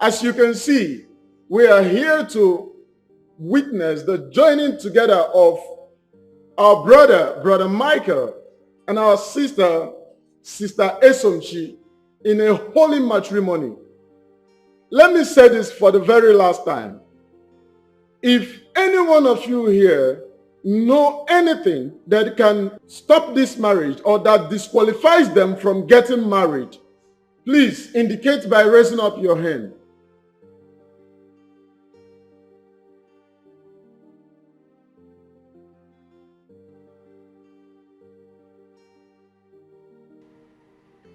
As you can see, we are here to witness the joining together of our brother Michael, and our sister Esomchi in a holy matrimony. Let me say this for the very last time. If any one of you here know anything that can stop this marriage or that disqualifies them from getting married, please indicate by raising up your hand.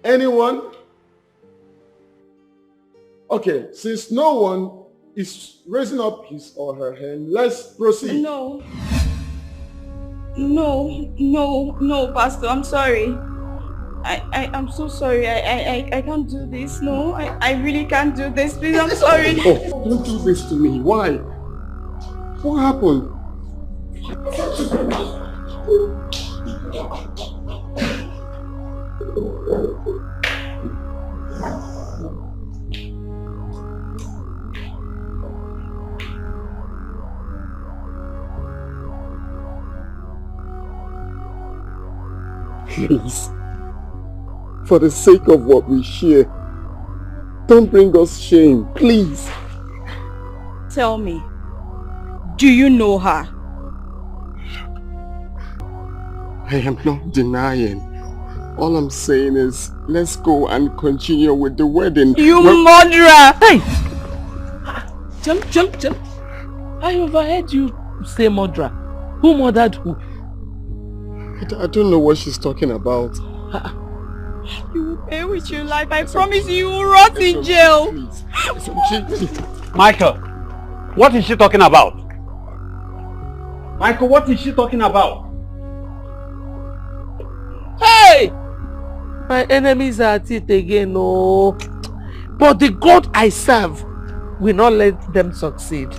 Anyone? Okay, since no one is raising up his or her hand, let's proceed. No, Pastor, I'm sorry. I'm so sorry. I can't do this. No, I really can't do this. Please, I'm sorry. Oh, don't do this to me. Why? What happened? Please, for the sake of what we share, don't bring us shame, please. Tell me, do you know her? I am not denying. All I'm saying is, let's go and continue with the wedding. You murderer! Hey! Jump. I overheard you say murderer. Who murdered who? I don't know what she's talking about. You will pay with your life. I promise you will rot in jail. Please. Michael, what is she talking about? Michael, what is she talking about? Hey! My enemies are at it again, no. But the God I serve will not let them succeed.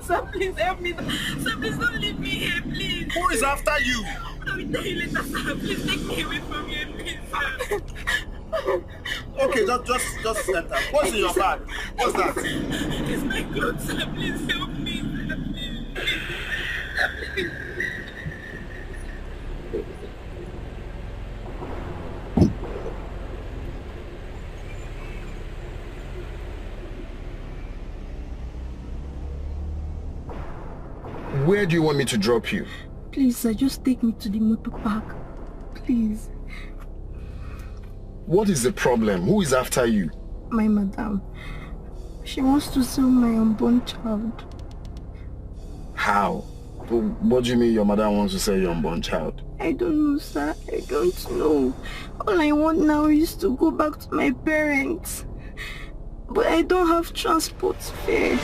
Sir, please help me. Sir, please don't leave me here, please. Who is after you? will tell you later, sir. Please take me away from here, please, sir. Okay, just set up. What's in your bag? What's that? It's my clothes, sir. Please help me, sir. Please. Where do you want me to drop you? Please, sir, just take me to the motor park. Please. What is the problem? Who is after you? My madam. She wants to sell my unborn child. How? What do you mean your mother wants to sell your unborn child? I don't know, sir. I don't know. All I want now is to go back to my parents. But I don't have transport fare.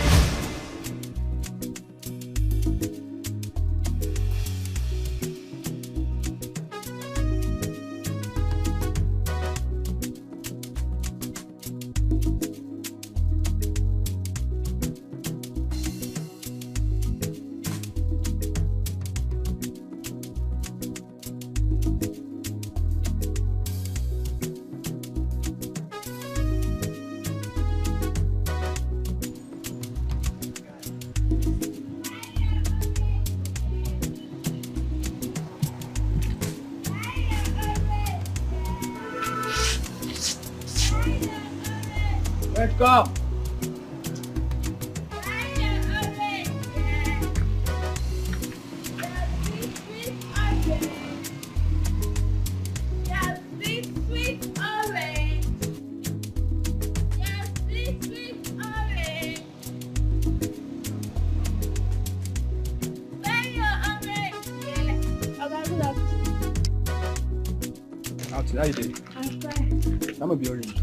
Let's go. How you doing? I'm fine. I'm gonna be orange.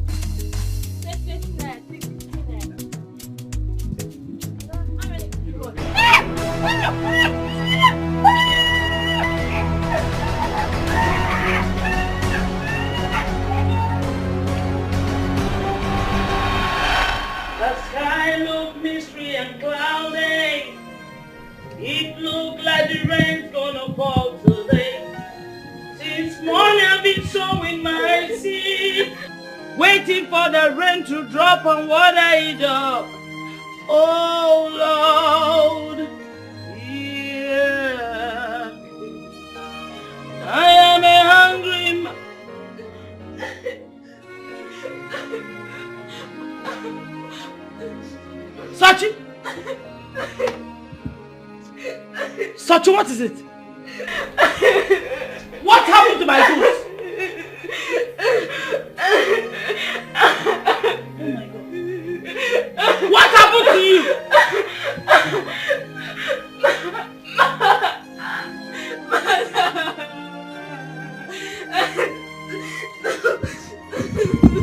The sky looked mystery and cloudy. It looked like the rain's gonna fall today. Since morning I've been sowing my seed, waiting for the rain to drop and water it up. Oh Lord, yeah. I am a hungry man. Sachi! Sachi, what is it? What happened to my goods? Oh my God. What happened to you?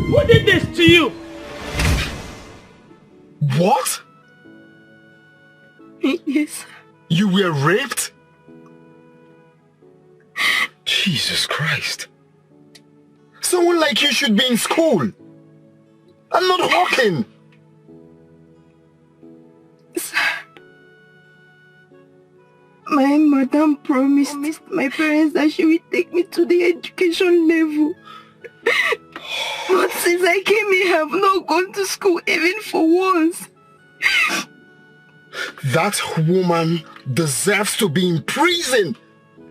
Who did this to you? What? Yes. You were raped? Jesus Christ. Someone like you should be in school. I'm not walking. Sir, my madam promised my parents that she will take me to the education level. But since I came here, I have not gone to school even for once. That woman deserves to be in prison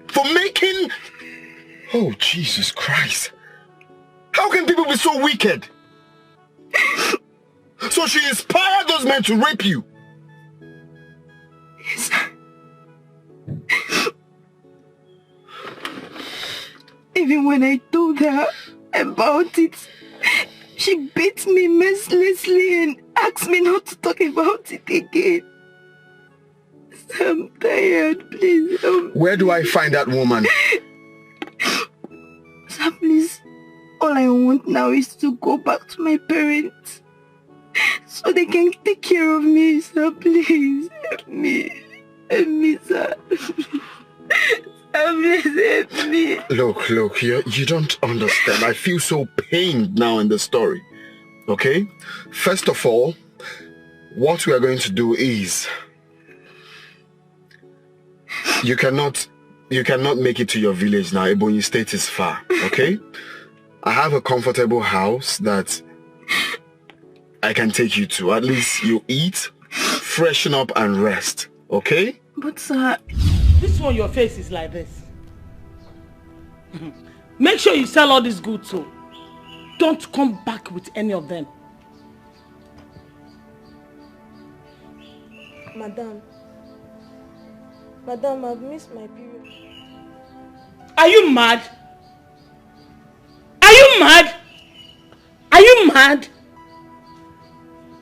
for making... Oh, Jesus Christ. How can people be so wicked? So she inspired those men to rape you? Yes. Even when I told her about it, she beat me mercilessly and asked me not to talk about it again. I'm tired, please help me. Where do I find that woman? Sir, please, all I want now is to go back to my parents so they can take care of me, sir. Please, help me. Help me, sir. Please help me. Look, you don't understand. I feel so pained now in the story. Okay? First of all, what we are going to do is... You cannot You cannot make it to your village now. Ebonyi State is far, okay? I have a comfortable house that I can take you to. At least you eat, freshen up and rest, okay? But sir... This one, your face is like this. Make sure you sell all these goods too. Don't come back with any of them. Madam, I've missed my period. Are you mad? Are you mad? Are you mad?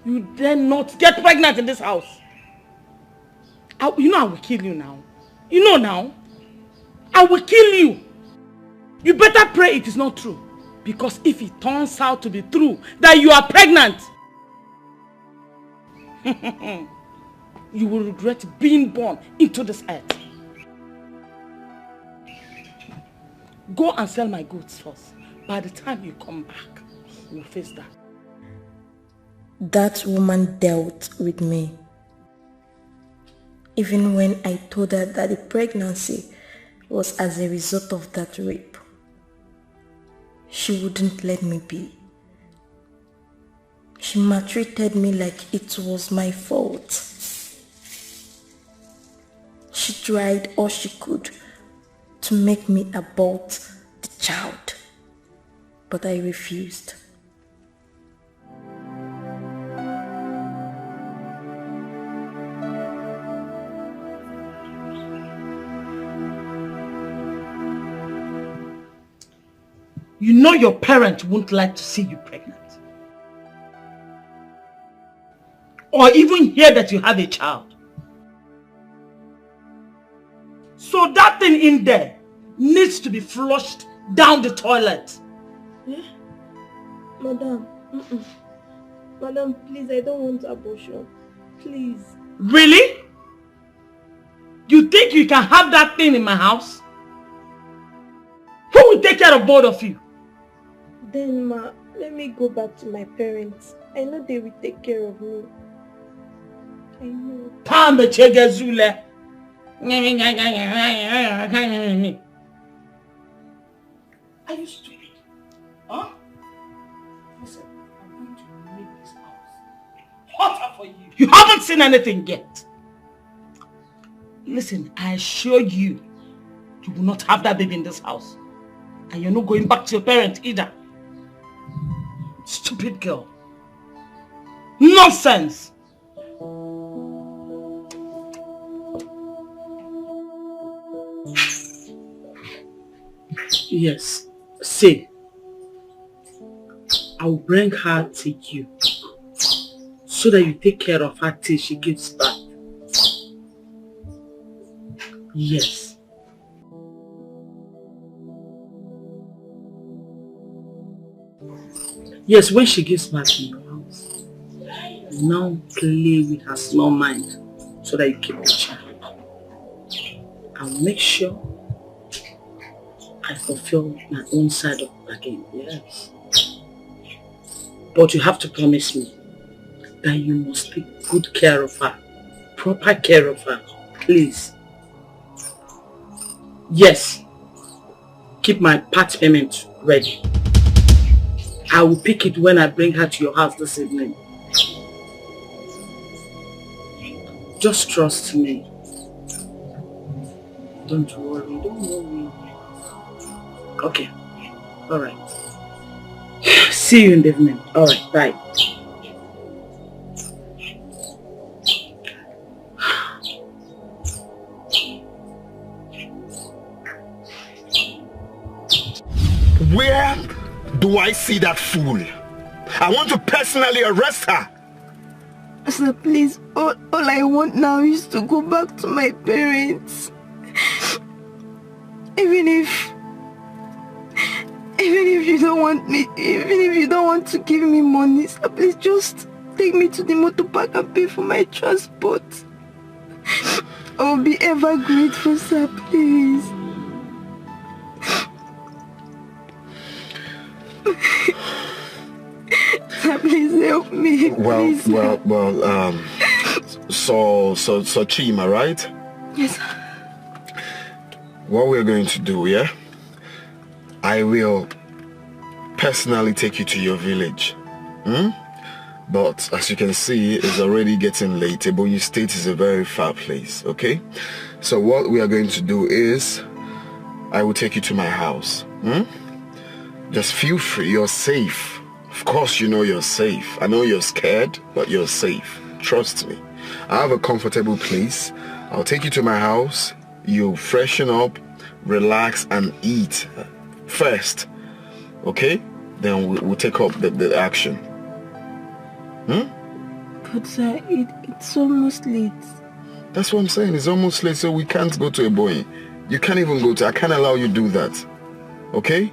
You dare not get pregnant in this house. You know I will kill you now. You know now. I will kill you. You better pray it is not true. Because if it turns out to be true that you are pregnant, you will regret being born into this earth. Go and sell my goods first. By the time you come back, we'll face that. That woman dealt with me. Even when I told her that the pregnancy was as a result of that rape, she wouldn't let me be. She maltreated me like it was my fault. She tried all she could to make me abort the child, but I refused. You know your parents won't like to see you pregnant. Or even hear that you have a child. So that thing in there needs to be flushed down the toilet. Yeah? Madam, Madam, please, I don't want abortion. Please. Really? You think you can have that thing in my house? Who will take care of both of you? Then, Ma, let me go back to my parents. I know they will take care of me. I know. Are you stupid? Huh? Listen, I'm going to make this house hotter for you. You haven't seen anything yet. Listen, I assure you, you will not have that baby in this house. And you're not going back to your parents either. Stupid girl. Nonsense! Yes, see, I'll bring her to you so that you take care of her till she gives birth. Yes. Yes, when she gives birth in your house, now play with her small mind so that you keep the child. I'll make sure I fulfill my own side of the bargain, yes. But you have to promise me that you must take good care of her, proper care of her, please. Yes, keep my part payment ready. I will pick it when I bring her to your house this evening. Just trust me. Don't worry, don't worry. Okay, alright. See you in the evening. Alright, bye. Where do I see that fool? I want to personally arrest her. Sir, please, all I want now is to go back to my parents. Even if you don't want me, even if you don't want to give me money, sir, please just take me to the motor park and pay for my transport. I will be ever grateful, sir, please. Sir, please help me. Please, so Chima, right? Yes, sir. what we're going to do, yeah? I will personally take you to your village. But as you can see, it's already getting late. Ebonyi State is a very far place, okay? So what we are going to do is, I will take you to my house. Just feel free, you're safe. Of course you know you're safe. I know you're scared, but you're safe. Trust me. I have a comfortable place. I'll take you to my house. You freshen up, relax, and eat first. Okay? Then we'll take up the action. But sir, it's almost late. That's what I'm saying. It's almost late, so we can't go to Ebonyi. You can't even go to... I can't allow you to do that. Okay?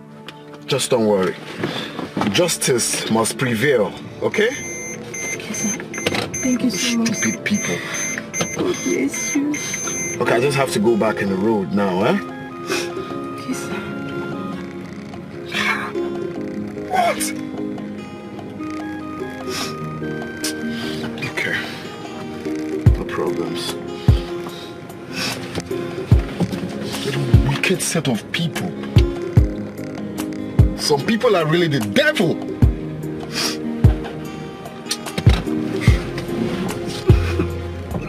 Just don't worry. Justice must prevail. Okay? Okay, sir. Thank you so much. Stupid people. God bless you. Okay, I just have to go back in the road now, eh? Okay, sir. What? Okay. No problems. What a wicked set of people. Some people are really the devil.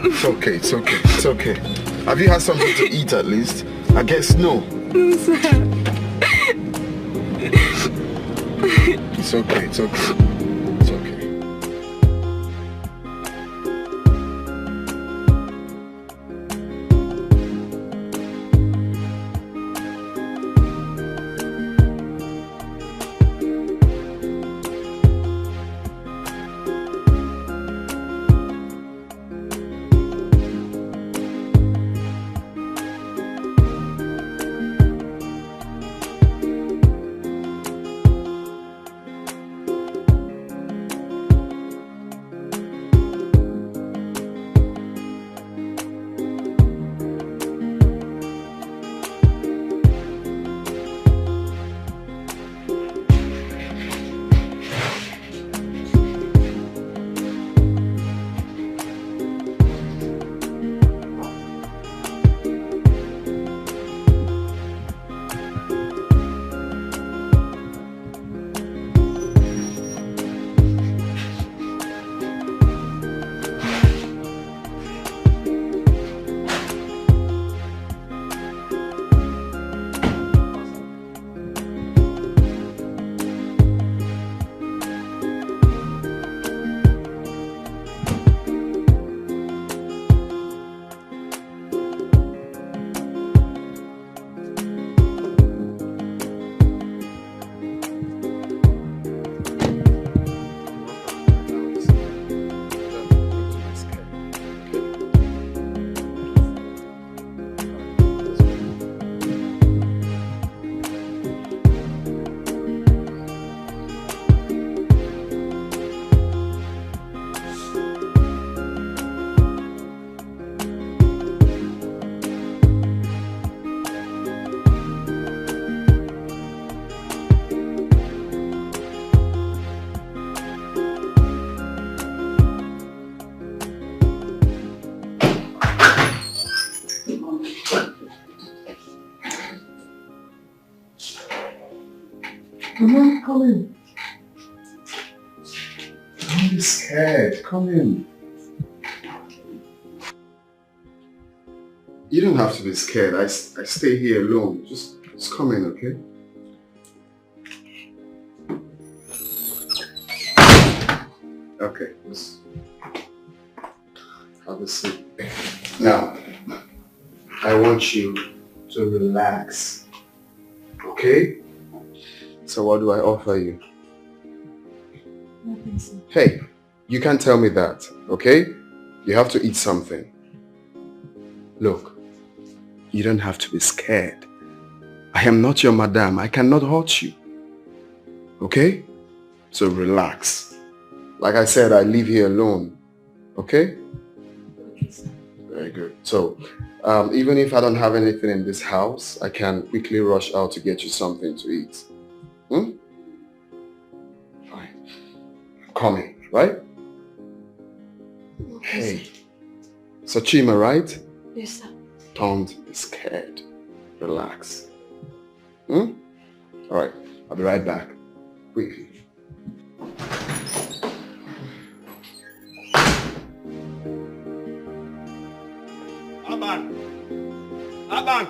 It's okay, it's okay, it's okay. Have you had something to eat at least? I guess no. No, sir. It's okay, it's okay. It's okay. Come on, come in. Don't be scared. Come in. You don't have to be scared. I stay here alone. Just come in, okay? Okay, just have a seat. Now, I want you to relax, okay? So what do I offer you? Nothing, sir. Hey, you can't tell me that, okay? You have to eat something. Look, you don't have to be scared. I am not your madam. I cannot hurt you. Okay? So relax. Like I said, I live here alone. Okay? Okay, sir. Very good. So, even if I don't have anything in this house, I can quickly rush out to get you something to eat. Fine. I'm coming, right? Okay, Hey. Sachima, right? Yes, sir. Don't be scared. Relax. Hmm? Alright, I'll be right back. Quickly. Aban! Aban!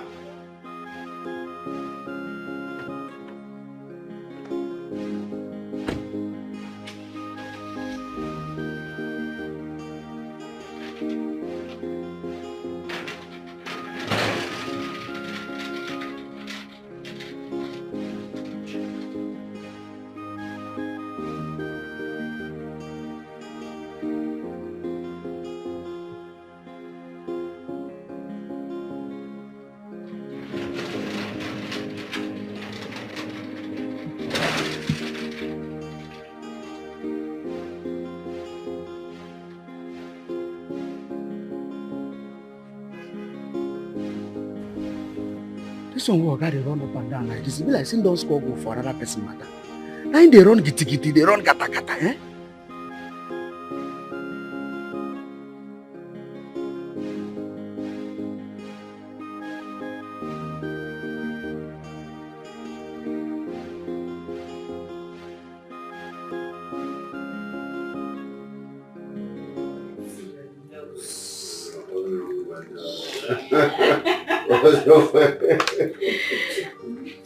This one guy they run up and down like this. It be like saying don't score go for another person matter. Now they run gitty gitty, they run gata gata, eh?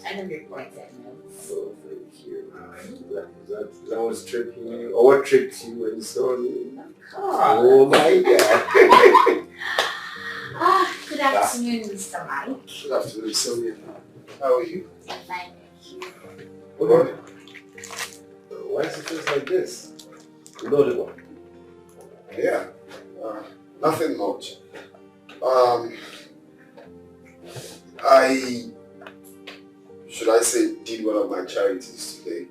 I know your point, I know. Oh, thank you. That was tripping you. Or what tripped you when you saw me? Oh my God. Good afternoon, Mr. Mike. Good afternoon, Sonia. How are you? I'm fine, thank you. Hold on. Why is it feels like this? You know the one? Yeah. Nothing much. Should I say, did one of my charities today.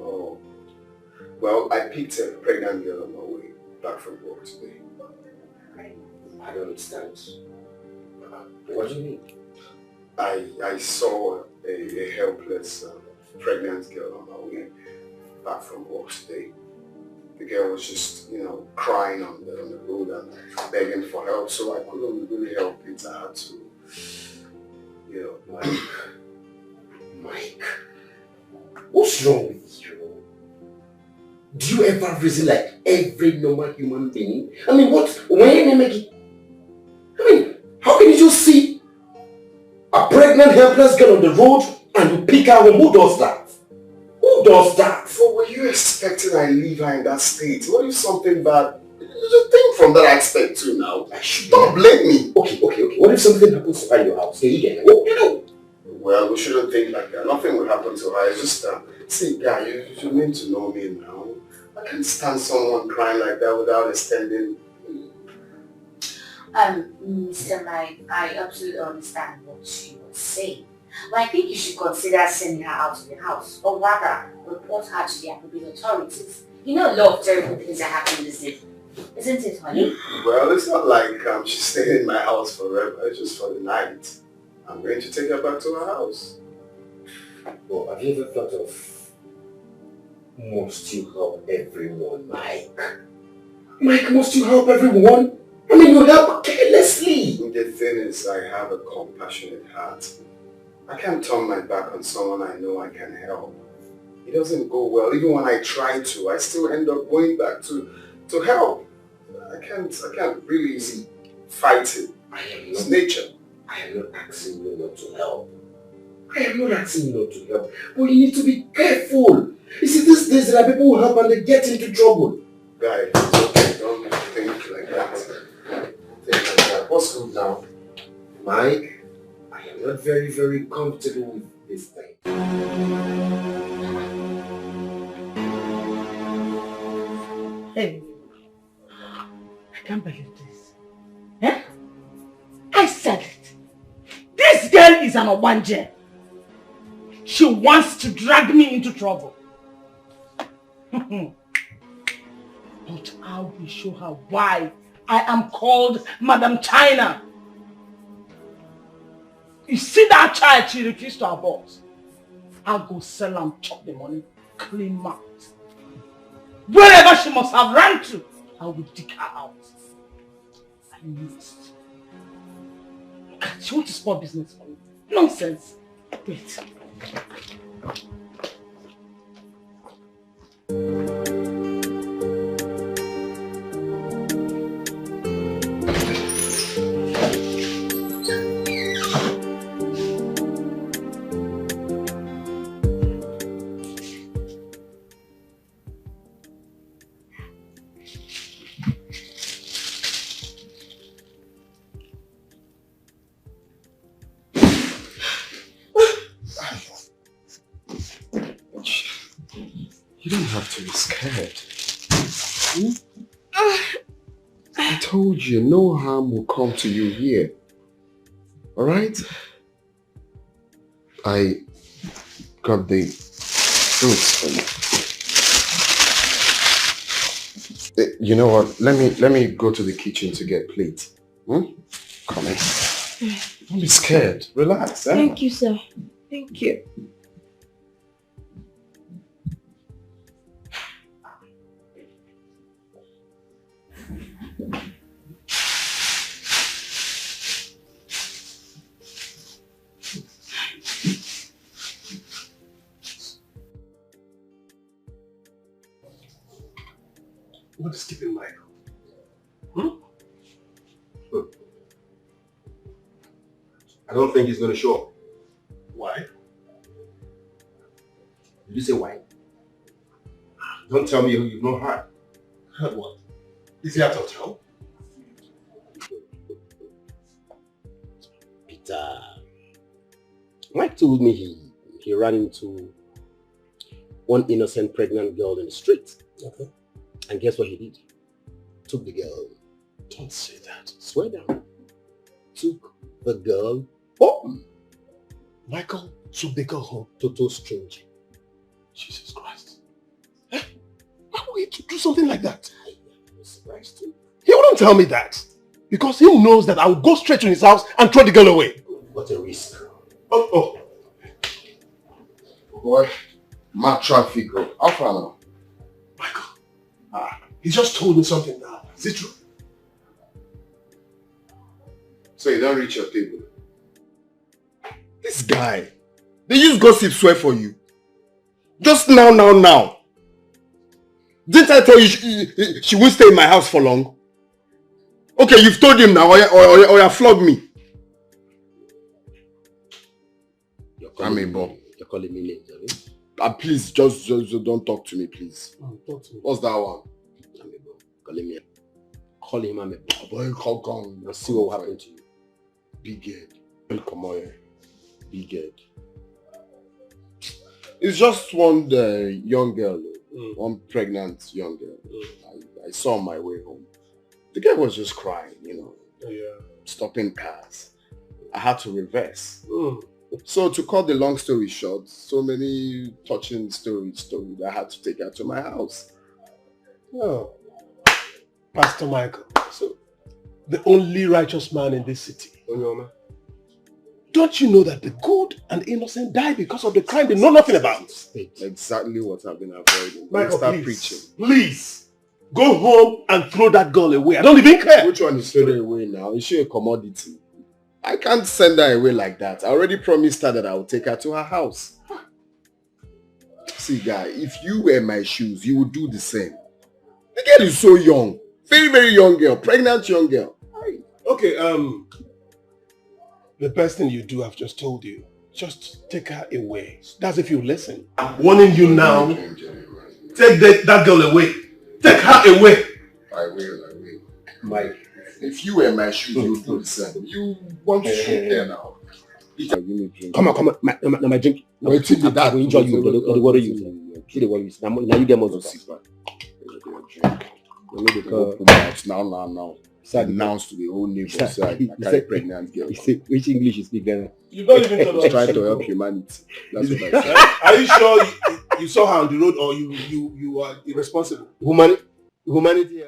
Oh. Well, I picked a pregnant girl on my way back from work today. I don't understand. What do you mean? I saw a helpless pregnant girl on my way back from work today. The girl was just, crying on the road and begging for help, so I couldn't really help it. I had to, Mike, what's wrong with you? Do you ever reason like every normal human being? I mean, how can you just see a pregnant helpless girl on the road and you pick her up? Who does that? Who does that? So were you expecting I leave her in that state? What if something bad? Just think from that aspect too now. Don't blame me. Okay. What if something happens to her in your house? What do you do? Well, we shouldn't think like that. Nothing will happen to her. It's just, see, guy, you need to know me now. I can't stand someone crying like that without extending. Mr. Mike, I absolutely understand what you were saying. But I think you should consider sending her out of the house, or rather, report her to the appropriate authorities. You know a lot of terrible things are happening these days. Isn't it, honey? Well, it's not like she's staying in my house forever. It's just for the night. I'm going to take her back to her house. Well, have you ever thought of must you help everyone, Mike? Mike, must you help everyone? I mean, you help carelessly. The thing is, I have a compassionate heart. I can't turn my back on someone I know I can help. It doesn't go well. Even when I try to, I still end up going back to help. I can't really fight it. It's nature. I am not asking you not to help. But you need to be careful. You see, these days there are people who help and they get into trouble. Guys, it's okay. Don't think like that. What's good now? Mike, I am not very, very comfortable with this thing. Hey, I can't believe this. Eh? I said it. This girl is an obanje. She wants to drag me into trouble. But I will show her why I am called Madam China. You see that child she refused to abort? I'll go sell and chop the money clean mouth. Wherever she must have run to, I will dig her out. I must. She wants to spoil business for me. Nonsense. Wait. You don't have to be scared. I told you, no harm will come to you here. Alright? I got the fruits for you. You know what? Let me go to the kitchen to get plate. Come in. Don't be scared. Relax. Thank you, sir. Thank you. What is keeping Michael? I don't think he's going to show up. Why? Did you say why? Don't tell me you've not heard. Heard what? Is he out of town? Peter. Mike told me he ran into one innocent pregnant girl in the street. Okay. And guess what he did? Took the girl. Don't say that. Swear down. Took the girl home. Michael took the girl home. Total stranger. Jesus Christ. Why would he do something like that? I'm surprised too. He wouldn't tell me that. Because he knows that I will go straight to his house and throw the girl away. What a risk. Oh. Boy, my traffic go. How far now? Michael. He just told me something now. Is it true? So you don't reach your table. This guy, they use gossip swear for you. Just now. Didn't I tell you she won't stay in my house for long? Okay, you've told him now, or you flog me. You're calling me names, are you? Please, just don't talk to me, please. Talk to me. What's that one? Call him Amebo. Boy, come. And see what will happen to you. Big head. Come on here. Big head. It's just one young girl. One pregnant young girl. I saw on my way home. The girl was just crying, stopping cars. I had to reverse. So to cut the long story short, so many touching stories that I had to take her to my house. Oh. Pastor Michael, so the only righteous man in this city. Don't you know that the good and innocent die because of the crime they know nothing about? Exactly what I've been avoiding. Michael, start please, preaching. Please, go home and throw that girl away. I don't even care. Which one is thrown away now? Is she a commodity? I can't send her away like that. I already promised her that I will take her to her house. See, guy, if you were my shoes, you would do the same. The girl is so young. Very, very young girl. Pregnant young girl. Okay, the best thing you do, I've just told you. Just take her away. That's if you listen. I'm warning you now. Take that girl away. Take her away. I will. Mike, if you were my shoes, you would do the same. You want to shoot there now. Give me drink. Come on. My drink. Wait till the dad will enjoy you. The water you. See the water you. Now you get more to sit back. Now. Announced to the whole neighbors that I carry pregnant girl. Which English you speak, Ghana? You don't even tell us. Try to help humanity. That's what I said. Are you sure you saw her on the road, or you are irresponsible? Humanity.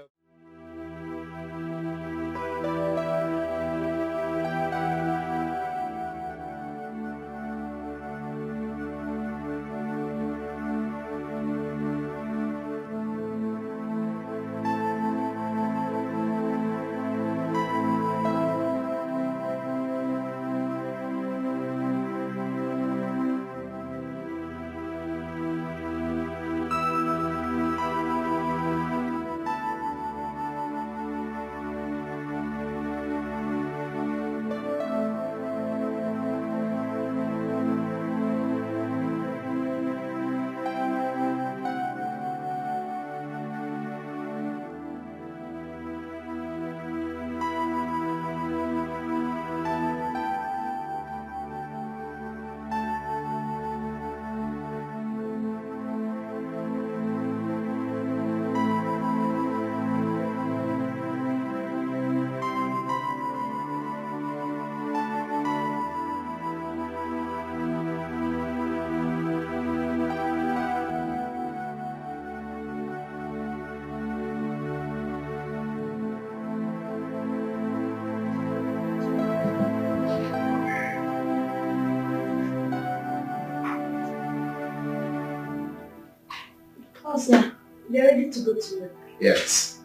Oh, sir. You're ready to go to work? Yes.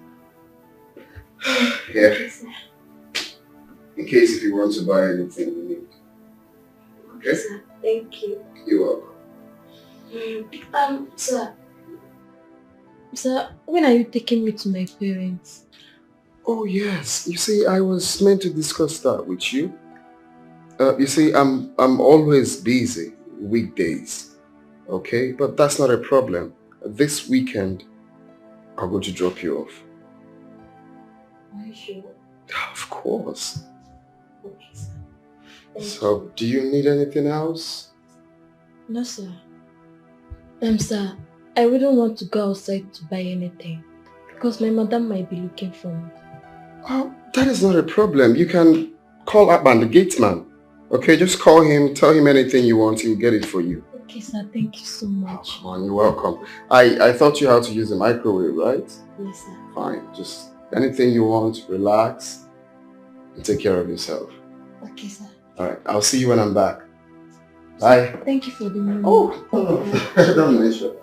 Yeah. Okay, sir. In case if you want to buy anything you need. Okay, sir. Thank you. You're welcome. Sir. Sir, when are you taking me to my parents? Oh yes. You see, I was meant to discuss that with you. You see, I'm always busy weekdays. Okay? But that's not a problem. This weekend, I'm going to drop you off. Are you sure? Of course. Okay, sir. Thank So, do you need anything else? No, sir. Sir, I wouldn't want to go outside to buy anything because my madam might be looking for me. Oh, that is not a problem. You can call Abban, the gate man. Okay, just call him, tell him anything you want, he'll get it for you. Okay, sir. Thank you so much. Oh, come on, you're welcome. I thought you had to use the microwave, right? Yes, sir. Fine, just anything you want, relax, and take care of yourself. Okay, sir. Alright, I'll see you when I'm back. Bye. Thank you for the money. Oh, don't mention.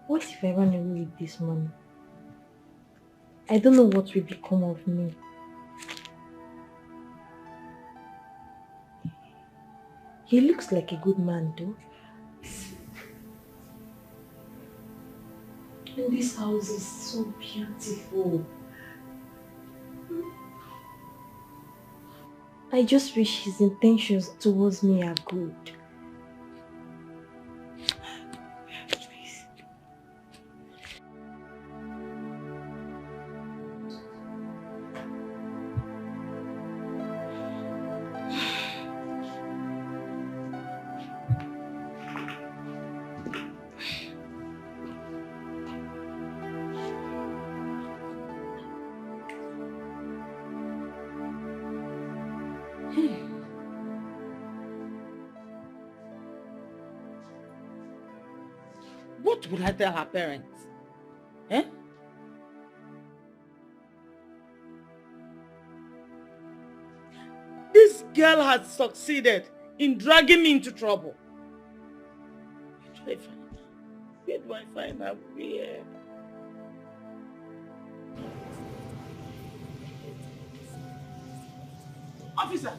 What if I run away with this money? I don't know what will become of me. He looks like a good man though. And this house is so beautiful. I just wish his intentions towards me are good. What will I tell her parents? Eh? This girl has succeeded in dragging me into trouble. Where do I find her? Where? Officer!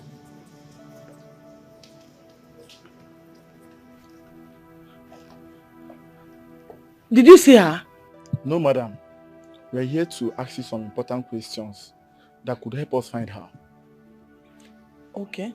Did you see her? No, madam. We are here to ask you some important questions that could help us find her. Okay.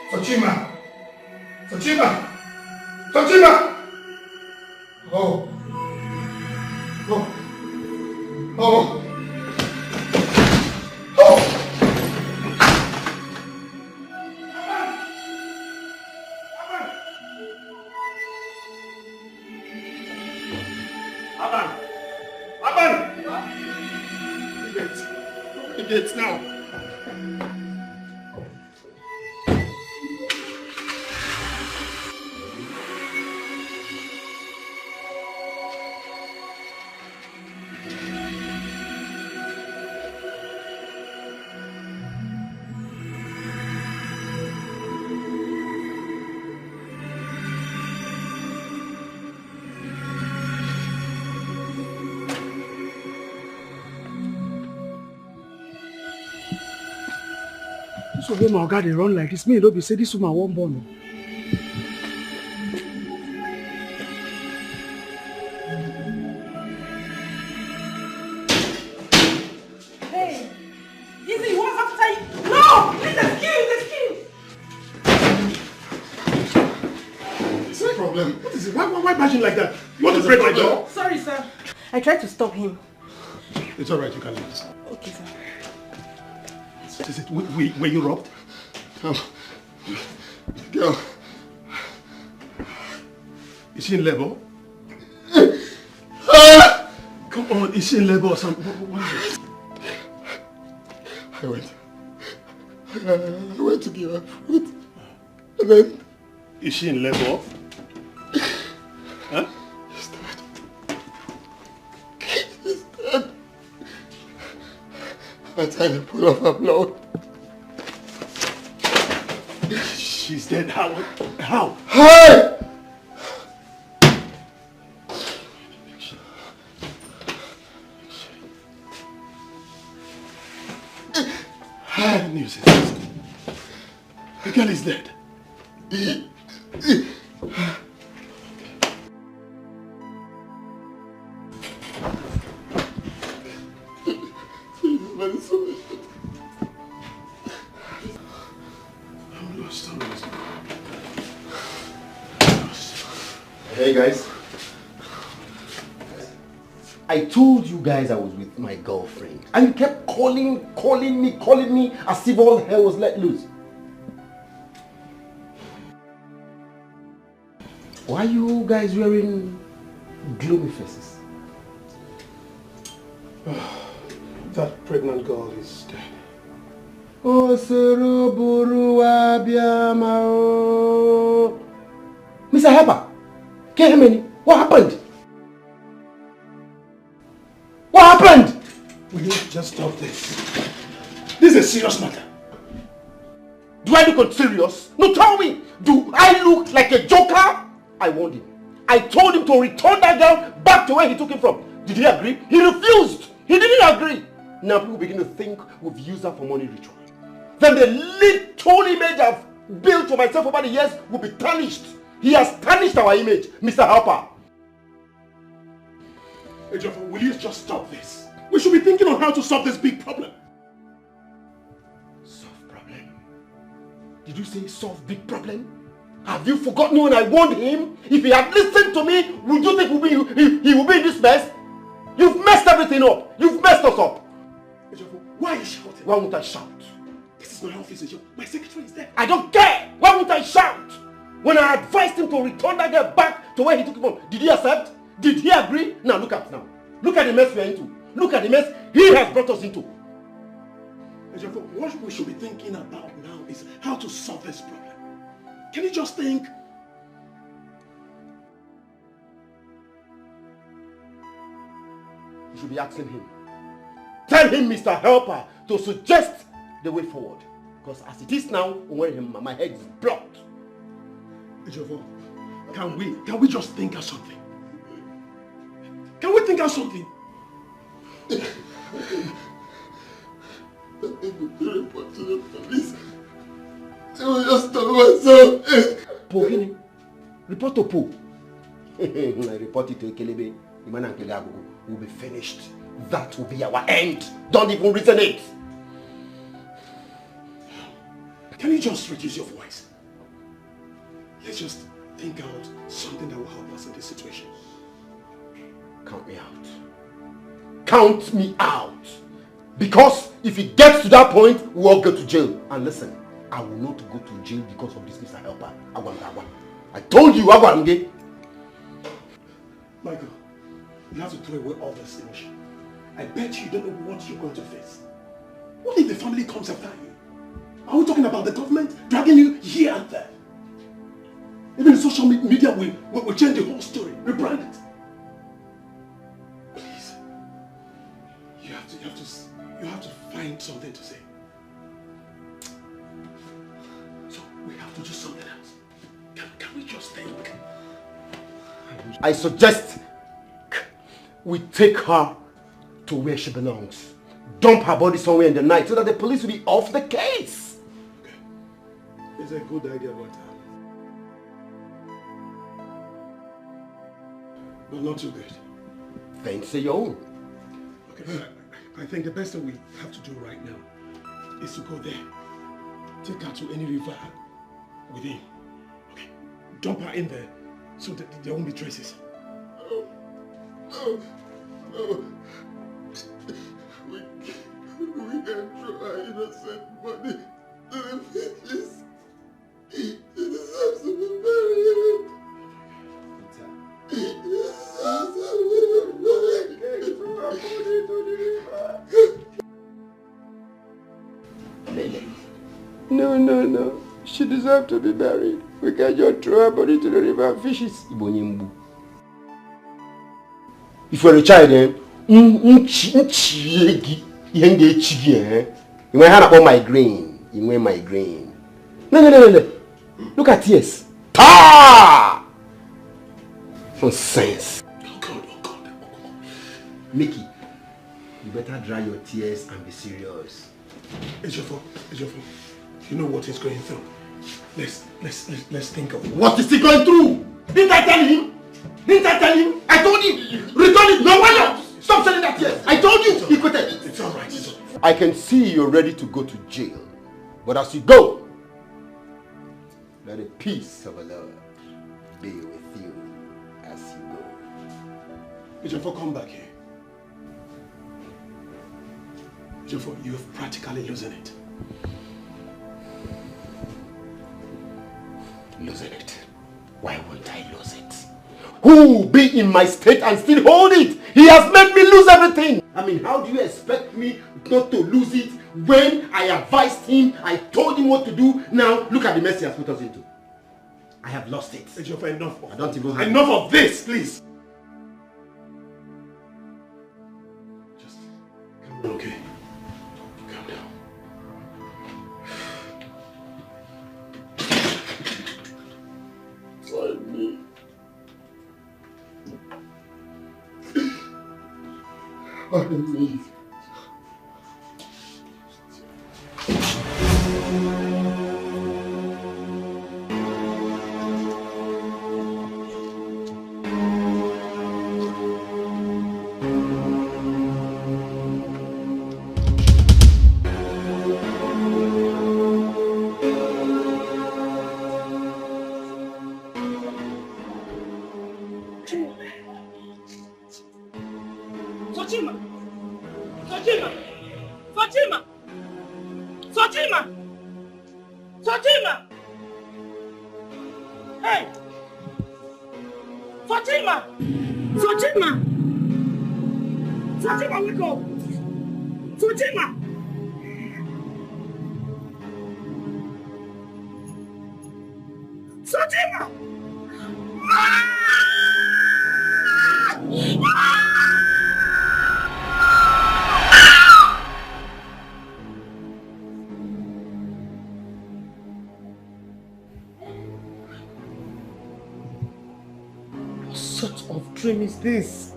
Fatima! Fatima! Fatima! Oh. Oh. Aban! Aban! The gates now. So when my God they run like this, me don't be say this woman won't born. Hey, Izzy, what's after you? No, please excuse. What's the problem? What is it? Why bashing like that? You want to break my door? Sorry, sir. I tried to stop him. It's alright, you can leave. Okay, sir. Is it, were you robbed? Girl. Is she in labor? Come on, is she in labor or something? What is it? I went to give her food. And then... Is she in labor? Huh? She's dead. I tried to pull off her blood. She's dead. How? How? Hey! Bad news is the girl is dead. Hey guys. I told you guys I was with my girlfriend and you kept calling me as if all hell was let loose. Why are you guys wearing gloomy faces? That pregnant girl is dead. Oh, Soroburu Abiamao. Mr. Harper, what happened? What happened? Will you just stop this? This is a serious matter. Do I look serious? No, tell me. Do I look like a joker? I warned him. I told him to return that girl back to where he took it from. Did he agree? He refused. He didn't agree. Now people begin to think we've used her for money ritual. Then the little image I've built for myself over the years will be tarnished. He has tarnished our image, Mr. Harper. Hey, Joffa, will you just stop this? We should be thinking on how to solve this big problem. Solve problem? Did you say solve big problem? Have you forgotten when I warned him? If he had listened to me, would you think he would be in this mess? You've messed everything up. You've messed us up. Hey, Joffa, why are you shouting? Why won't I shout? This is my office, Joffa. My secretary is there. I don't care. Why won't I shout? When I advised him to return that girl back to where he took it from, did he accept? Did he agree? Now look at now. Look at the mess we are into. Look at the mess he has brought us into. What we should be thinking about now is how to solve this problem. Can you just think? You should be asking him. Tell him, Mr. Helper, to suggest the way forward. Because as it is now, my head is blocked. Ejofo, can we just think of something? Can we think of something? Report to the police. They will just tell myself. Po, report to Po. I report it to Ekelebe. The man and Keleago will be finished. That will be our end. Don't even reason it. Can you just reduce your voice? Let's just think out something that will help us in this situation. Count me out. Count me out. Because if it gets to that point, we all go to jail. And listen, I will not go to jail because of this Mr. Helper. I told you, Michael, you have to throw away all this emotion. I bet you don't know what you're going to face. What if the family comes after you? Are we talking about the government dragging you here and there? Even social media will change the whole story, rebrand it. Please, you have to find something to say. So we have to do something else. Can we just think? I suggest we take her to where she belongs. Dump her body somewhere in the night so that the police will be off the case. Okay. It's a good idea, but not too good. Then say your own. Okay, I think the best thing we have to do right now is to go there. Take her to any river within. Okay. Dump her in there so that there won't be traces. No. We can throw our innocent body to the fishes. She deserves to be buried. No. She deserves to be buried. We can just throw her body to the river and fishes. If you're a child, you might have about migraine. You might migraine. No. Look at tears. Ta! Nonsense. Oh God. Mickey, you better dry your tears and be serious. It's your fault. You know what he's going through. Let's think of what is he going through? Didn't I tell him? I told you. Return it. No, why not? Stop selling that tears. I told you. He quit it. It's all right. I can see you're ready to go to jail. But as you go, let the peace of the Lord be with you as you go. Ejiofor, come back here. Ejiofor, you're practically losing it. Losing it? Why won't I lose it? Who will be in my state and still hold it? He has made me lose everything. I mean, how do you expect me not to lose it when I advised him, I told him what to do? Now, look at the mess he has put us into. I have lost it. Ejiofor, enough of this, please. Just calm down, okay? Calm down. Why me? Why me? Fatima! Hey! Fatima! Fatima, wake up! Fatima! What sort of dream is this?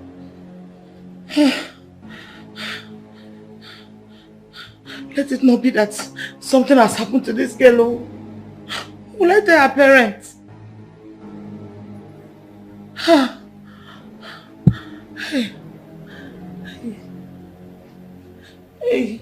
Let it not be that something has happened to this girl. Oh. Will I tell her parents? Hey.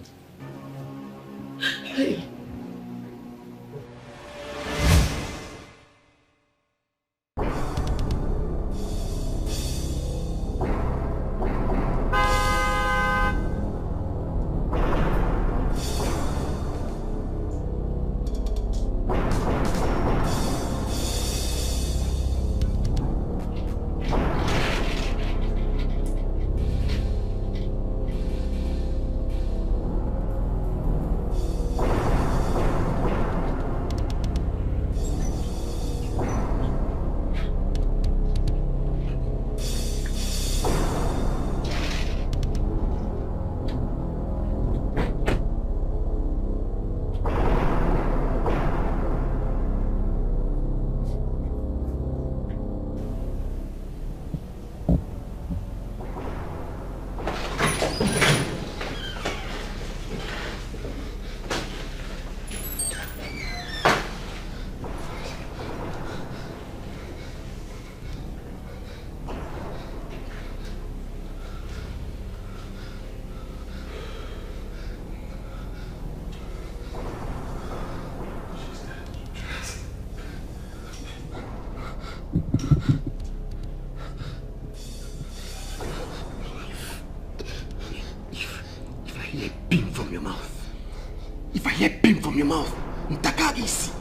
If I hear a beam from your mouth, Ntaka easy.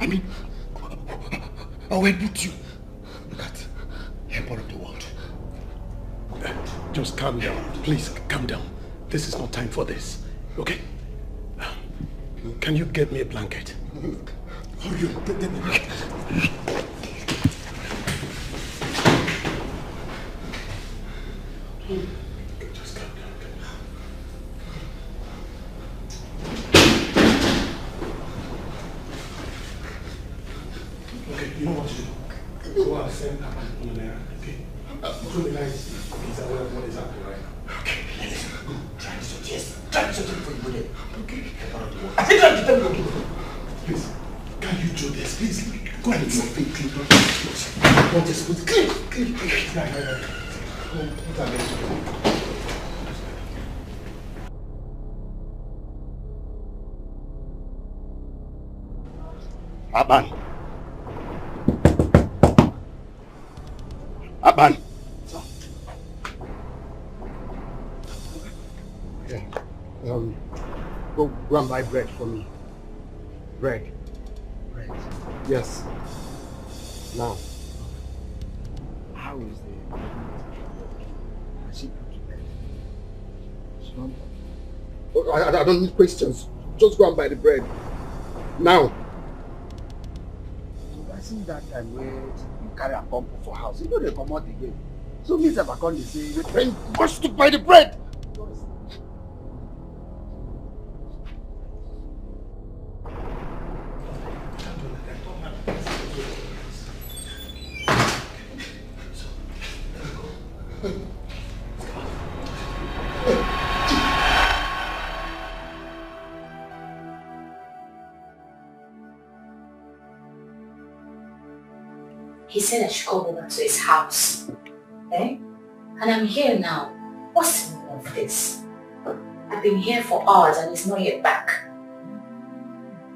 I mean, I will put you. Look at Emperor of the world. Just calm down. Please, calm down. This is not time for this. Okay? Can you get me a blanket? Oh, you get me a blanket. Just calm down. Okay, you know what to do. Go out and send Papa on an errand, okay? Criminalize, he's aware of what is happening right now. Okay, listen, go. Try to suggest. Try to suggest before you go there. Okay? I said try to tell me. Please, can you do this? Please, go ahead. It's your feet, clean. Don't just put clean. Right. Put that there. Aban. Yeah. Go and buy bread for me. Bread. Yes. Now. How is the... Has she put to bed? She's not... Oh, I don't need questions. Just go and buy the bread. Now. I see that time where you carry a pump for house. You know they come out again. So me if I come, they say, then must to buy the bread. He said I should come over to his house. Eh? And I'm here now. What's the meaning of this? I've been here for hours and he's not yet back.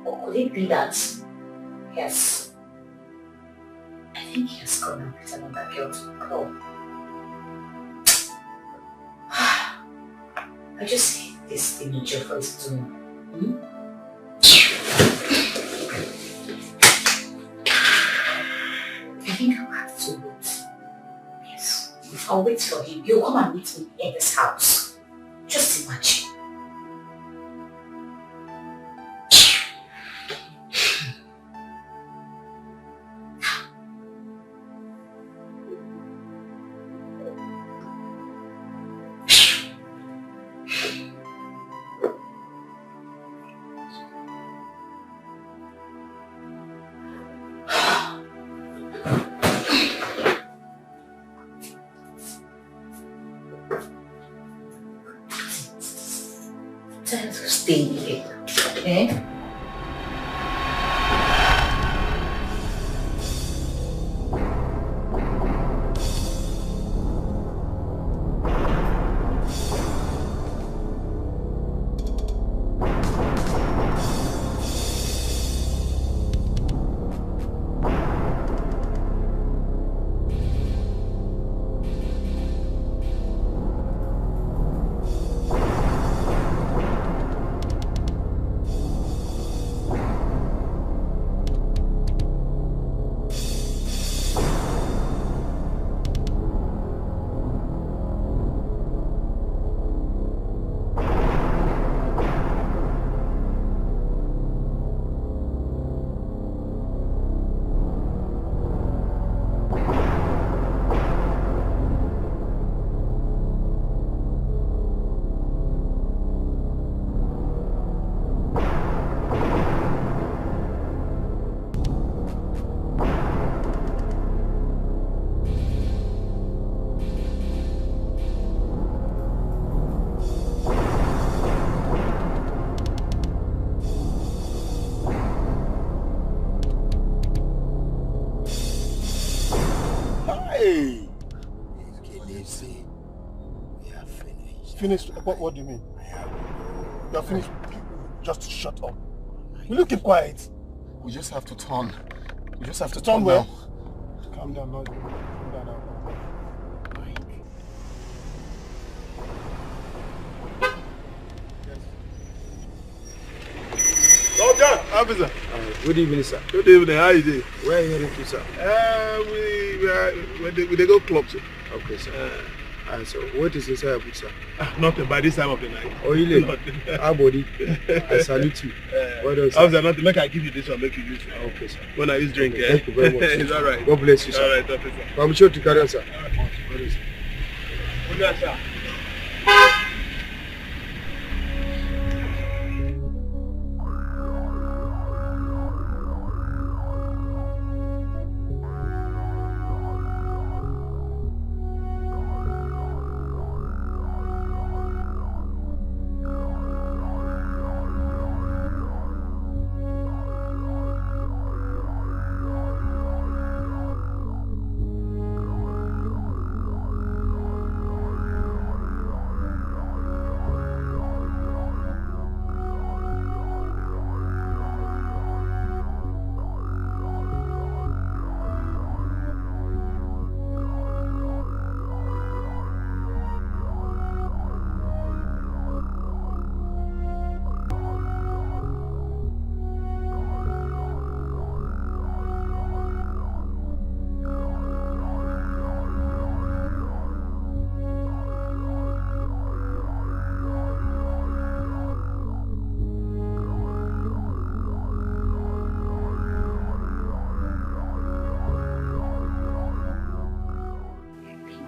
Or could it be that? Yes. I think he has gone out with another girl to the club. I just hate this image of what he's doing. I think I'll have to wait. Yes. I'll wait for him. He'll come and meet me in this house. Just imagine. Time to stay here. Eh? Finished? What do you mean? You're finished? Just shut up. Will you keep quiet? We just have to turn. We just have to turn turn where? now. Calm down, Lord. Calm down now. Soldier! Officer. Good evening, sir. Good evening. How are you doing? Where are you heading to, sir? We go club, sir. Okay, sir. So what is inside your boot, sir? Nothing by this time of the night. Oh, really? Nothing. How about it? I salute you. What else? Officer, nothing. Make I give you this one, make you use it. Okay, sir. When I use drink, okay, thank you very much. It's all right. God bless you, sir. All right, officer. I'm sure to carry on, sir. All right. What is it? Good, sir.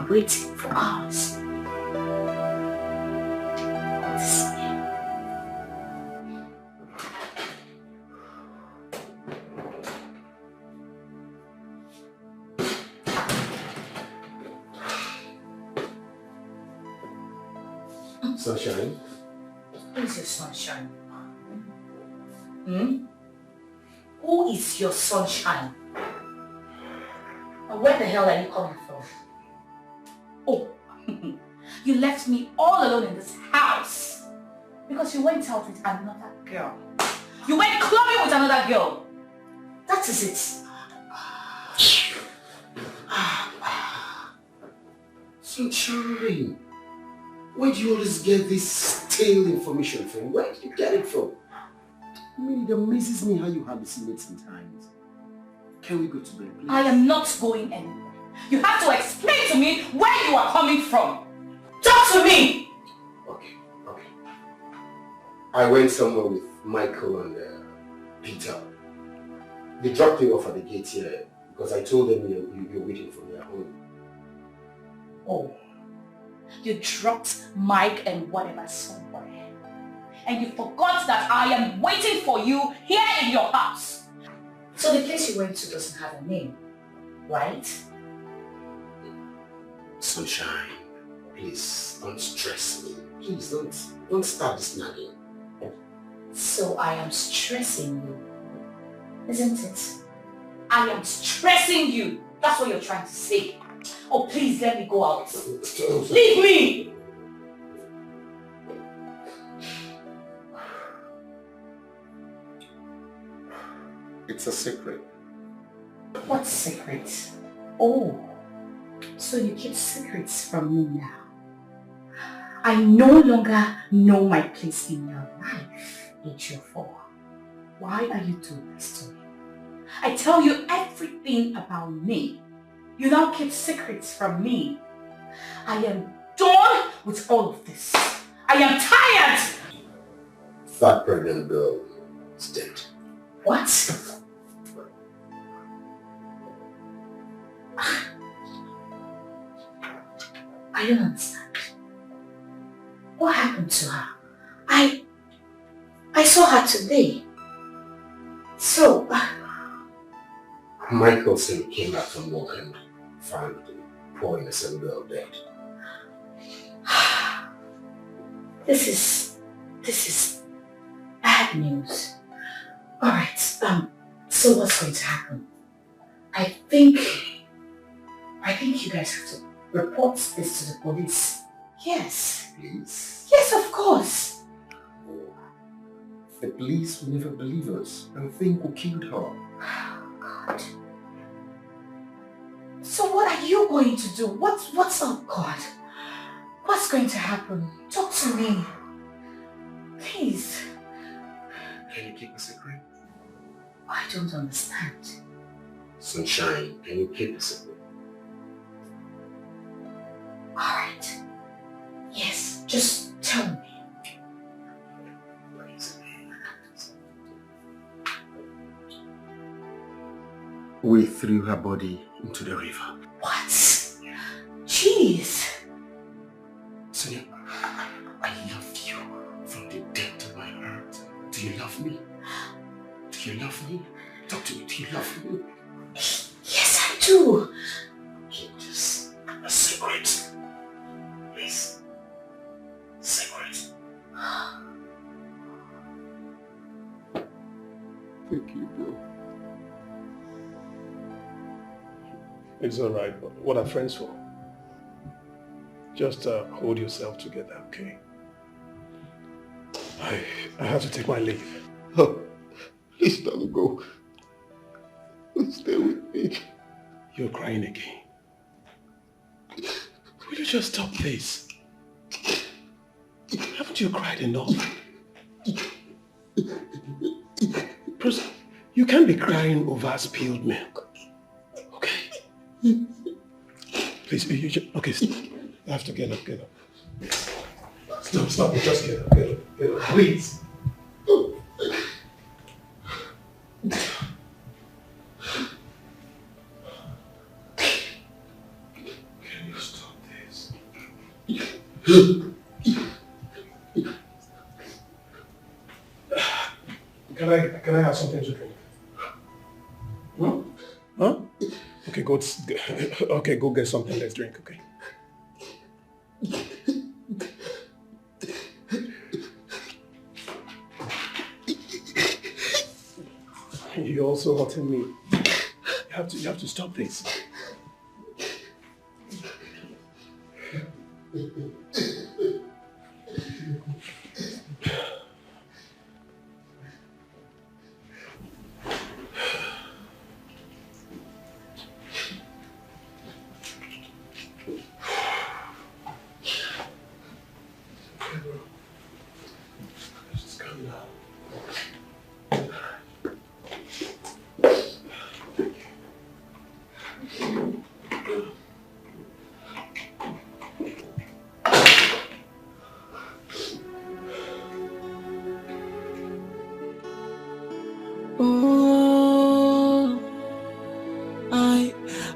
Waiting for hours. Sunshine? Who is your sunshine? Hmm? Who is your sunshine? And where the hell are you coming from? Oh, you left me all alone in this house because you went out with another girl. You went clubbing with another girl. That is it. Sunshine, where do you always get this stale information from? Where do you get it from? I mean, it amazes me how you hallucinate sometimes. Can we go to bed, please? I am not going anywhere. You have to explain to me where you are coming from. Talk to me! Okay. I went somewhere with Michael and Peter. They dropped me off at the gate here because I told them you're waiting for me at home. Oh, you dropped Mike and whatever somewhere. And you forgot that I am waiting for you here in your house. So the place you went to doesn't have a name, right? Sunshine, please don't stress me. Please don't start this nagging. So I am stressing you, isn't it? I am stressing you. That's what you're trying to say. Oh, please let me go out. Leave me! It's a secret. What secret? Oh, so you keep secrets from me now. I no longer know my place in your life, H4. Why are you doing this to me? I tell you everything about me. You now keep secrets from me. I am done with all of this. I am tired! That pregnant girl is dead. What? I don't understand. What happened to her? I saw her today. So... Michael said he came back from work and found the poor innocent girl dead. This is bad news. Alright, so what's going to happen? I think you guys have to report this to the police. Yes. Please? Yes, of course. The police will never believe us and think we killed her. God. So what are you going to do? What's up, God? What's going to happen? Talk to me. Please. Can you keep a secret? I don't understand. Sunshine, can you keep a secret? Alright. Yes, just tell me. We threw her body into the river. What? Jeez. Sonia, I love you from the depth of my heart. Do you love me? Do you love me? Talk to me. Do you love me? Yes, I do. Keep this a secret. Please. Secret. Thank you, bro. It's alright, but what are friends for? Just hold yourself together, okay? I have to take my leave. Oh, please don't go. Stay with me. You're crying again. Will you just stop this? Haven't you cried enough? Bruce, you can't be crying over spilled milk. Okay? Please, you just... Okay, I have to get up. Stop, just get up. Please. Can you stop this? Can I have something to drink? Huh? Okay, go get something. Let's drink, okay? You're also hurting me. You have to stop this.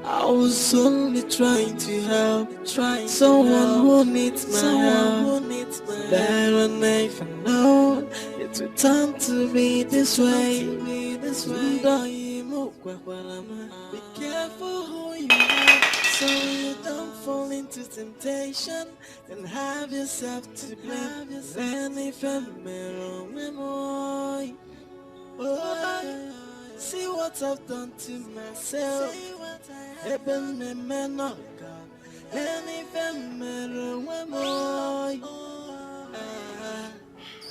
I was only trying to help, someone who needs my help. There and never known it would turn to be this way. Be careful who you are, so you don't fall into temptation and have yourself to blame. Then if I'm wrong, see what I've done to myself. Eben me menoka, and if I'm wrong,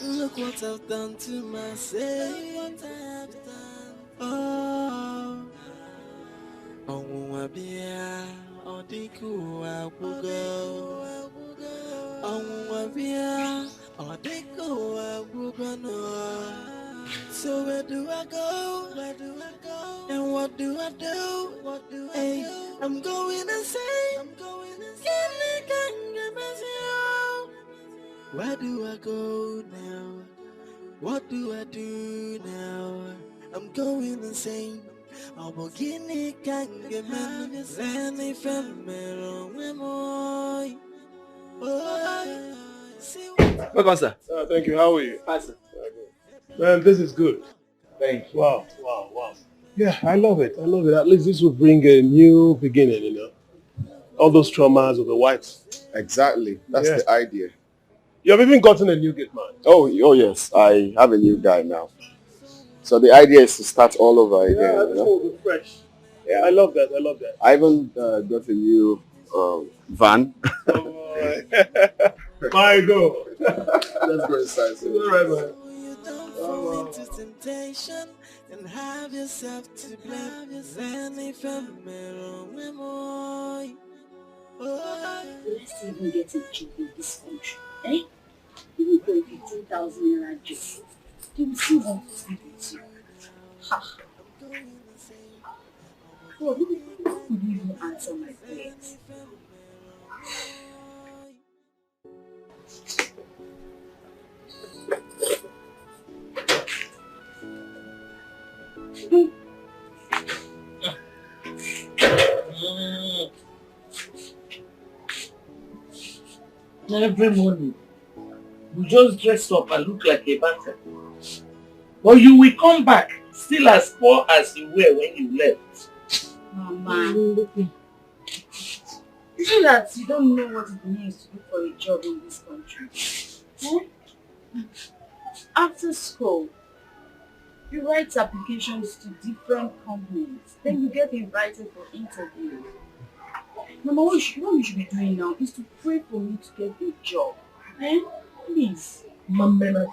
look what I've done to myself. Oh, wabia, odiku abugo. Wabia, odiku abugo no. So where do I go? And what do I do? Hey, I'm going insane. Where do I go now? What do I do now? I'm going insane. Welcome, sir. Thank you. How are you? Hi, sir. Man, this is good. Thank you. Wow. Yeah, I love it. At least this will bring a new beginning, you know. All those traumas of the whites. Exactly. That's the idea. You have even gotten a new gate man. Oh yes. I have a new guy now. So the idea is to start all over again. Yeah, this will be fresh. Yeah. I love that. I even got a new van. My God. Let's go inside. All right, man. Fall into temptation and have yourself to blame. Then if I'm Let's even get a job in this country. Eh? Even for a 15,000 naira job, they will still want to sleep with you. Ha! God, who could even answer my prayers? Every morning, you just dress up and look like a banker. But you will come back still as poor as you were when you left. Mama, is it that you don't know what it means to look for a job in this country? Eh? After school, you write applications to different companies. Then you get invited for interviews. Mama, what you should be doing now is to pray for me to get a job. Eh? Please. Mama,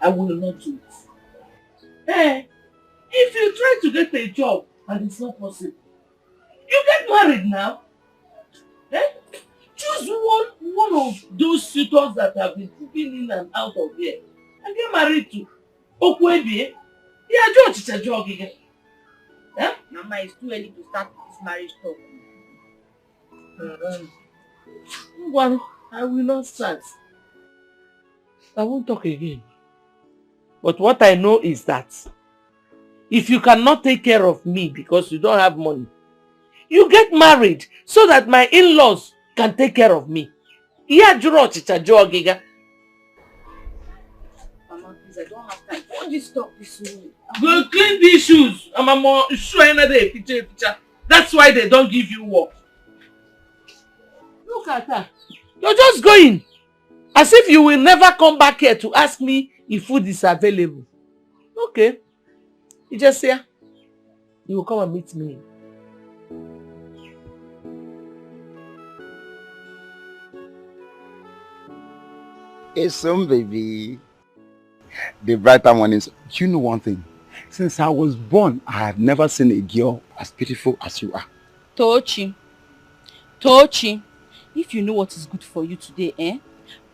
I will not do it. Eh? If you try to get a job and it's not possible, you get married now. Eh? Choose one of those suitors that have been moving in and out of here and get married to. Okwebie. Yeah, George job again. Eh? Mama, it's too early to start this marriage talk. Well, I will not start. I won't talk again. But what I know is that if you cannot take care of me because you don't have money, you get married so that my in-laws can take care of me. Yeah, Mama, please, I don't have time. Why do you stop this way? Go clean these shoes. I'm more sure another picture. That's why they don't give you work. Look at that. You're just going. As if you will never come back here to ask me if food is available. Okay. You just say, you will come and meet me. It's some baby. The brighter one is, you know one thing? Since I was born, I have never seen a girl as beautiful as you are. Tochi, if you know what is good for you today,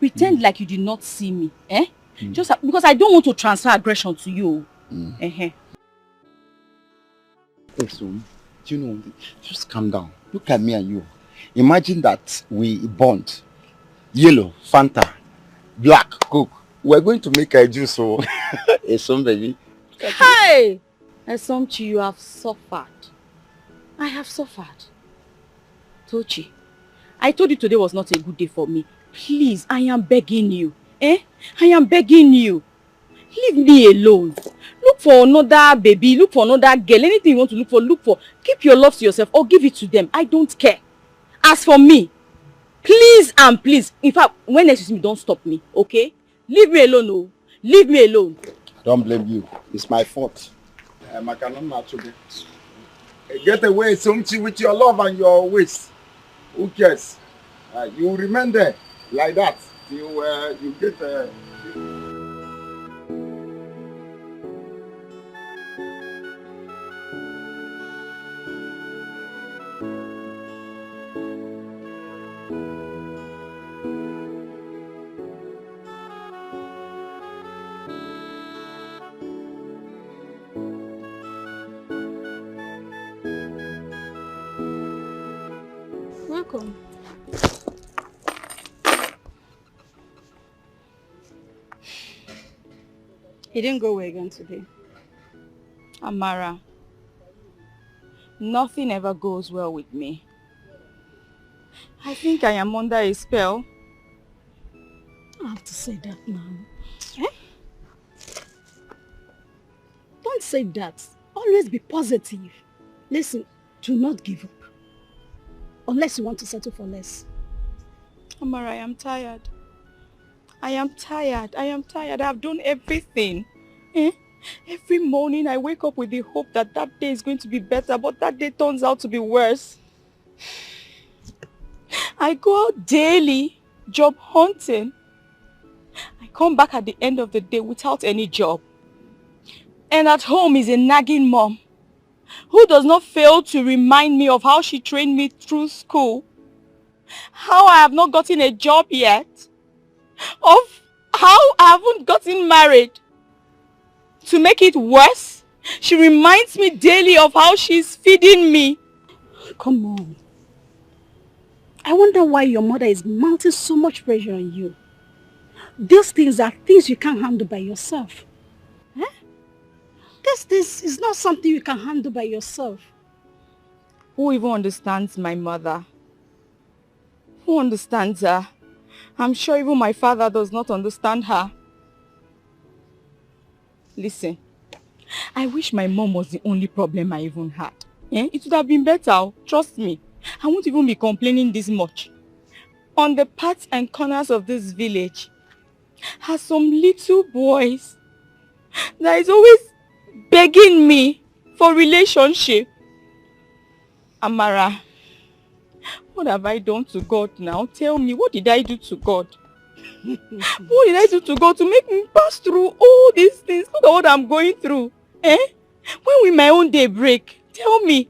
pretend like you did not see me, Just because I don't want to transfer aggression to you. Hey, so, do you know one thing? Just calm down. Look at me and you. Imagine that we bond. Yellow, Fanta, black, Coke. We're going to make a juice, so it's some baby. Hey! Esomchi, you have suffered. I have suffered. Tochi, I told you today was not a good day for me. Please, I am begging you. I am begging you. Leave me alone. Look for another baby, look for another girl. Anything you want to look for. Keep your love to yourself or give it to them. I don't care. As for me, please and please, in fact, when next you see me, don't stop me, okay? Leave me alone, oh. Leave me alone. I don't blame you. It's my fault. I cannot match you. Get away, Somchi, with your love and your ways. Who cares? You will remain there like that till you get Welcome. He didn't go away again today. Amara, nothing ever goes well with me. I think I am under a spell. I have to say that now. Don't say that. Always be positive. Listen, do not give up. Unless you want to settle for less. Amara, I am tired. I am tired. I am tired. I have done everything. Every morning I wake up with the hope that that day is going to be better, but that day turns out to be worse. I go out daily, job hunting. I come back at the end of the day without any job. And at home is a nagging mom who does not fail to remind me of how she trained me through school how I have not gotten a job yet, of how I haven't gotten married. To make it worse, she reminds me daily of how she's feeding me. Come on. I wonder why your mother is mounting so much pressure on you. These things are things you can't handle by yourself. Eh? This is not something you can handle by yourself. Who even understands my mother? Who understands her? I'm sure even my father does not understand her. Listen, I wish my mom was the only problem I even had. It would have been better, trust me. I won't even be complaining this much. On the parts and corners of this village are some little boys that is always begging me for relationship. Amara, what have I done to God now? Tell me, what did I do to God? What did I do to God to make me pass through all these things? Look at what I'm going through. When will my own day break? Tell me.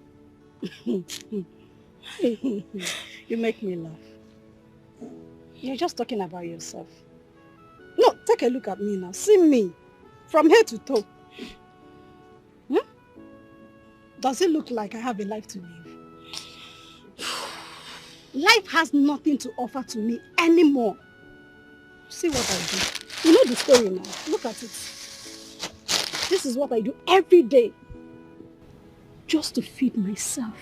You make me laugh. You're just talking about yourself. No, take a look at me now. See me. From head to toe. Does it look like I have a life to live? Life has nothing to offer to me anymore. See what I do. You know the story now. Look at it. This is what I do every day. Just to feed myself.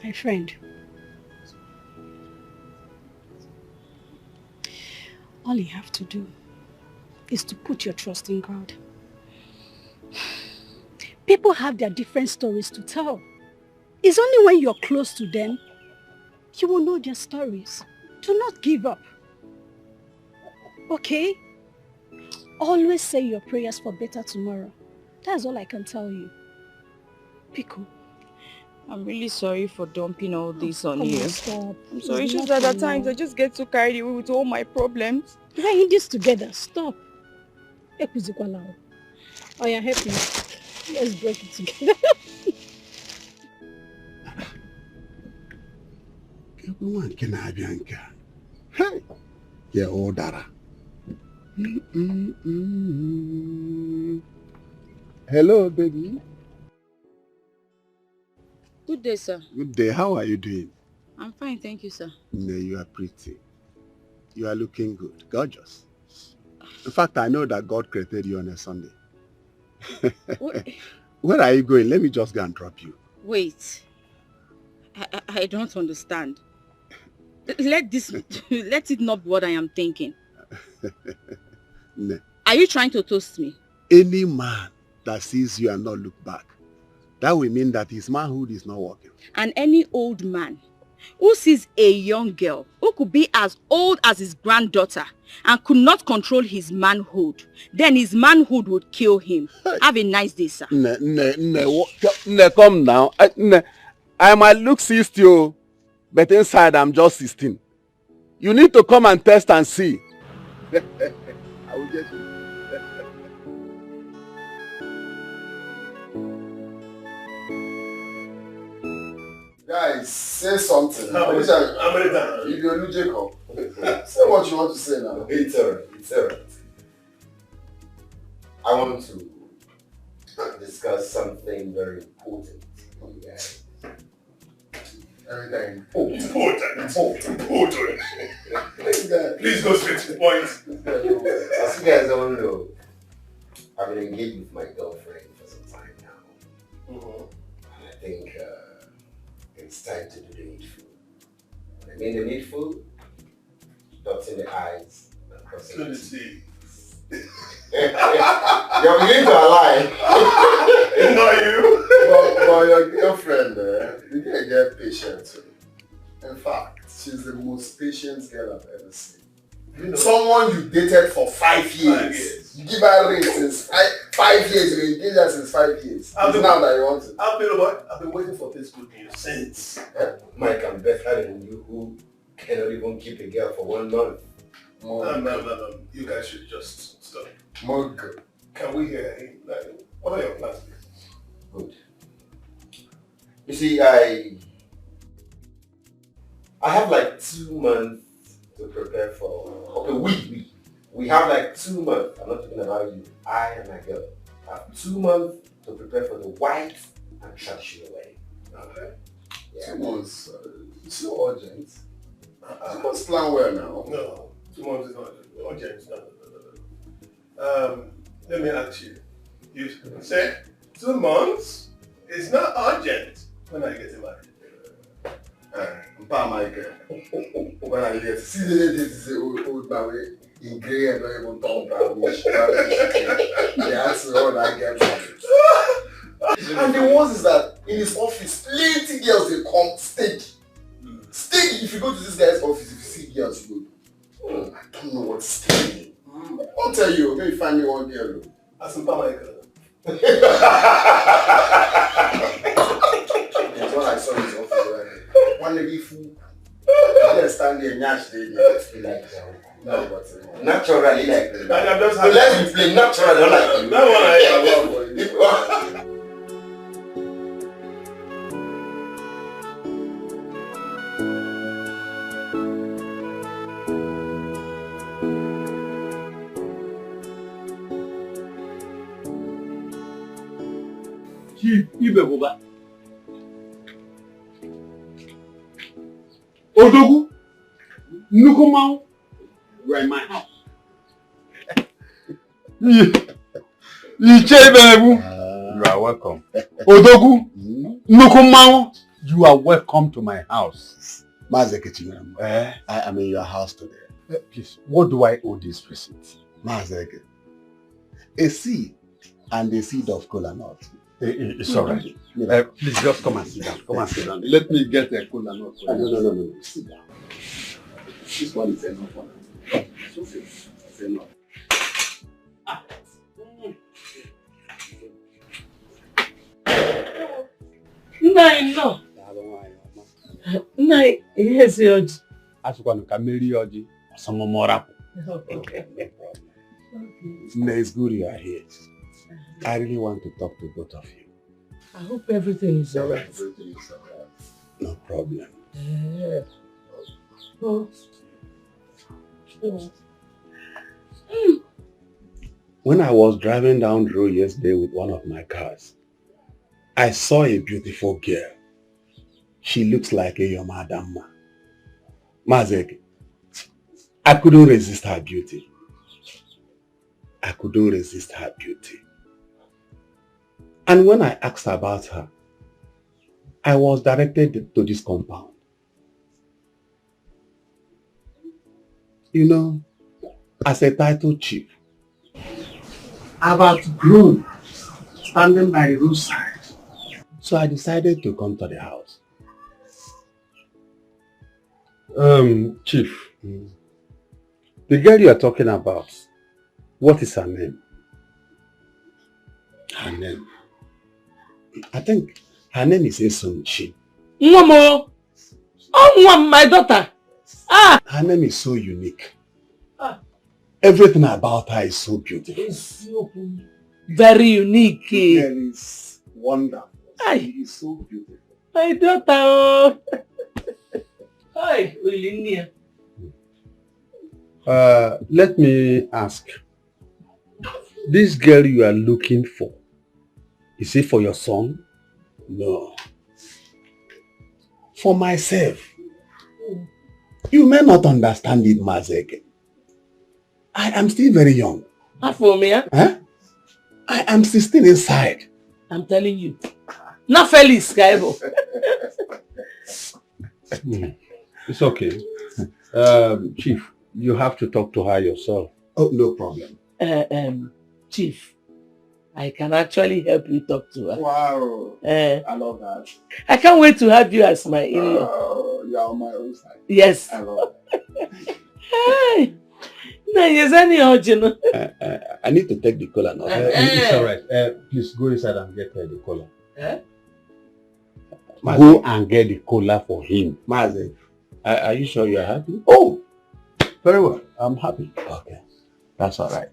My friend. All you have to do is to put your trust in God. People have their different stories to tell. It's only when you're close to them, you will know their stories. Do not give up. Okay? Always say your prayers for better tomorrow. That's all I can tell you. Pico. I'm really sorry for dumping all this on you. Stop. I'm sorry, it's just that at times I just get so carried away with all my problems. We're in this together. Stop. Oh yeah, help me. Let's break it together. Hey, yeah, all Dara. Hello, baby. Good day, sir. Good day. How are you doing? I'm fine, thank you, sir. No, you are pretty. You are looking good. Gorgeous. In fact, I know that God created you on a Sunday. Where are you going? Let me just go and drop you. Wait. I don't understand. Let it not be what I am thinking. No. Are you trying to toast me? Any man that sees you and not look back, that will mean that his manhood is not working. And any old man who sees a young girl who could be as old as his granddaughter and could not control his manhood, then his manhood would kill him. Have a nice day, sir. Come now. I might look 60, but inside I'm just 16. You need to come and test and see. I will get you. Guys, say something. How many times? If you're new Jacob, say what you want to say now. It's alright. It's alright. I want to discuss something very important with you guys. Everything. Important. Please go straight to the point. As you guys all know, I've been engaged with my girlfriend for some time now. And I think it's time to do the needful. When I mean the needful, dotting the I's and crossing the T's. You're beginning to align. Not you. But your girlfriend, you can get patient too. In fact, she's the most patient girl I've ever seen. You know, someone you dated for 5 years. You give her ring since 5 years. You engaged her since 5 years. It's now that you want it. I've been waiting for this good news since. Mike, I'm better than you who cannot even keep a girl for 1 month. No. You guys should just stop. Mug. Can we hear him? What are your plans? Good. You see, I have like 2 months to prepare for. Okay, we have like 2 months. I'm not talking about you. I and my girl have 2 months to prepare for the white and traditional wedding. Okay. Yeah. 2 months. It's not urgent. 2 months plan well now. No, 2 months is not urgent. No. Let me ask you. You said 2 months is not urgent. When are you getting married? Michael. When I get see the lady say old Bawe in grey and not even talk brownish. They ask me when I get married. And the worst is that in his office, plenty girls they come stage. Stage, if you go to this guy's office, if you see girls, you go, I don't know what's stage. I'll tell you, maybe find me one girl. That's Michael. That's what I saw in his office. One lady fool. Just stand there and yash there. Like no, but naturally like I'm just so let's play naturally like that one Ibe Odogu, Nukumau, you are in my house. You are welcome. Odogu, Nukumau, you are welcome to my house. Mazeke, I am in your house today. Please, what do I owe this visit? Mazeke, a seed and a seed of cola nut. It's all right. Please just come and sit down. Come and sit down. Let me get a cola nut. No. Sit down. This one is enough for now. It's enough. No. Nai, yes, Yoji. Asukanu kameri Yoji. Samomora. It's good you are here. I really want to talk to both of you. I hope everything is alright. Everything is alright. No problem. Yeah. Oh. When I was driving down the road yesterday with one of my cars, I saw a beautiful girl. She looks like a Yomadama. Mazek, I couldn't resist her beauty. And when I asked about her, I was directed to this compound. You know, as a title chief, I've outgrown standing by the roadside. So I decided to come to the house. Chief, the girl you are talking about, what is her name? Her name? I think her name is Esonchi. Momo! Oh, my daughter! Her name is so unique. Everything about her is so beautiful. Very unique. Very wonderful. She is so beautiful. My daughter! Hi, Olinia. Let me ask. This girl you are looking for, is it for your son? No. For myself. You may not understand it, Mazeke. I am still very young. For me, huh? I am 16 inside. I'm telling you. Not Felix, Kaibo. It's okay. Chief, you have to talk to her yourself. Oh, no problem. Chief, I can actually help you talk to her. Wow. I love that. I can't wait to have you as my in-law. Oh, you are on my own side. Yes. I love it. Hey. No, yes, I need to take the cola now. It's all right. Please go inside and get the cola. Go and get the cola for him. Maze, are you sure you are happy? Oh, very well. I'm happy. Okay. That's all right.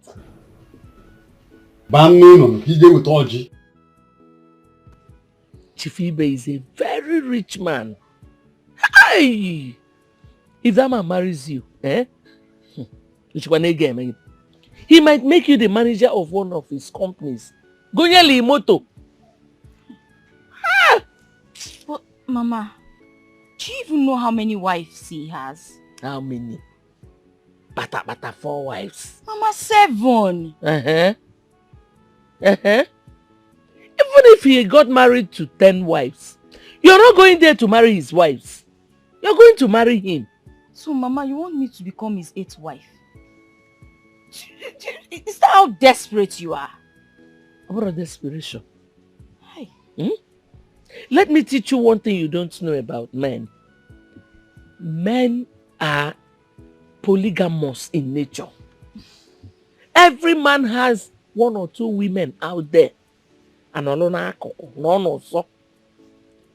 Chief Ibe is a very rich man. Hey! If that man marries you, he might make you the manager of one of his companies. Gonyali Moto. But, Mama, do you even know how many wives he has? How many? Bata 4 wives. Mama, 7. Even if he got married to 10 wives, you're not going there to marry his wives. You're going to marry him. So, Mama, you want me to become his 8th wife? Is that how desperate you are? About desperation? Hi. Let me teach you one thing you don't know about men. Men are polygamous in nature. Every man has 1 or 2 women out there. And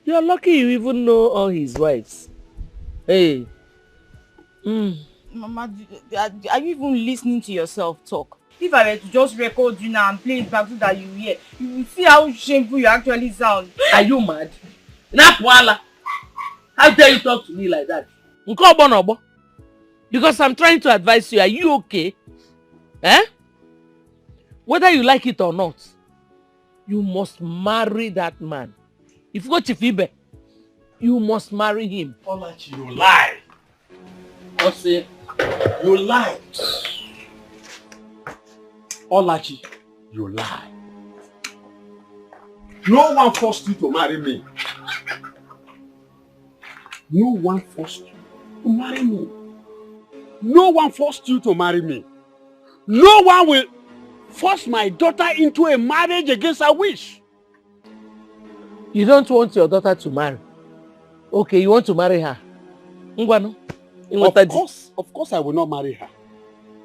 you're lucky you even know all his wives. Hey. Mama, are you even listening to yourself talk? If I were to just record you now and play it back so that you hear, you will see how shameful you actually sound. Are you mad? How dare you talk to me like that? Because I'm trying to advise you. Are you okay? Whether you like it or not, you must marry that man. If you go to Fibe, you must marry him. Olachi, you lie. What's it? You lie. Olachi, you lie. No one forced you to marry me. No one forced you to marry me. No one forced you to marry me. No one will force my daughter into a marriage against her wish. You don't want your daughter to marry. Okay, you want to marry her. Of course I will not marry her.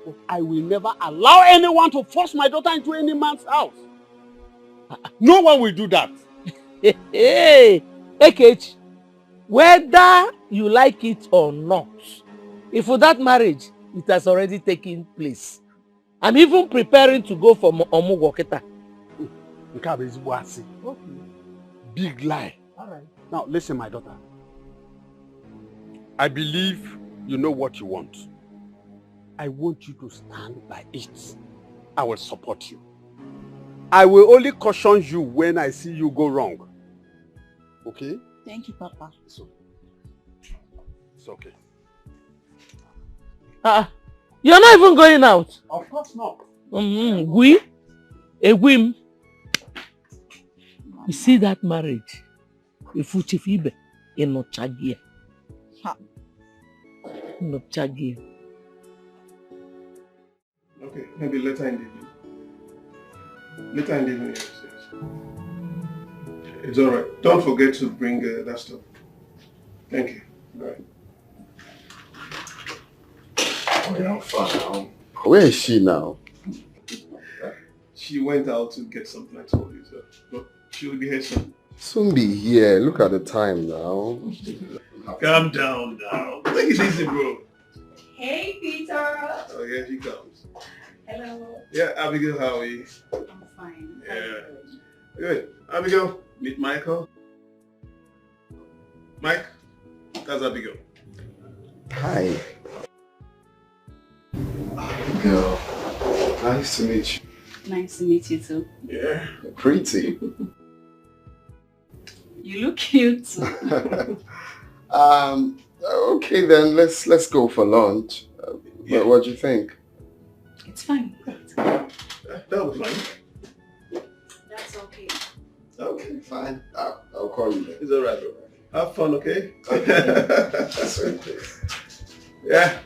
But I will never allow anyone to force my daughter into any man's house. No one will do that. Hey, Ekech, whether you like it or not, if for that marriage, it has already taken place. I'm even preparing to go for Omugwoketa. Big lie. All right. Now listen, my daughter. I believe you know what you want. I want you to stand by it. I will support you. I will only caution you when I see you go wrong. Okay? Thank you, Papa. It's okay. You're not even going out. Of course not. You see that marriage? If you Ibe in no chagia. No chagia. Okay, maybe later in the evening. Later in the evening, yes. It's alright. Don't forget to bring that stuff. Thank you. All right. Oh, yeah, fine. Where is she now? She went out to get something, I told you, so. But she will be here soon. Soon be here. Look at the time now. Calm down now. Take it easy, bro. Hey, Peter. Oh, yeah, she comes. Hello. Yeah, Abigail, how are you? I'm fine. Yeah. Good. Abigail, meet Michael. Mike, that's Abigail. Hi. Abigail, nice to meet you. Nice to meet you too. Yeah. Pretty. You look cute. Okay then, let's go for lunch. Yeah. What do you think? It's fine. That'll be fine. That's okay. Okay, fine. I'll call you then. It's alright, bro. Have fun, okay? Same thing. Yeah.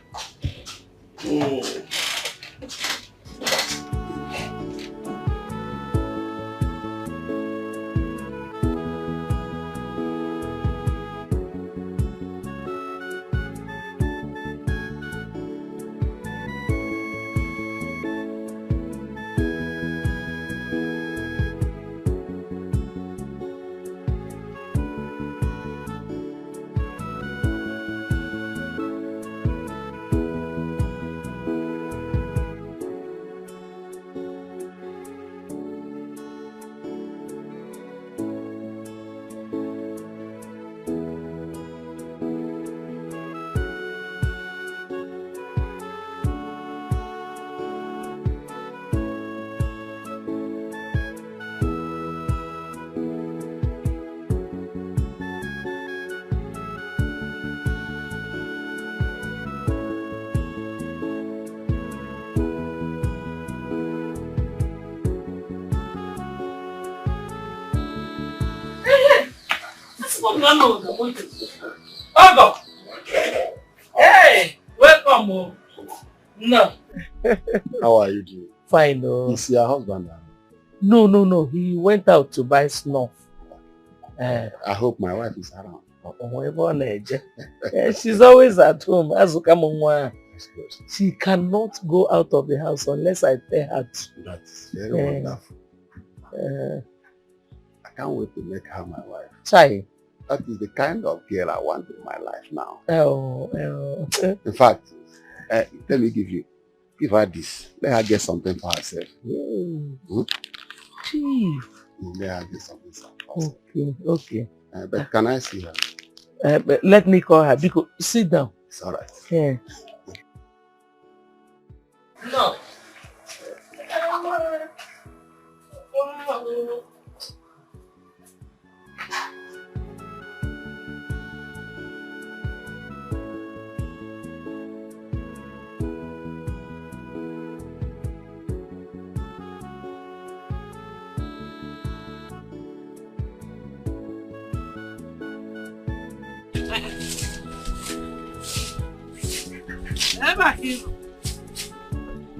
Ogo! Hey! Welcome, oh. No. How are you doing? Fine, oh. Is your husband? No. He went out to buy snuff. I hope my wife is around. She's always at home. That's good. She cannot go out of the house unless I tell her to. That's very wonderful. I can't wait to make her my wife. Chai. That is the kind of girl I want in my life now. In fact, let me give her this. Let her get something for herself. Chief. Let her get something for herself. Okay. But can I see her? But let me call her. Because sit down. It's all right. Yeah. No.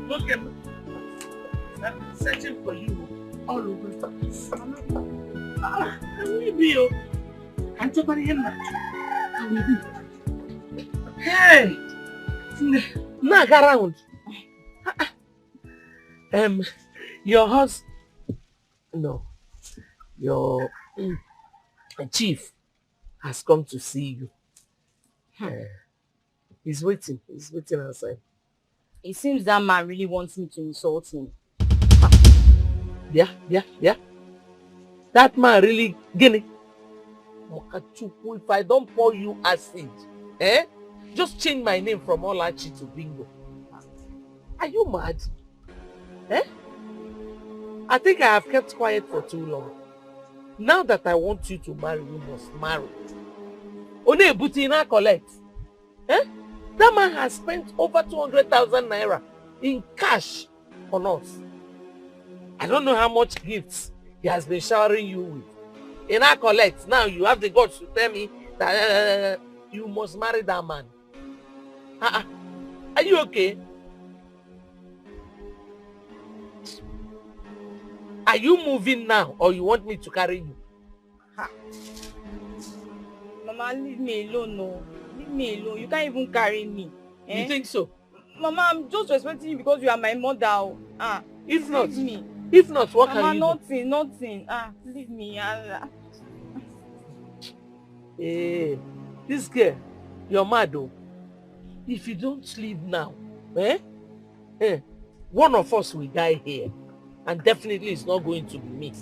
Look at me. I'm searching for you all over. I will be you. Can't you bury him? I will be. Hey! Knock around. Your husband. No. Your chief has come to see you. He's waiting outside. It seems that man really wants me to insult him. Yeah. That man really guinea. If I don't pour you acid, just change my name from Olachi to Bingo. Are you mad? I think I have kept quiet for too long. Now that I want you to marry, we must marry. One Butina collect. That man has spent over 200,000 naira in cash on us. I don't know how much gifts he has been showering you with. In our collect, now you have the guts to tell me that you must marry that man. Are you okay? Are you moving now or you want me to carry you? Mama, leave me alone, no. Leave me alone. You can't even carry me. You think so? Mama, I'm just respecting you because you are my mother. If not, leave me. If not, what Mama, can you do? Nothing. Leave me. Hey, this girl, you're mad though. If you don't leave now, one of us will die here. And definitely it's not going to be me.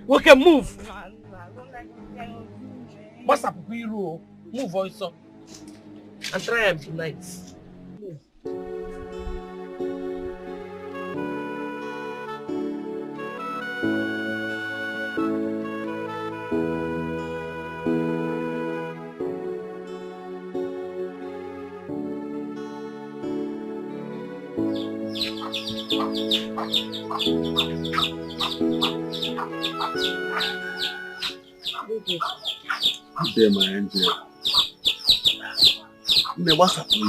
We can move. What's up, Biro? Move also. And try and be nice. Move. Good day, my angel. What's up with you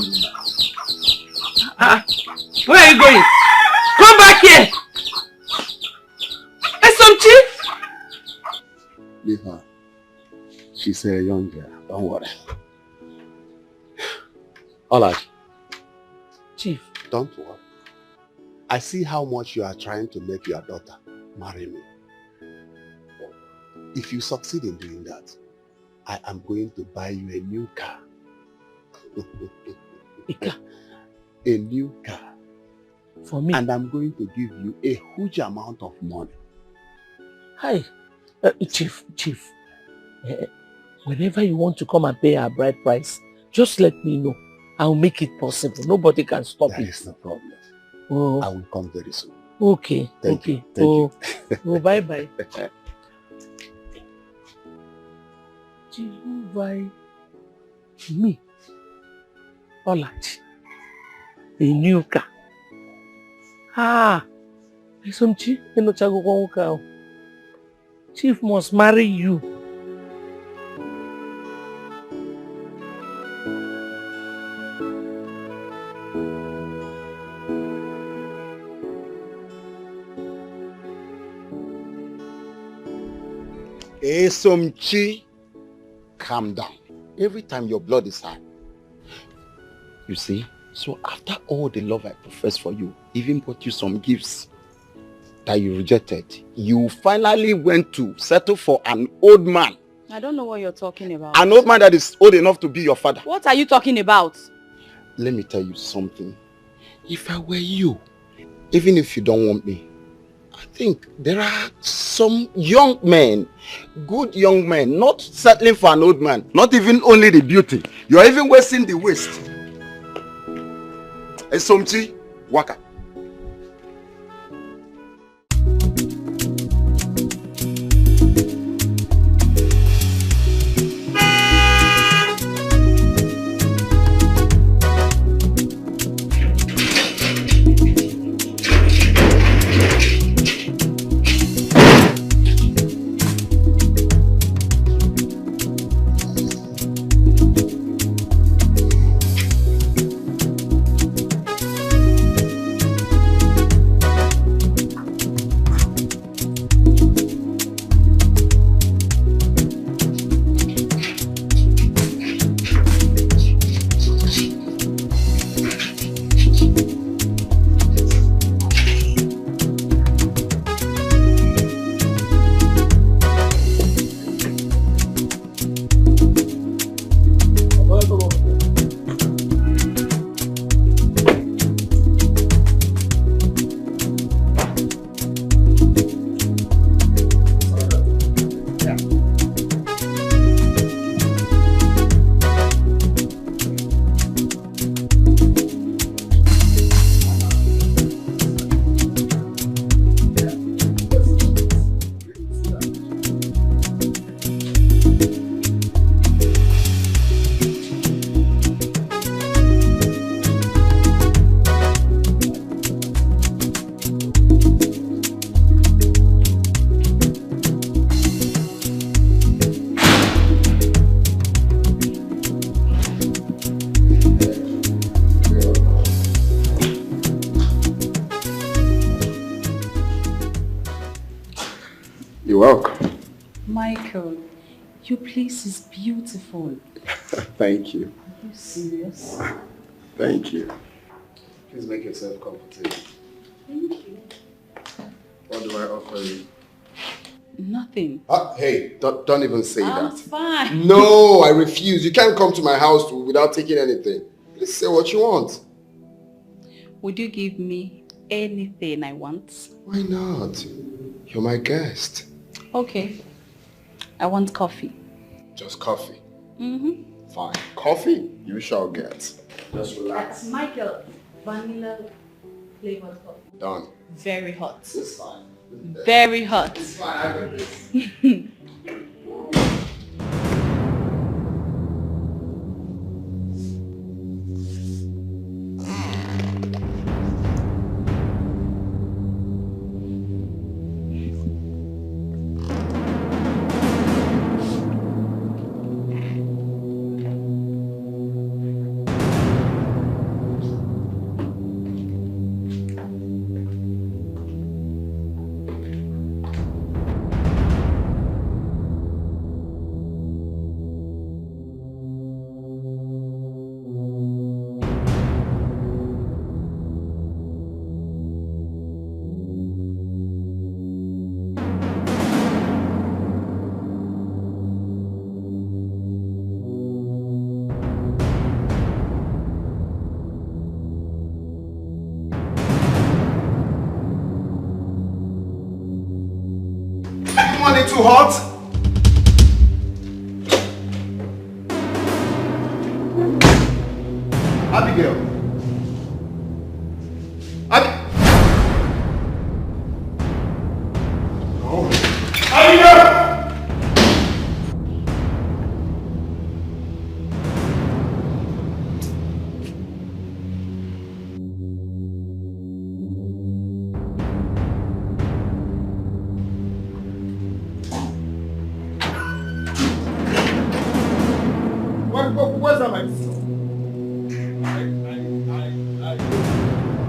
now? Where are you going? Come back here! SMG! Leave her. She's a young girl. Don't worry. Alright. Chief. Don't worry. I see how much you are trying to make your daughter marry me. If you succeed in doing that, I am going to buy you a new car. A new car. For me? And I'm going to give you a huge amount of money. Hi. Chief. Whenever you want to come and pay our bride price, just let me know. I'll make it possible. Nobody can stop it. That is no problem. Oh. I will come very soon. Okay. Thank you. Thank you. Bye-bye. Jehovah, me, Olachi, a new car. Isomchi, Chief must marry you. Esomchi, calm down. Every time your blood is high. You see? So after all the love I professed for you, even bought you some gifts that you rejected, you finally went to settle for an old man. I don't know what you're talking about. An old man that is old enough to be your father. What are you talking about? Let me tell you something. If I were you, even if you don't want me, I think there are some young men, good young men, not settling for an old man, not even only the beauty. You are even wasting the waste. Esomchi, waka. You're welcome. Michael, your place is beautiful. Thank you. Are you serious? Thank you. Please make yourself comfortable. Thank you. What do I offer you? Nothing. Hey, don't even say I'm that. fine. No, I refuse. You can't come to my house without taking anything. Please say what you want. Would you give me anything I want? Why not? You're my guest. Okay. I want coffee. Just coffee? Mm-hmm. Fine. Coffee? You shall get. Just relax. That's Michael. Vanilla flavored coffee. Done. Very hot. It's fine. Very hot. It's fine. I got this. Too hot? Abigail. Abigail! Where's that my visitor?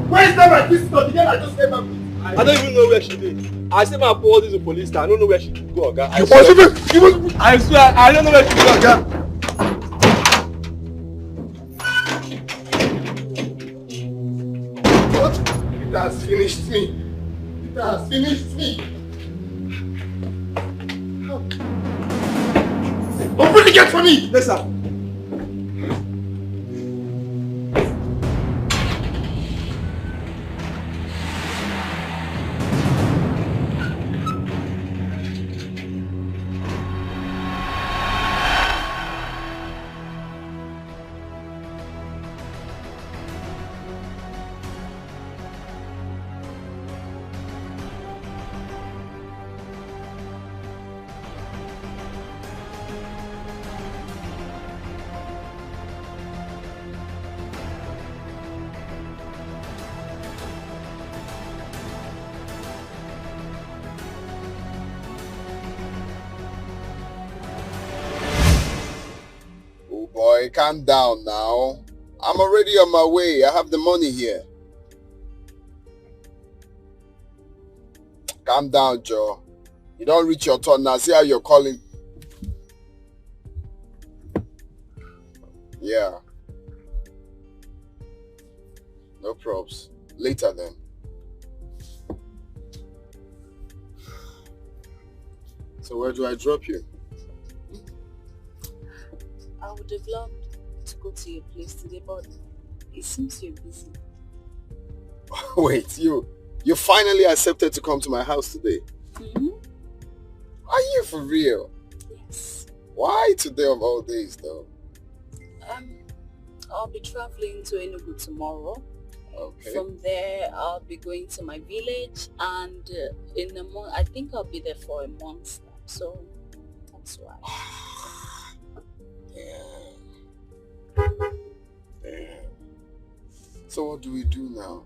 Where is that my visitor? The girl I just came back with. I don't even know where she is. I say my boss is a police star. I don't know where she could go, okay? I swear, I don't know where she could go, okay? What? It has finished me. It has finished me. Open the gate for me! Yes, sir. Boy, calm down now. I'm already on my way. I have the money here. Calm down, Joe. You don't reach your turn now. See how you're calling. Yeah. No props. Later then. So where do I drop you? I would have loved to go to your place today, but it seems you're busy. Wait, you finally accepted to come to my house today? Mm-hmm. Are you for real? Yes. Why today of all days though? I'll be traveling to Enugu tomorrow. Okay. From there, I'll be going to my village, and in a month, I think I'll be there for a month. So that's why. Damn. So what do we do now?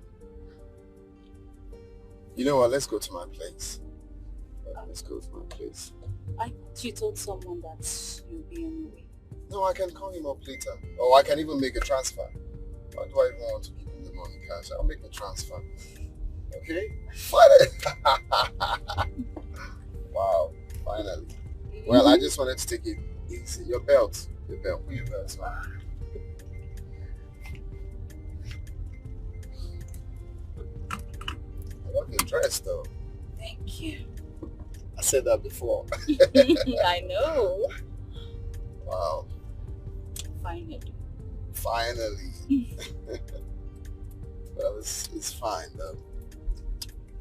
You know what? Let's go to my place. Let's go to my place. I thought you told someone that you'll be on your way. No, I can call him up later. Or I can even make a transfer. Why do I even want to give him the money cash? I'll make a transfer. Okay? Wow, finally. Well, I just wanted to take it easy. Your belt. Put your belt on. I love your dress though. Thank you. I said that before. I know. Wow. Finally. Well, it's fine though.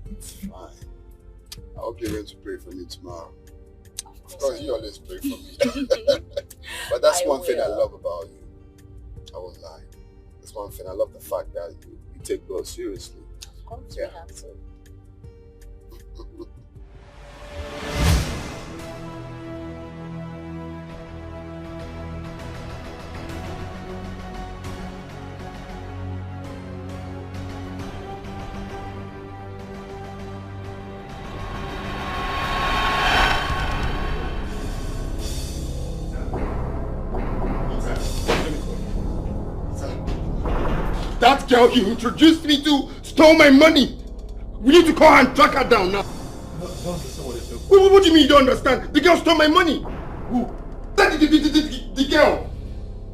It's fine. I hope you're going to pray for me tomorrow. Of course, you always pray for me. But that's one thing I love about you. I won't lie. That's one thing. I love the fact that you take God seriously. Of course, we have to. That girl you introduced me to stole my money. We need to call her and track her down now. Don't understand what you're saying. What do you mean you don't understand? The girl stole my money. Who? The girl.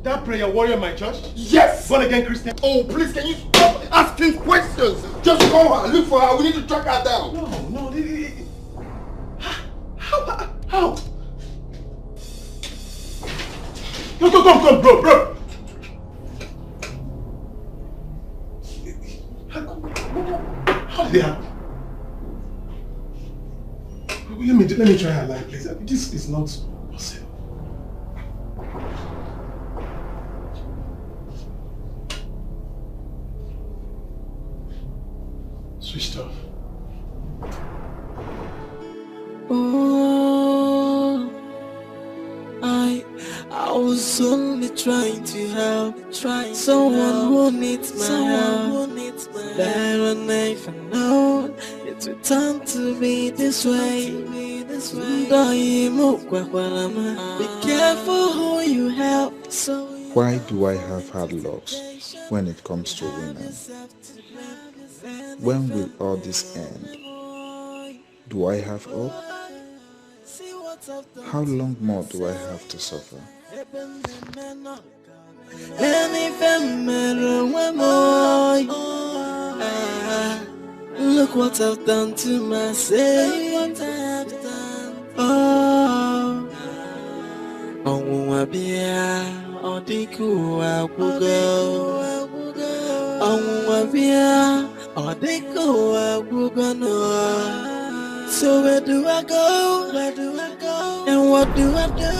That prayer warrior in my church? Yes. Born again Christian? Oh, please, can you stop asking questions? Just call her, look for her. We need to track her down. No. How? Come, bro. How did it happen? Let me try her line, please. This is not possible. Switched off. Oh, I was only trying to help, someone who needs my help. But when I found out it would turn to be this way, be careful who you help. Why do I have hard luck when it comes to women? When will all this end? Do I have hope? How long more do I have to suffer? Look what I've done to myself. Oh, Wabia, Odiku, Abugo. Oh, Wabia, Odiku, Abugo. So where do I go? Where do I go? And what do I do?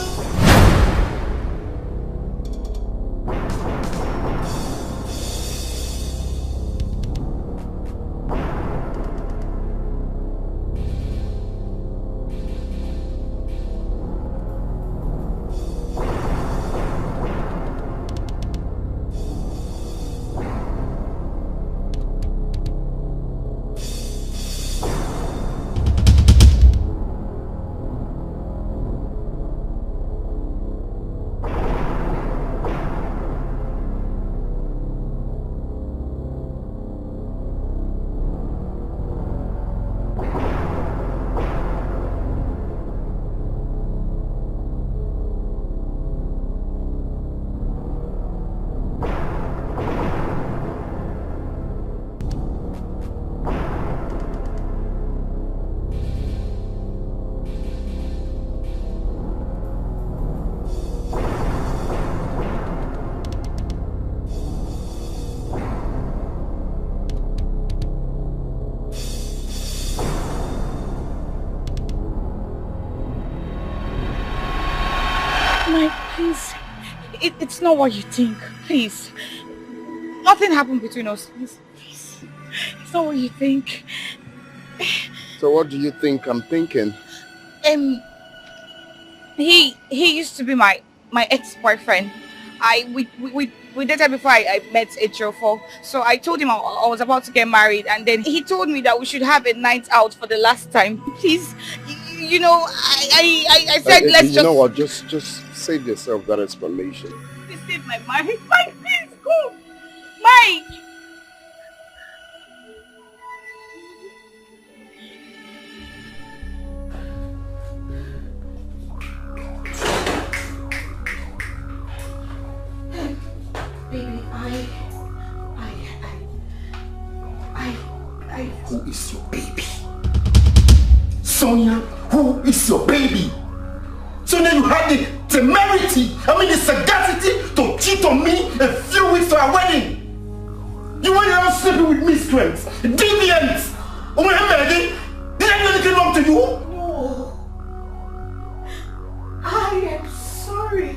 It's not what you think. Please. Nothing happened between us. Please. It's not what you think. So what do you think I'm thinking? He used to be my ex-boyfriend. We dated before I met Ejiofor. So I told him I was about to get married, and then he told me that we should have a night out for the last time. Please, you know, I said let's just... You know what, just save yourself that explanation. Please save my marriage. Mike, please go. Mike! Baby, who is your baby? Sonia, who is your baby? Sonia, you had the temerity, the sagacity to cheat on me a few weeks for our wedding. You went around sleeping with miscreants, deviants. Did I do anything wrong to you? No. I am sorry.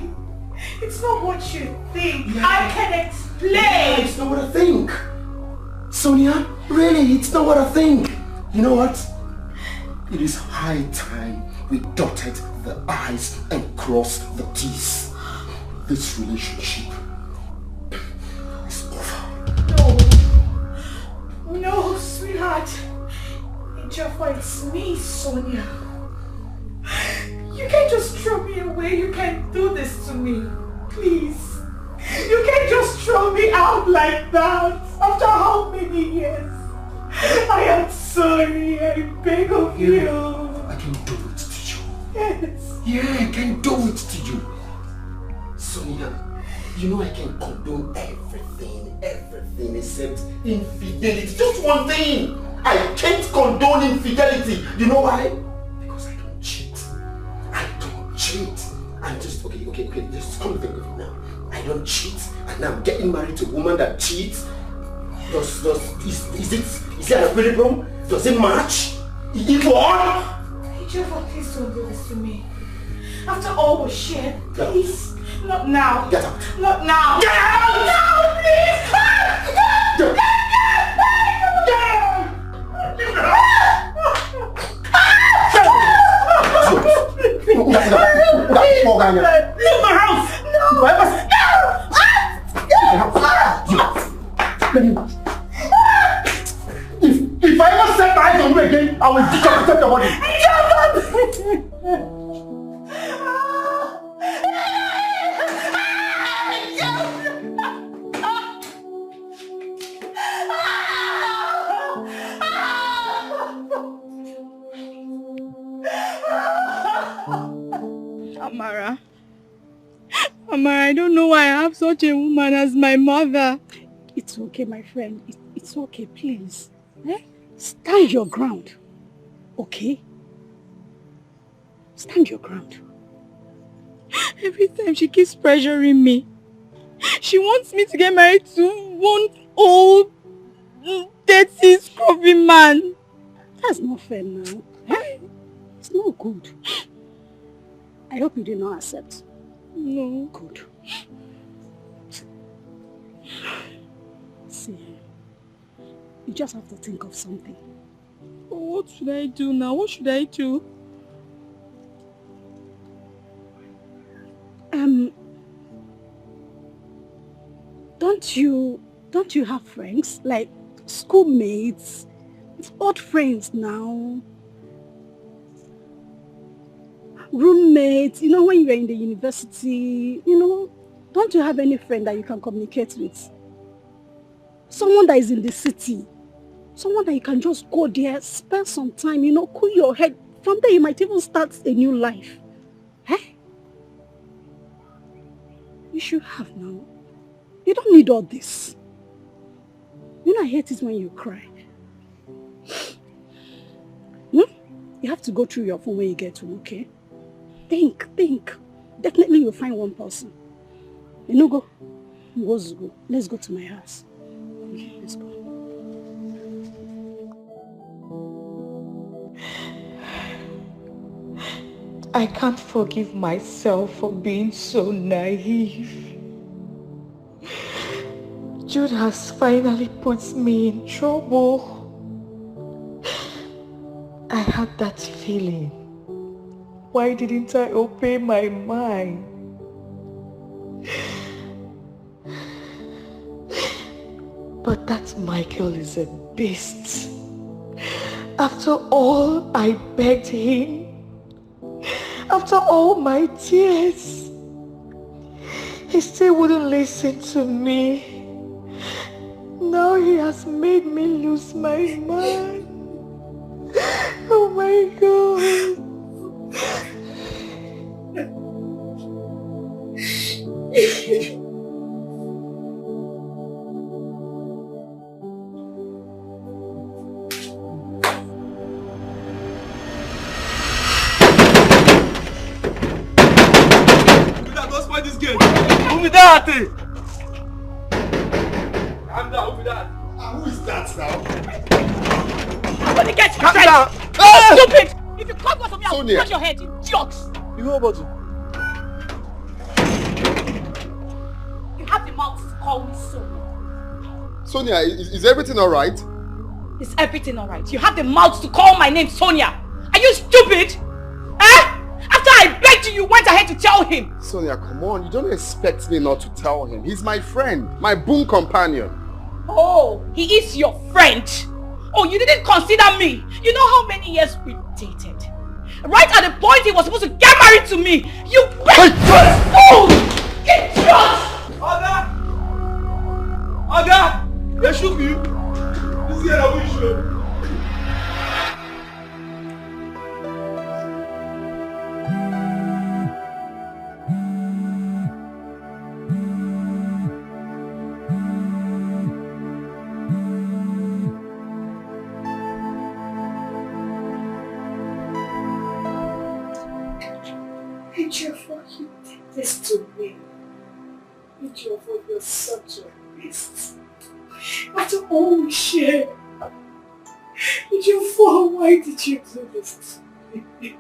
It's not what you think. Yeah. I can explain. Yeah, it's not what I think. Sonia, really, it's not what I think. You know what? It is high time we dotted the I's and crossed the T's. This relationship is over. No, sweetheart. Ejiofor, it's me, Sonia. You can't just throw me away. You can't do this to me. Please. You can't just throw me out like that. After how many years? I am sorry. I beg of you. I can do it to you. Yes. Yeah, I can do it to you. Sonia, you know I can condone everything except infidelity. Just one thing. I can't condone infidelity. You know why? Because I don't cheat. I'm just, okay, just come to think of it now. I don't cheat, and I'm getting married to a woman that cheats. Is it a equilibrium? Does it match? Yvonne? Ejiofor, please don't do this to me. After all we shared, please. Not now. Get out. Not now. Get out! No, please! Get out! Leave my house! No! If I ever set my eyes on you again, I will decapitate your body. Amara. Amara, I don't know why I have such a woman as my mother. It's okay, my friend. It's okay, please. Stand your ground. Okay? Stand your ground. Every time she keeps pressuring me. She wants me to get married to one old, dirty, scruffy man. That's not fair now. It's not good. I hope you did not accept. No. Good. See, you just have to think of something. What should I do now? What should I do? Don't you have friends? Like schoolmates? Old friends now? Roommates? You know, when you're in the university, you know, don't you have any friend that you can communicate with? Someone that is in the city. Someone that you can just go there, spend some time, you know, cool your head. From there you might even start a new life. You should have now. You don't need all this. You know I hate it when you cry. You have to go through your phone when you get home, okay? Think. Definitely you'll find one person. You know, go. Let's go to my house. Okay, let's go. I can't forgive myself for being so naive. Jude has finally put me in trouble. I had that feeling. Why didn't I obey my mind? But that Michael is a beast. After all I begged him, after all my tears, he still wouldn't listen to me. Now he has made me lose my mind. Oh my God. This game. Who be that? Calm down, who be that? Who is that now? Nobody gets Calm straight. down. Stupid! If you come close to me, I'll Sonia. crush your head, idiots! You know about it? You have the mouth to call me Sonia. Sonia, is everything alright? Is everything alright? You have the mouth to call my name Sonia. Are you stupid? After I begged you, you went ahead to tell him. Sonia, come on. You don't expect me not to tell him. He's my friend, my boon companion. Oh, he is your friend. Oh, you didn't consider me. You know how many years we dated? Right at the point he was supposed to get married to me, you fool! Get lost! Oga! They shoot you. This is how we shoot. Ejiofor, you did this to me. Ejiofor, you're such a beast. After all we shared, Ejiofor, why did you do this to me?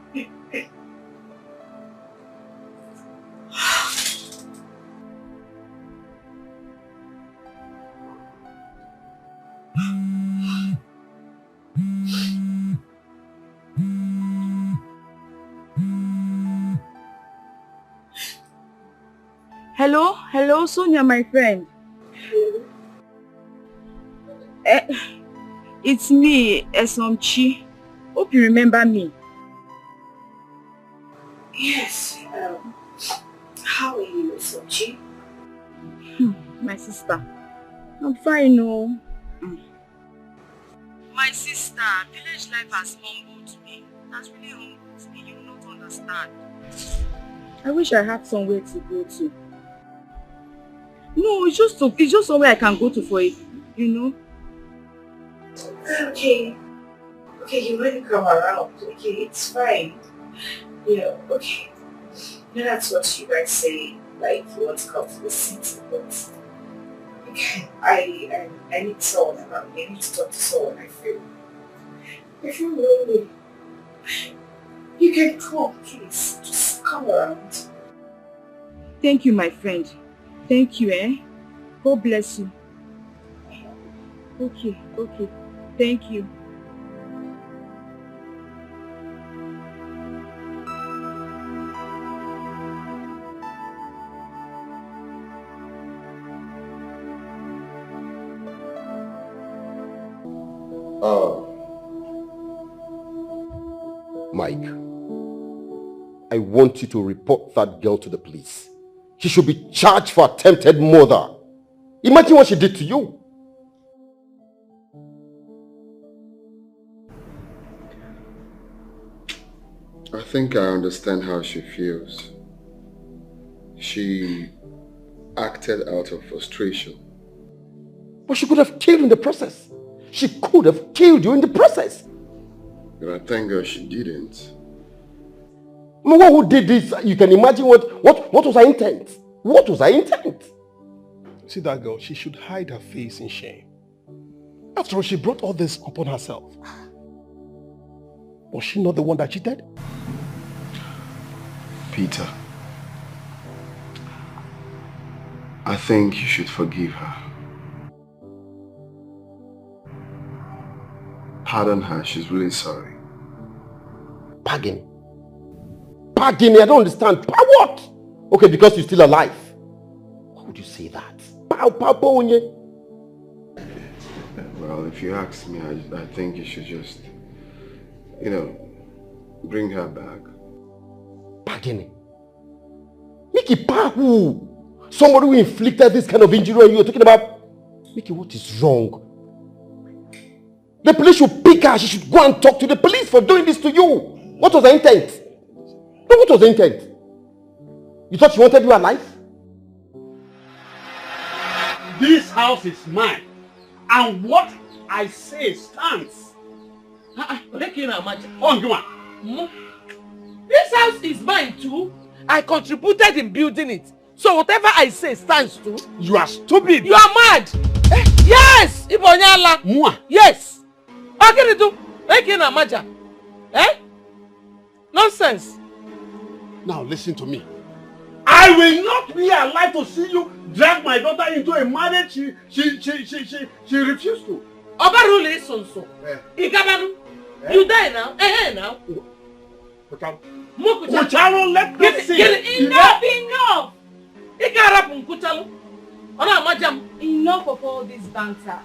Hello, Sonia, my friend. It's me, Esomchi. Hope you remember me. Yes, how are you, Sochi? My sister. I'm fine, no. My sister, village life has humbled me. That's really humbled me. You will not understand. I wish I had somewhere to go to. No, it's just somewhere I can go to for it, you know. Okay. Okay, you want to come around. Okay, it's fine. Yeah, okay. You know, that's what you guys say, like you want to come to the city, but okay, I need someone around me. I need to talk to someone. I feel lonely. You can come, please. Just come around. Thank you, my friend. Thank you, eh? God bless you. Okay. Thank you. Mike, I want you to report that girl to the police. She should be charged for attempted murder. Imagine what she did to you. I think I understand how she feels. She acted out of frustration. But she could have killed in the process. She could have killed you in the process. But I thank God she didn't. One who did this, you can imagine what was her intent? What was her intent? See that girl, she should hide her face in shame. After all, she brought all this upon herself. Was she not the one that cheated? Peter, I think you should forgive her. Pardon her, she's really sorry. Pardon? Pardon? I don't understand. What? Okay, because you're still alive. Why would you say that? Well, if you ask me, I think you should just, bring her back. Pardon? Mickey, who? Somebody who inflicted this kind of injury on you. You're talking about... Mickey, what is wrong? The police should pick her. She should go and talk to the police for doing this to you. What was the intent? No, what was the intent? You thought she wanted you alive? This house is mine. And what I say stands. This house is mine too. I contributed in building it. So whatever I say stands too. You are stupid. You are mad. Yes. Ibonyala. Mua. Yes. How can you do? Nonsense. Now listen to me. I will not be alive to see you drag my daughter into a marriage she refused to. Obarule sonso. Igabanu. You die now. Now. Kuchalo, let me see. Enough. Enough of all this banter.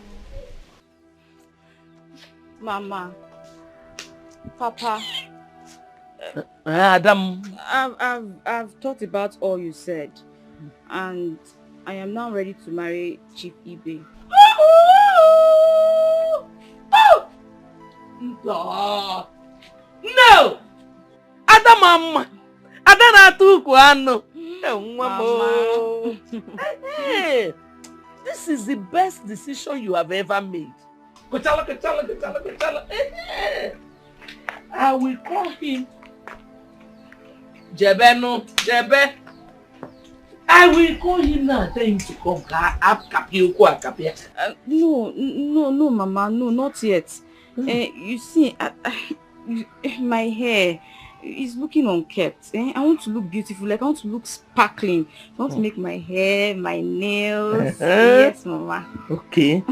Mama, Papa, Adam, I've thought about all you said, and I am now ready to marry Chief Ibe. No! Adam, Adana Mama. Hey, this is the best decision you have ever made. I will call him Jebe. I will call him now and tell him to come. No, Mama, no, not yet. You see, my hair is looking unkept. I want to look beautiful, like I want to look sparkling. I want to make my hair, my nails. Yes, Mama. Okay.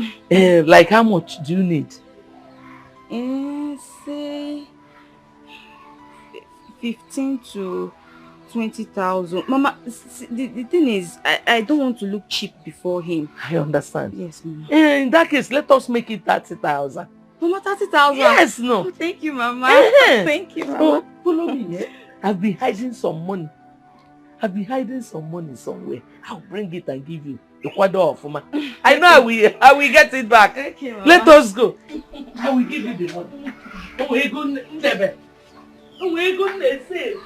Like how much do you need? Say 15 to 20,000. Mama, the thing is, I don't want to look cheap before him. I understand. Yes, Mama. In that case, let us make it 30,000. Mama, 30,000? Yes, no. Oh, thank you, Mama. Thank you, Mama. Oh, follow me, yeah? I've been hiding some money. Somewhere. I'll bring it and give you the quarter of Mama. I know I will get it back. Okay, Mama. Let us go. I will give you the money. Oh, we're going to save.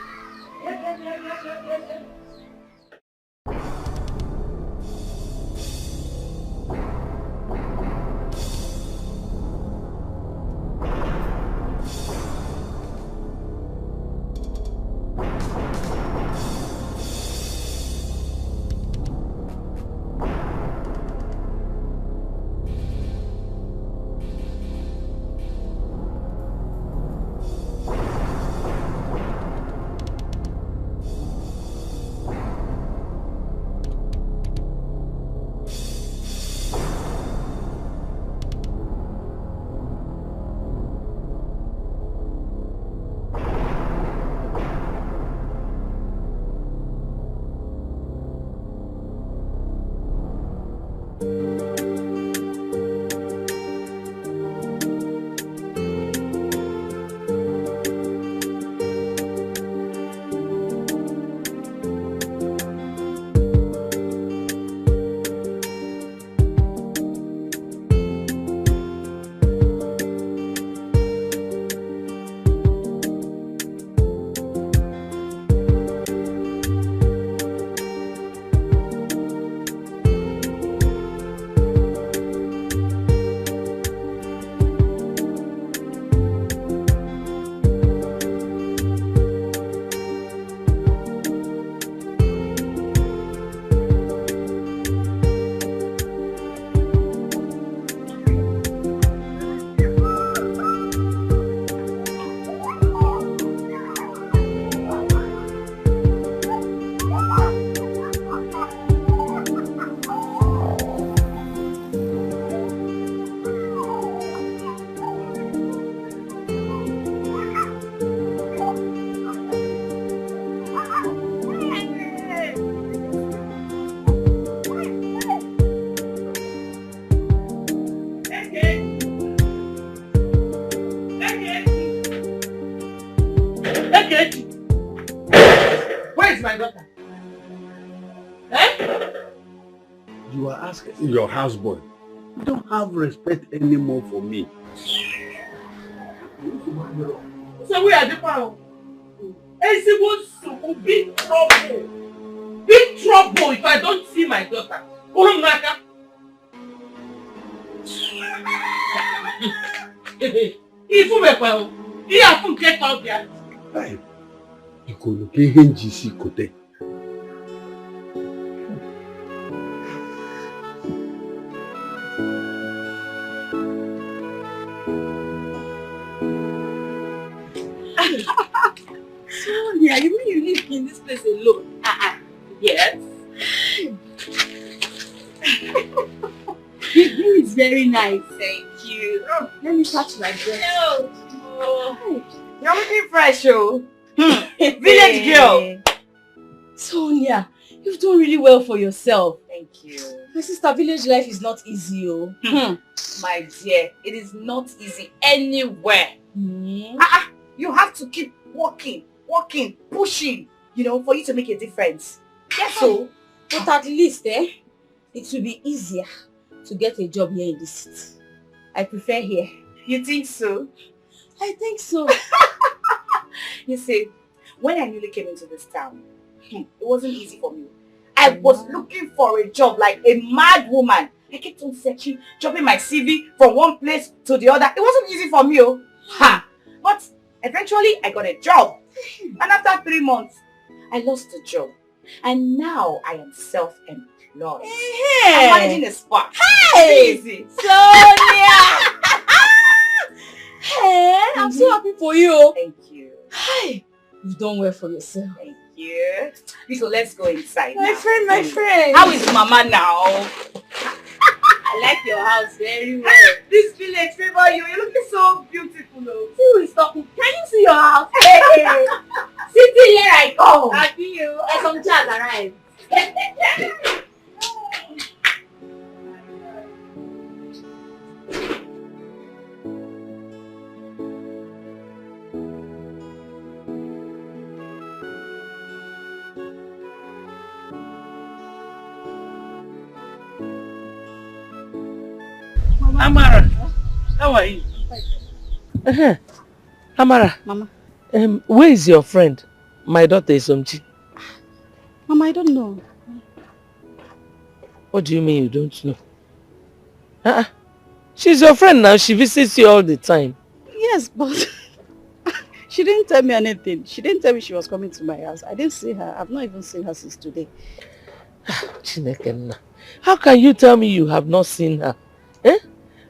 You are asking your houseboy. You don't have respect anymore for me. So we are the power. Big trouble. Big trouble if I don't see my daughter. If you make well, you have to get out there. Hey, you could look at NGC Kote. Sonia, you mean you live in this place alone? Yes. This view is very nice. Thank you. Let me touch my dress. No. Oh. You're looking fresh, oh. Village girl. Sonia, you've done really well for yourself. Thank you. My sister, village life is not easy, oh. My dear, it is not easy anywhere. You have to keep walking, pushing, for you to make a difference. Yes, so, but at least, it will be easier to get a job here in this city. I prefer here. You think so? I think so. You see, when I newly came into this town, it wasn't easy for me. I was looking for a job like a mad woman. I kept on searching, dropping my CV from one place to the other. It wasn't easy for me, but eventually I got a job. And after 3 months, I lost the job. And now I am self-employed. I'm managing a spa. Hey! Easy. Sonia! Hey, I'm so happy for you. Thank you. Hi. You've done well for yourself. Thank you. So let's go inside My now. friend. How is Mama now? I like your house very well. This village favor you. You're looking so beautiful. Though. See who is talking. Can you see your house? Hey. Sitting here I come. Happy you. And some chairs arrived. Amara, how are you? Amara, Mama. Where is your friend? My daughter is Somchi. Mama, I don't know. What do you mean you don't know? She's your friend now. She visits you all the time. Yes, but she didn't tell me anything. She didn't tell me she was coming to my house. I didn't see her. I've not even seen her since today. Chineke, how can you tell me you have not seen her? Eh?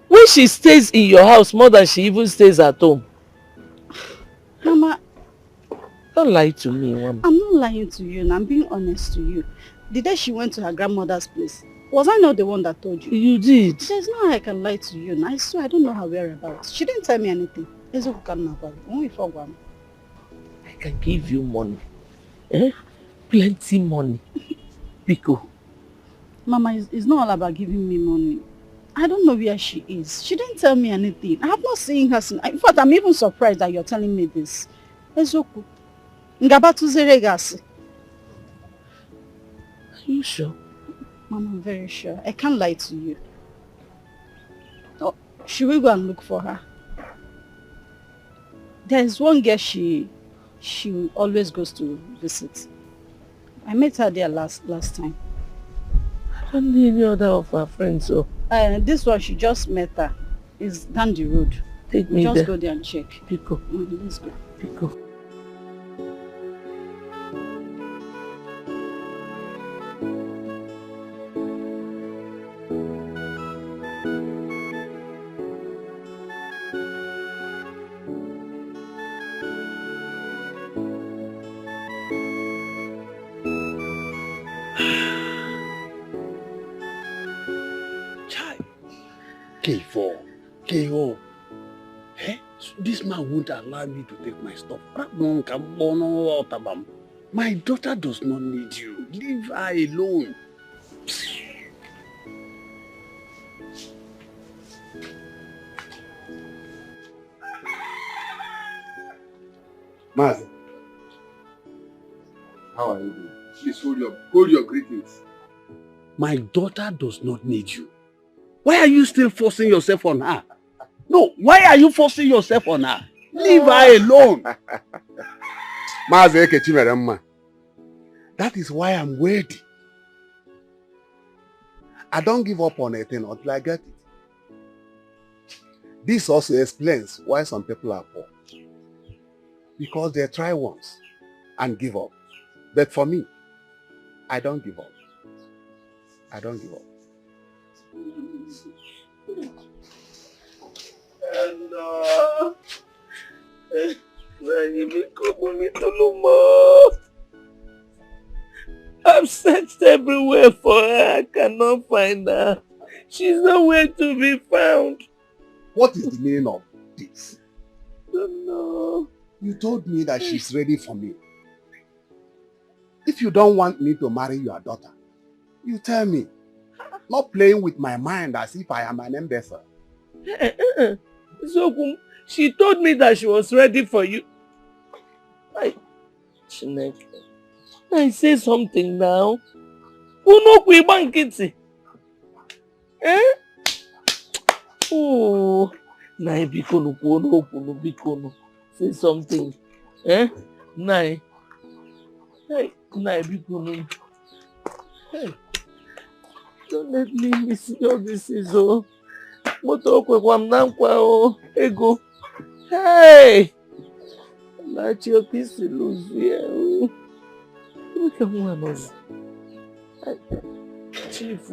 When she stays in your house more than she even stays at home. Mama, don't lie to me, Mama. I'm not lying to you, and I'm being honest to you. The day she went to her grandmother's place, was I not the one that told you? You did. There's no way I can lie to you. I swear I don't know her whereabouts. She didn't tell me anything. I can give you money. Eh? Plenty money. Pico. Mama, it's not all about giving me money. I don't know where she is. She didn't tell me anything. I have not seen her since. In fact, I'm even surprised that you're telling me this. Ezoku. Are you sure? Mama, I'm very sure. I can't lie to you. Oh, should we go and look for her? There's one girl she always goes to visit. I met her there last time. I don't need any other of her friends, so. This one, she just met her. It's down the road. Take me there. Just go there and check. Pico. Let's go. Pico. K.O. Eh? This man won't allow me to take my stuff. My daughter does not need you. Leave her alone. Mazi, how are you doing? Please hold your greetings. My daughter does not need you. Why are you still forcing yourself on her? No, why are you forcing yourself on her? Leave her alone. Mazi, that is why I'm waiting. I don't give up on anything until I get it. This also explains why some people are poor. Because they try once and give up. But for me, I don't give up. I don't give up. I've searched everywhere for her. I cannot find her. She's nowhere to be found. What is the meaning of this? I don't know. You told me that she's ready for me. If you don't want me to marry your daughter, you tell me. Not playing with my mind as if I am an imbecile. So, she told me that she was ready for you. I say something now. Eh? Oh, say something. Eh? Hey, don't let me miss all this is all. Ego. Hey! Like your piece to lose here. Look at one of us. Chief.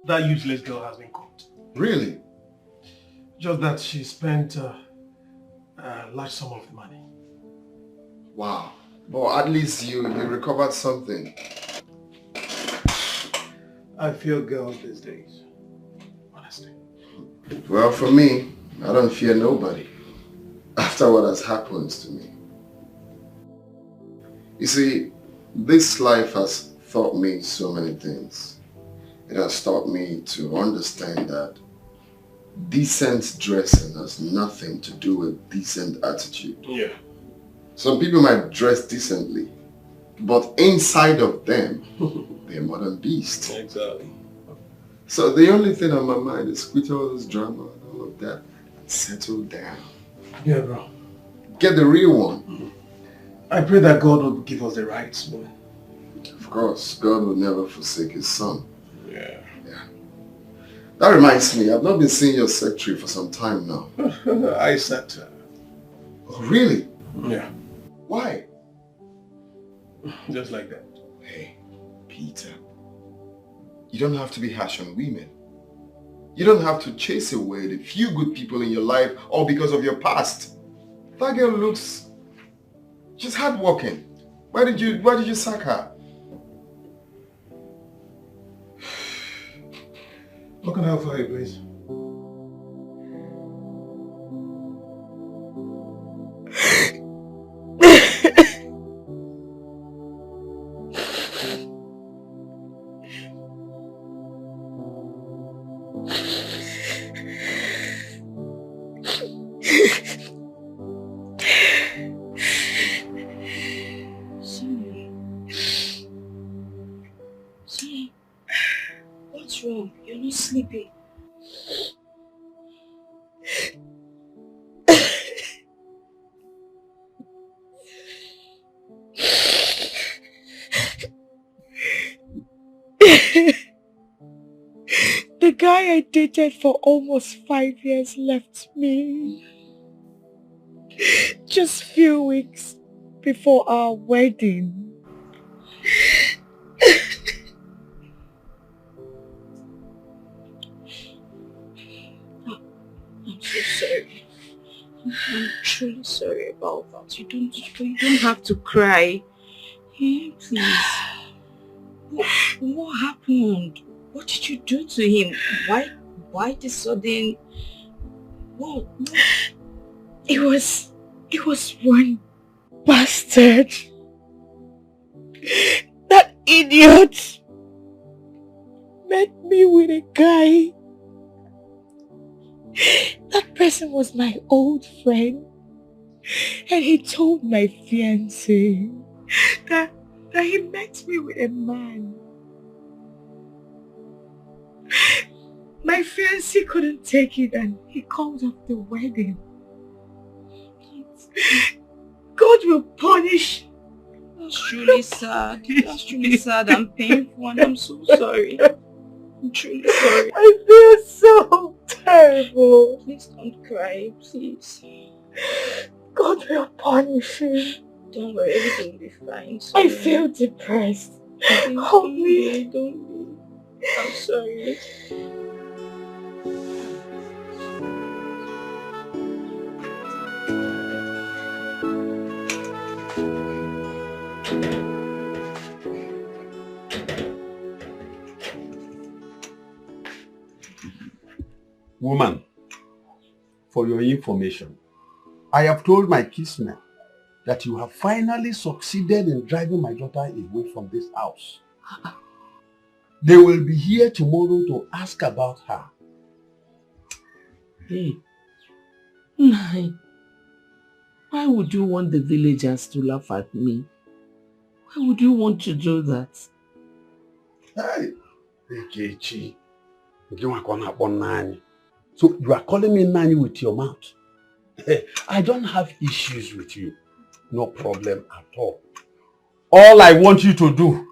That useless girl has been caught. Really? Just that she spent a large sum of money. Wow. Well, at least you recovered something. I fear girls these days. Honestly. Well, for me, I don't fear nobody. After what has happened to me. You see, this life has taught me so many things. It has taught me to understand that decent dressing has nothing to do with decent attitude. Yeah. Some people might dress decently, but inside of them, they're modern beasts. Exactly. So the only thing on my mind is quit all this drama and all of that and settle down. Yeah, bro. Get the real one. I pray that God will give us the right woman. Of course, God will never forsake his son. Yeah. That reminds me, I've not been seeing your secretary for some time now. I said her. Oh, really? Yeah. Why? Just like that. Hey, Peter. You don't have to be harsh on women. You don't have to chase away the few good people in your life all because of your past. That girl looks... She's hardworking. Why did you sack her? What can I help for you, please? Sonia, what's wrong? You're not sleeping. The guy I dated for almost 5 years left me. Just few weeks before our wedding. I'm so sorry. I'm truly sorry about that. You don't have to cry. Hey, please. What happened? What did you do to him? Why the sudden... What? It was one bastard. That idiot met me with a guy. That person was my old friend. And he told my fiancé that he met me with a man. My fiancé couldn't take it and he called off the wedding. God will punish. That's truly sad. That's truly sad and painful, and I'm so sorry. I'm truly sorry. I feel so terrible. Please don't cry, please. God will punish him. Don't worry, everything will be fine. I feel depressed. Hold me. Don't be. I'm sorry. Woman, for your information, I have told my kinsmen that you have finally succeeded in driving my daughter away from this house. They will be here tomorrow to ask about her. Hey, Nai, why would you want the villagers to laugh at me? Why would you want to do that? Hey, Ekechi, so you are calling me Nani with your mouth? I don't have issues with you. No problem at all. All I want you to do,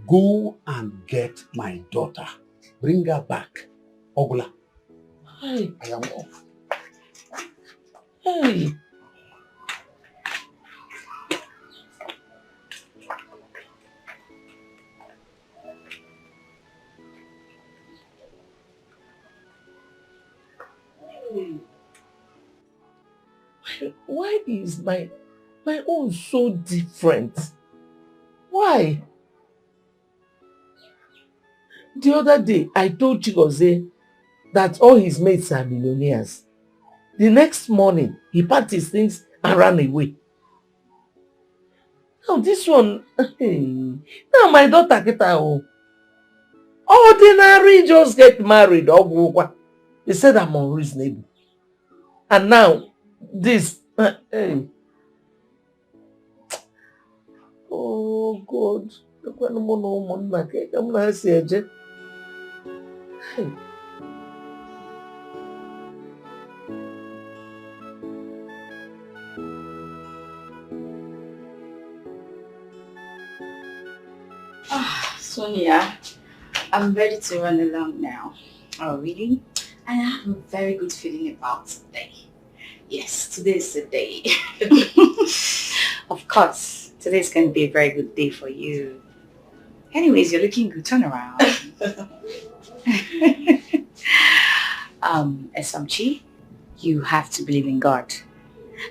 go and get my daughter. Bring her back. Ogula. Hey. I am off. Hey. why is my own so different? Why? The other day, I told Chigozie that all his mates are millionaires. The next morning, he packed his things and ran away. Now this one, hey, now my daughter Kita, ordinary just get married. They said I'm unreasonable. And now, this, hey. Oh God. Hey. Sonia, I'm ready to run along now. Oh, really? I have a very good feeling about today. Yes, today is the day. Of course, today is going to be a very good day for you. Anyways, you're looking good. Turn around. Esamchi, you have to believe in God.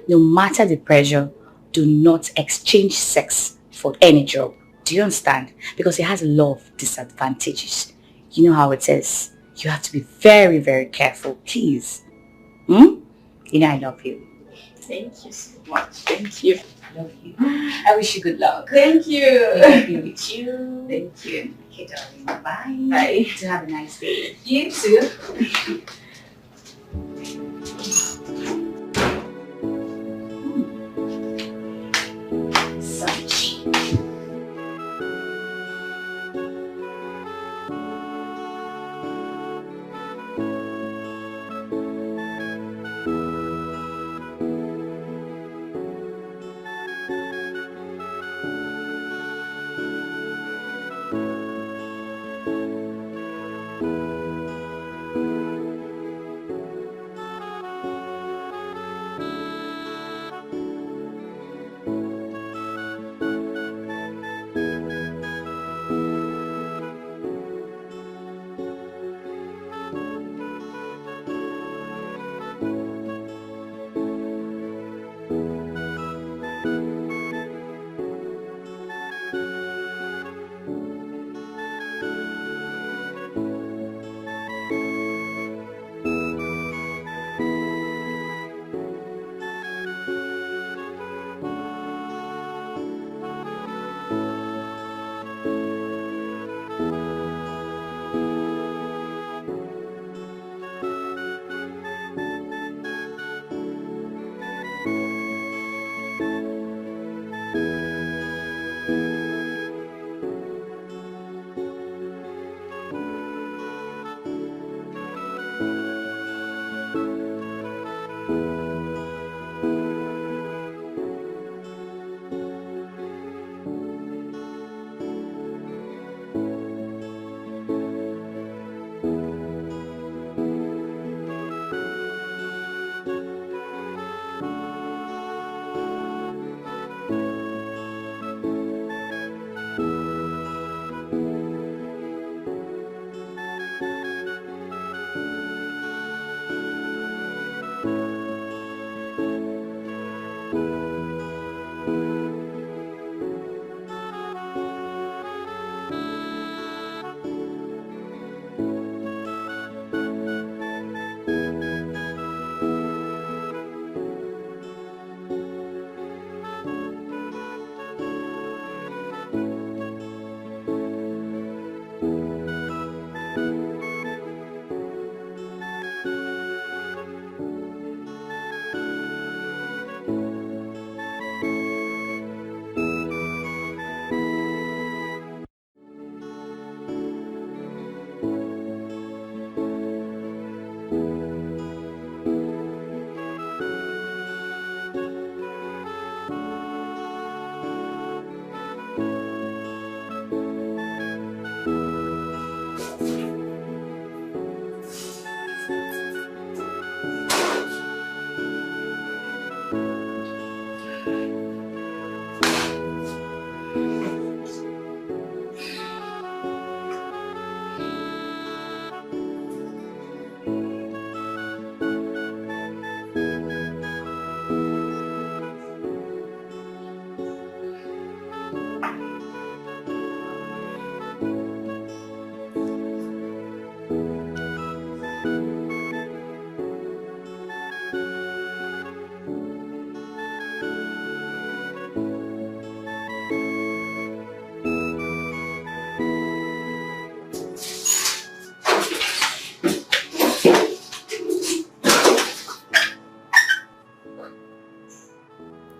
No matter the pressure, do not exchange sex for any job. Do you understand? Because it has a lot of disadvantages. You know how it is. You have to be very, very careful, please. You know I love you. Thank you so much. Thank you. I love you. I wish you good luck. Thank you. I'll be with you. Thank you. Okay, darling. Bye. Bye. To have a nice day. You too.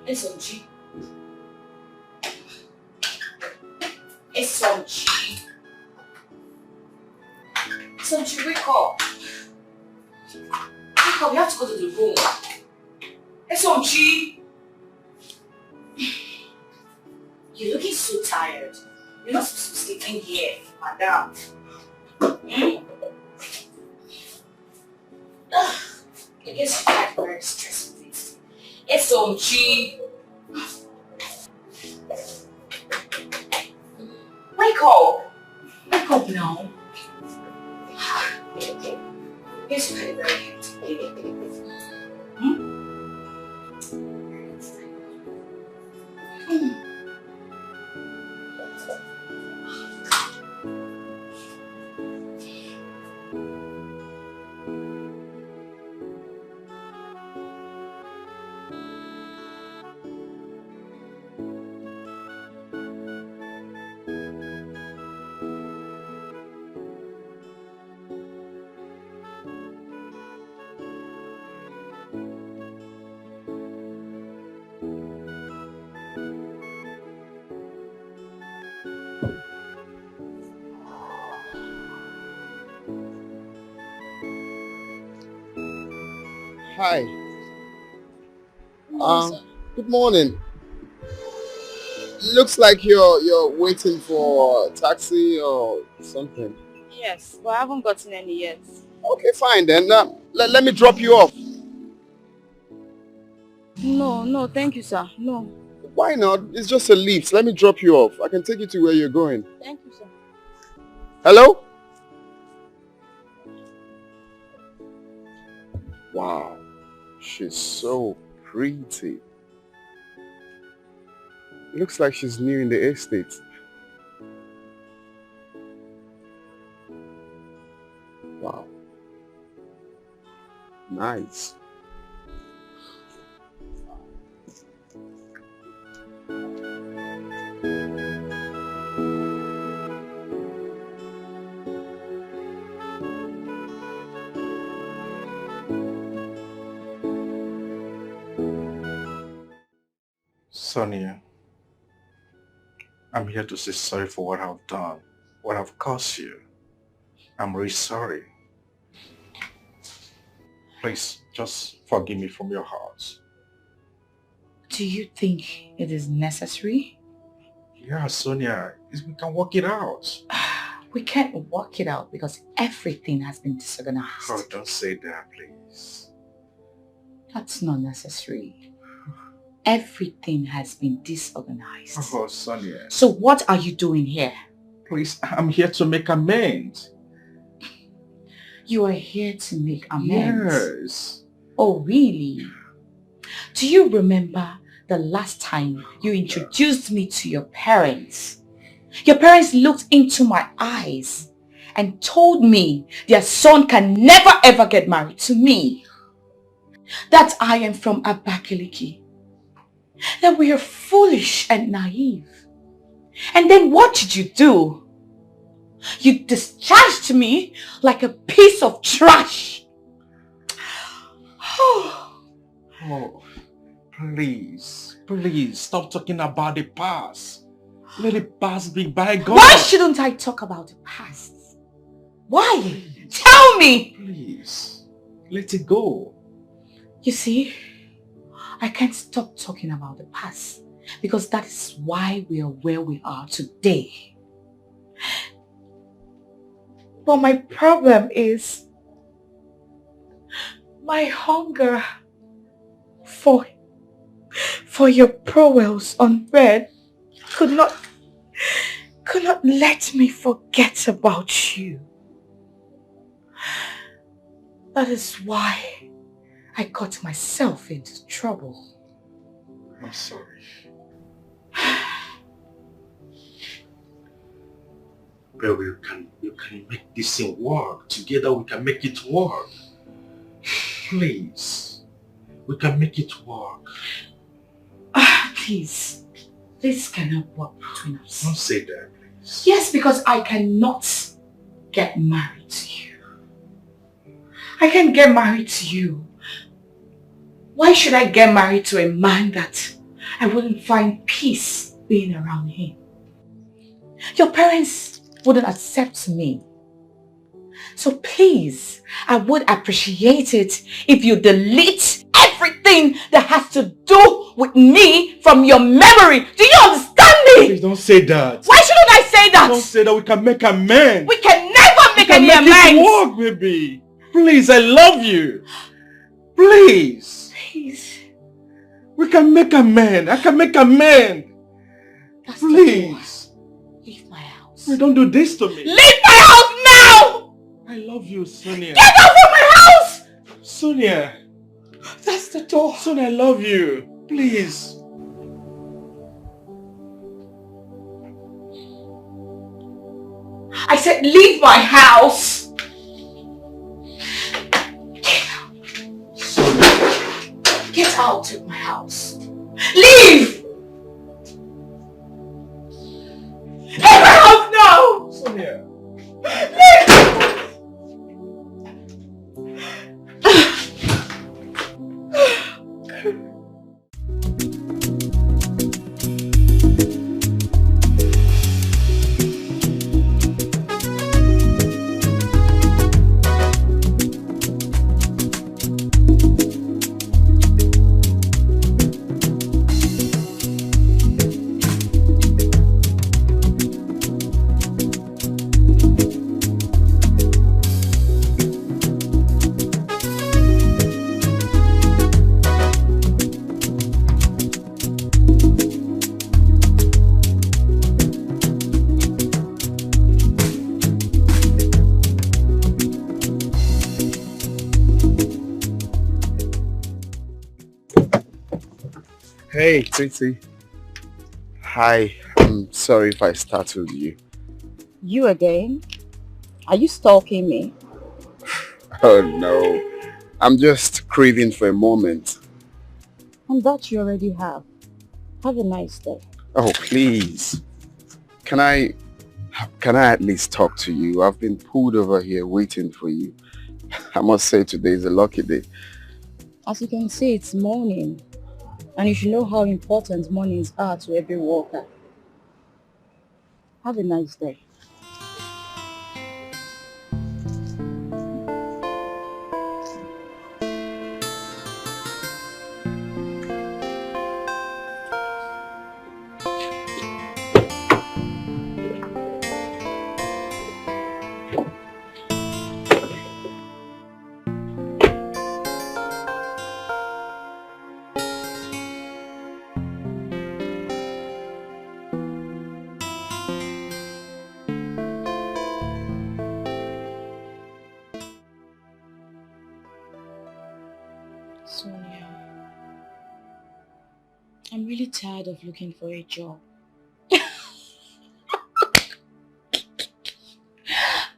SMG. SMG. SMG, wake up. Wake up, you have to go to the room. SMG. You're looking so tired. You're not supposed to be sleeping here, madam. Hmm? I guess you had very stressful things. SMG. Wake up! Wake up now. Yes, you had a very hectic day. Hi. Good morning. Looks like you're waiting for a taxi or something. Yes, but I haven't gotten any yet. Okay, fine then. Let me drop you off. No, thank you, sir. No. Why not? It's just a lift. Let me drop you off. I can take you to where you're going. Thank you, sir. Hello? Wow. She's so pretty. Looks like she's new in the estate. Wow. Nice. Sonia, I'm here to say sorry for what I've done, what I've caused you. I'm really sorry. Please, just forgive me from your heart. Do you think it is necessary? Yeah, Sonia, we can work it out. We can't work it out because everything has been disorganized. Oh, don't say that, please. That's not necessary. Everything has been disorganized. Oh, Sonia. So what are you doing here? Please, I'm here to make amends. You are here to make amends? Yes. Oh, really? Do you remember the last time you introduced me to your parents? Your parents looked into my eyes and told me their son can never ever get married to me. That I am from Abakaliki. That we are foolish and naive. And then what did you do? You discharged me like a piece of trash. Oh, please, stop talking about the past. Let the past be bygone. Why shouldn't I talk about the past? Why? Please. Tell me! Please, let it go. You see, I can't stop talking about the past because that is why we are where we are today. But my problem is my hunger for your prowess on bed could not let me forget about you. That is why I got myself into trouble. I'm sorry. But you can make this thing work. Together we can make it work. Please. We can make it work. Please. This cannot work between us. Don't say that, please. Yes, because I cannot get married to you. I can't get married to you. Why should I get married to a man that I wouldn't find peace being around him. Your parents wouldn't accept me. So please, I would appreciate it if you delete everything that has to do with me from your memory. Do you understand me? Please don't say that. Why shouldn't I say that? Don't say that. We can make amends. We can never make any amends. amends. Work, baby. Please, I love you. Please. Please. We can make amends. I can make amends. Please. Leave my house. Wait, don't do this to me. Leave my house now! I love you, Sonia. Get out from my house! Sonia. That's the door. Sonia, I love you. Please. I said leave my house. Get out of my house. Leave! Leave my house now! Sonia. Leave! Hey, Titi. Hi, I'm sorry if I startled you. You again? Are you stalking me? Oh no, I'm just craving for a moment. And that you already have. Have a nice day. Oh, please. Can I at least talk to you? I've been pulled over here waiting for you. I must say today is a lucky day. As you can see, it's morning. And you should know how important mornings are to every worker. Have a nice day. Sonia, I'm really tired of looking for a job.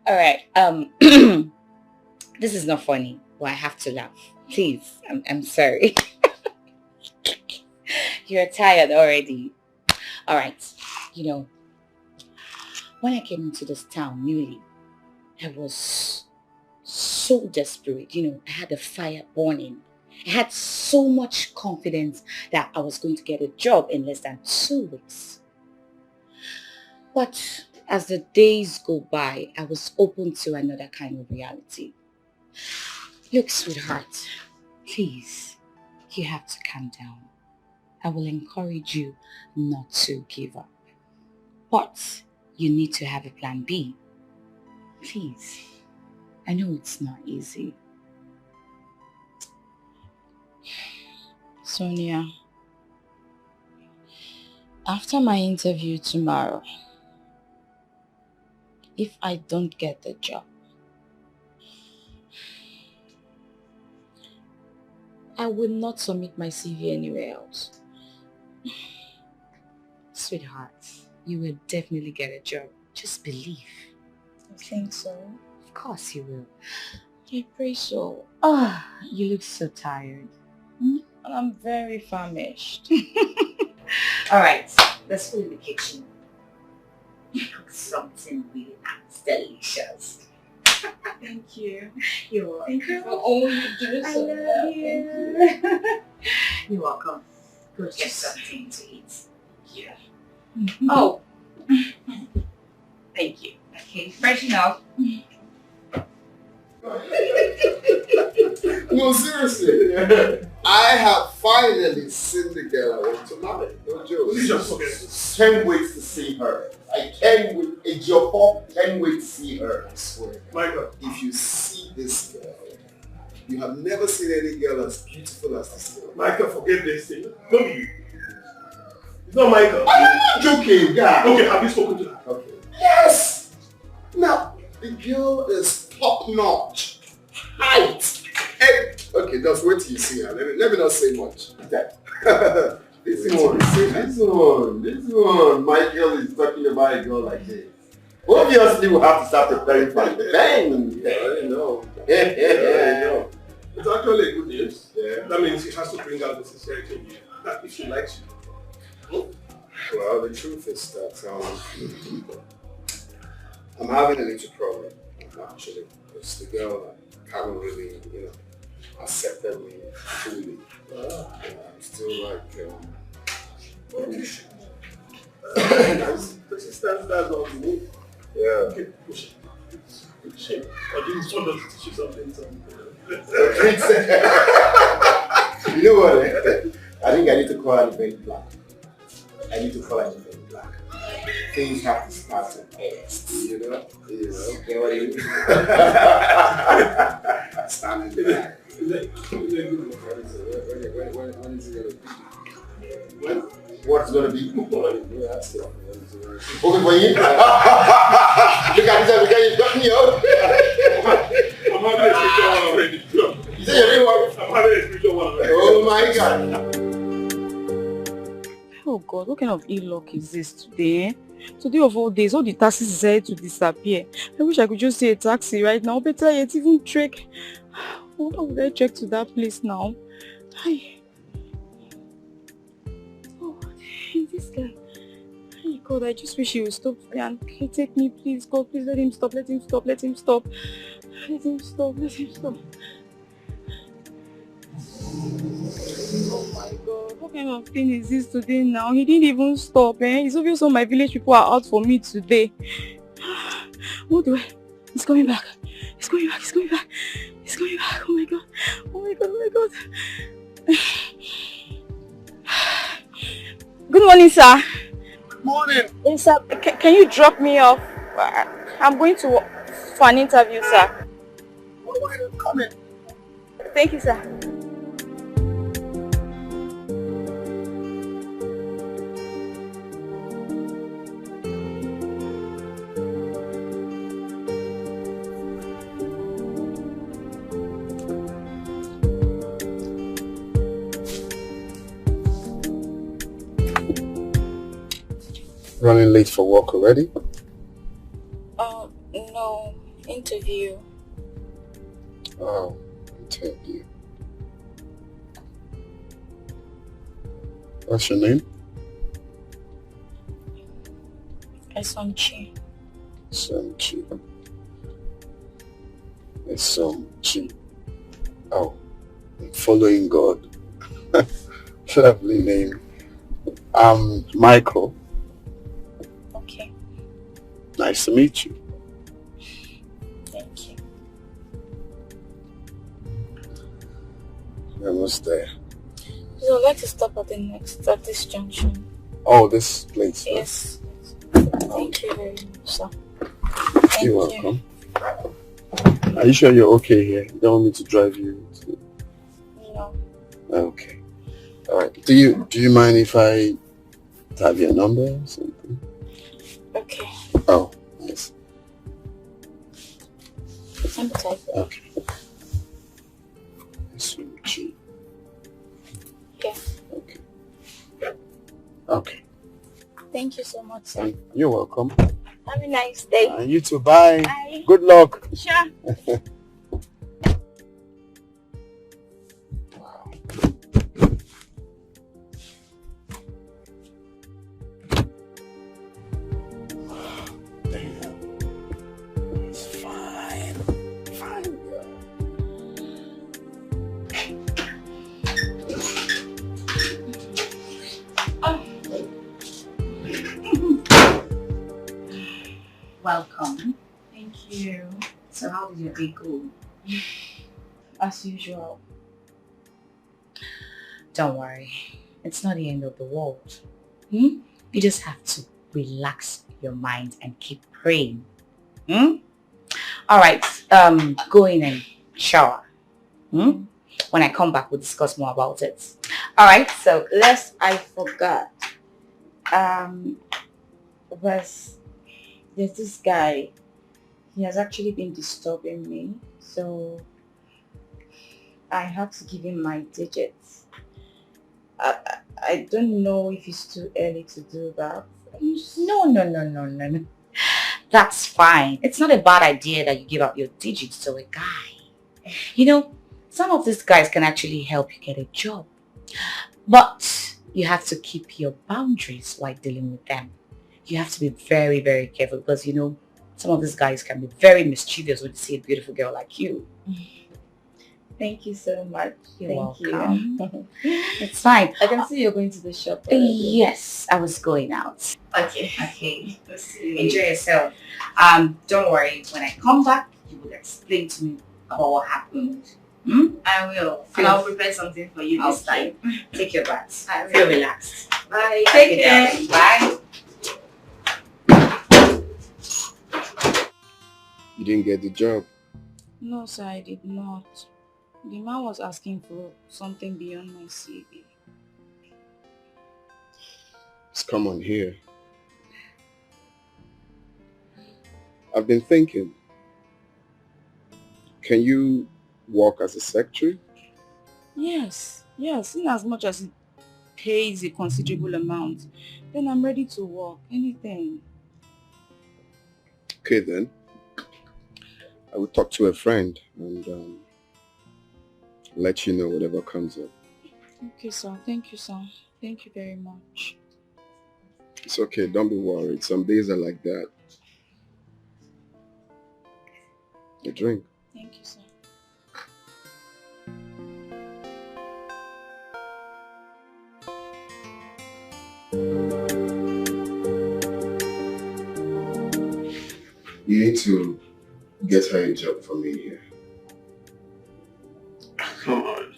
Alright, this is not funny, but I have to laugh. Please, I'm sorry. You're tired already. Alright, you know, when I came into this town newly, I was so desperate. You know, I had a fire burning. I had so much confidence that I was going to get a job in less than 2 weeks. But as the days go by, I was open to another kind of reality. Look, sweetheart, please, you have to calm down. I will encourage you not to give up. But you need to have a plan B. Please, I know it's not easy. Sonia, after my interview tomorrow, if I don't get the job, I will not submit my CV anywhere else. Sweetheart, you will definitely get a job. Just believe. I think so. Of course you will. I pray so. Ah, you look so tired. And I'm very famished. Alright, let's go in the kitchen. Cook something really nice, delicious. Thank you. You're welcome. Thank you for all you do. I love you. You're welcome. Good. Get something to eat. Yeah. Oh. Thank you. Okay, freshen up. No, seriously. I have finally seen the girl I want to marry. No jokes. Can't wait to see her. I can't wait. It's your fault. Can't wait to see her. I swear. Michael. If you see this girl, you have never seen any girl as beautiful as this girl. Michael, forget this thing. Don't be. It's not Michael. I'm not joking, guy. Okay, have you spoken to her? Okay. Yes! Now, the girl is top notch. Height. Okay, just wait till you see her. Let me not say much. This one. Michael is talking about a girl like this. Obviously, we'll have to start preparing for the bang. I know. Yeah. It's actually a good news. Yeah. That means he has to bring out the sincerity in you. That if she likes you. Well, the truth is that I'm having a little problem, actually. It's the girl that haven't really, accepted me fully. I'm still like, that's all you need. Yeah. Okay, push it. Push it. Or do you just want us to teach you something? You know what? I think I need to call her the very black. I need to call her the very black. Things have to start to test, you know? Get what I mean? Standing back. When is it gonna be? What's gonna be? Okay for you? Look at this, you got me out. I'm having a spiritual one already. You say you're one? I'm having a spiritual one already. Oh my God. Oh God, what kind of ill luck is this today? Today of all days, all the taxis decided to disappear. I wish I could just see a taxi right now. Better yet, even trek. How would I trek to that place now? Hi. Oh, this guy. Hey God, I just wish he would stop and take me, please. God, please let him stop. Let him stop. Let him stop. Let him stop. Let him stop. Oh my God, what kind of thing is this today now? He didn't even stop, eh? It's obvious all my village people are out for me today. What do I? He's coming back. He's coming back. He's coming back. He's coming back. Oh my God. Oh my God. Oh my God. Good morning, sir. Good morning. Yes, sir. Can you drop me off? I'm going for an interview, sir. Oh, why don't you come in? Thank you, sir. Running late for work already? No. Interview. Oh, interview. What's your name? Esomchi. Esomchi. Esomchi. Oh, I'm following God. Lovely name. I'm Michael. Okay. Nice to meet you. Thank you. We're almost there. So I'd like to stop at this junction. Oh, this place. Yes. Thank you very much, sir. You're welcome. Are you sure you're okay here? You don't want me to drive you? No. Okay. Alright. Do you mind if I have your number or something? Okay. Oh, yes. I'm typing. Okay. Esomchi. Yeah. Okay. Okay. Thank you so much, sir. You're welcome. Have a nice day. And you too. Bye. Bye. Good luck. Sure. Welcome. Thank you. So how did your day go? As usual. Don't worry. It's not the end of the world. You just have to relax your mind and keep praying. Alright, go in and shower. When I come back, we'll discuss more about it. Alright, so I forgot. There's this guy. He has actually been disturbing me, so I have to give him my digits. I don't know if it's too early to do that. No. That's fine. It's not a bad idea that you give out your digits to a guy. You know, some of these guys can actually help you get a job. But you have to keep your boundaries while dealing with them. You have to be very, very careful because, you know, some of these guys can be very mischievous when they see a beautiful girl like you. Thank you so much. You're Thank welcome. you. It's fine. I can see you're going to the shop already. Yes, I was going out. Okay. Enjoy yourself. Don't worry. When I come back, you will explain to me about what happened. I will. And I'll prepare something for you this time. Take your bath. I will. Feel relaxed. Bye. Take care. Bye. You didn't get the job. No, sir, I did not. The man was asking for something beyond my CV. It's come on here. I've been thinking, can you work as a secretary? Yes, in as much as it pays a considerable amount, then I'm ready to work. Anything. Okay then. I will talk to a friend and let you know whatever comes up. Okay, sir. Thank you, sir. Thank you very much. It's okay, don't be worried. Some days are like that. A drink. Thank you, sir. You need to get her a job for me here. Come on.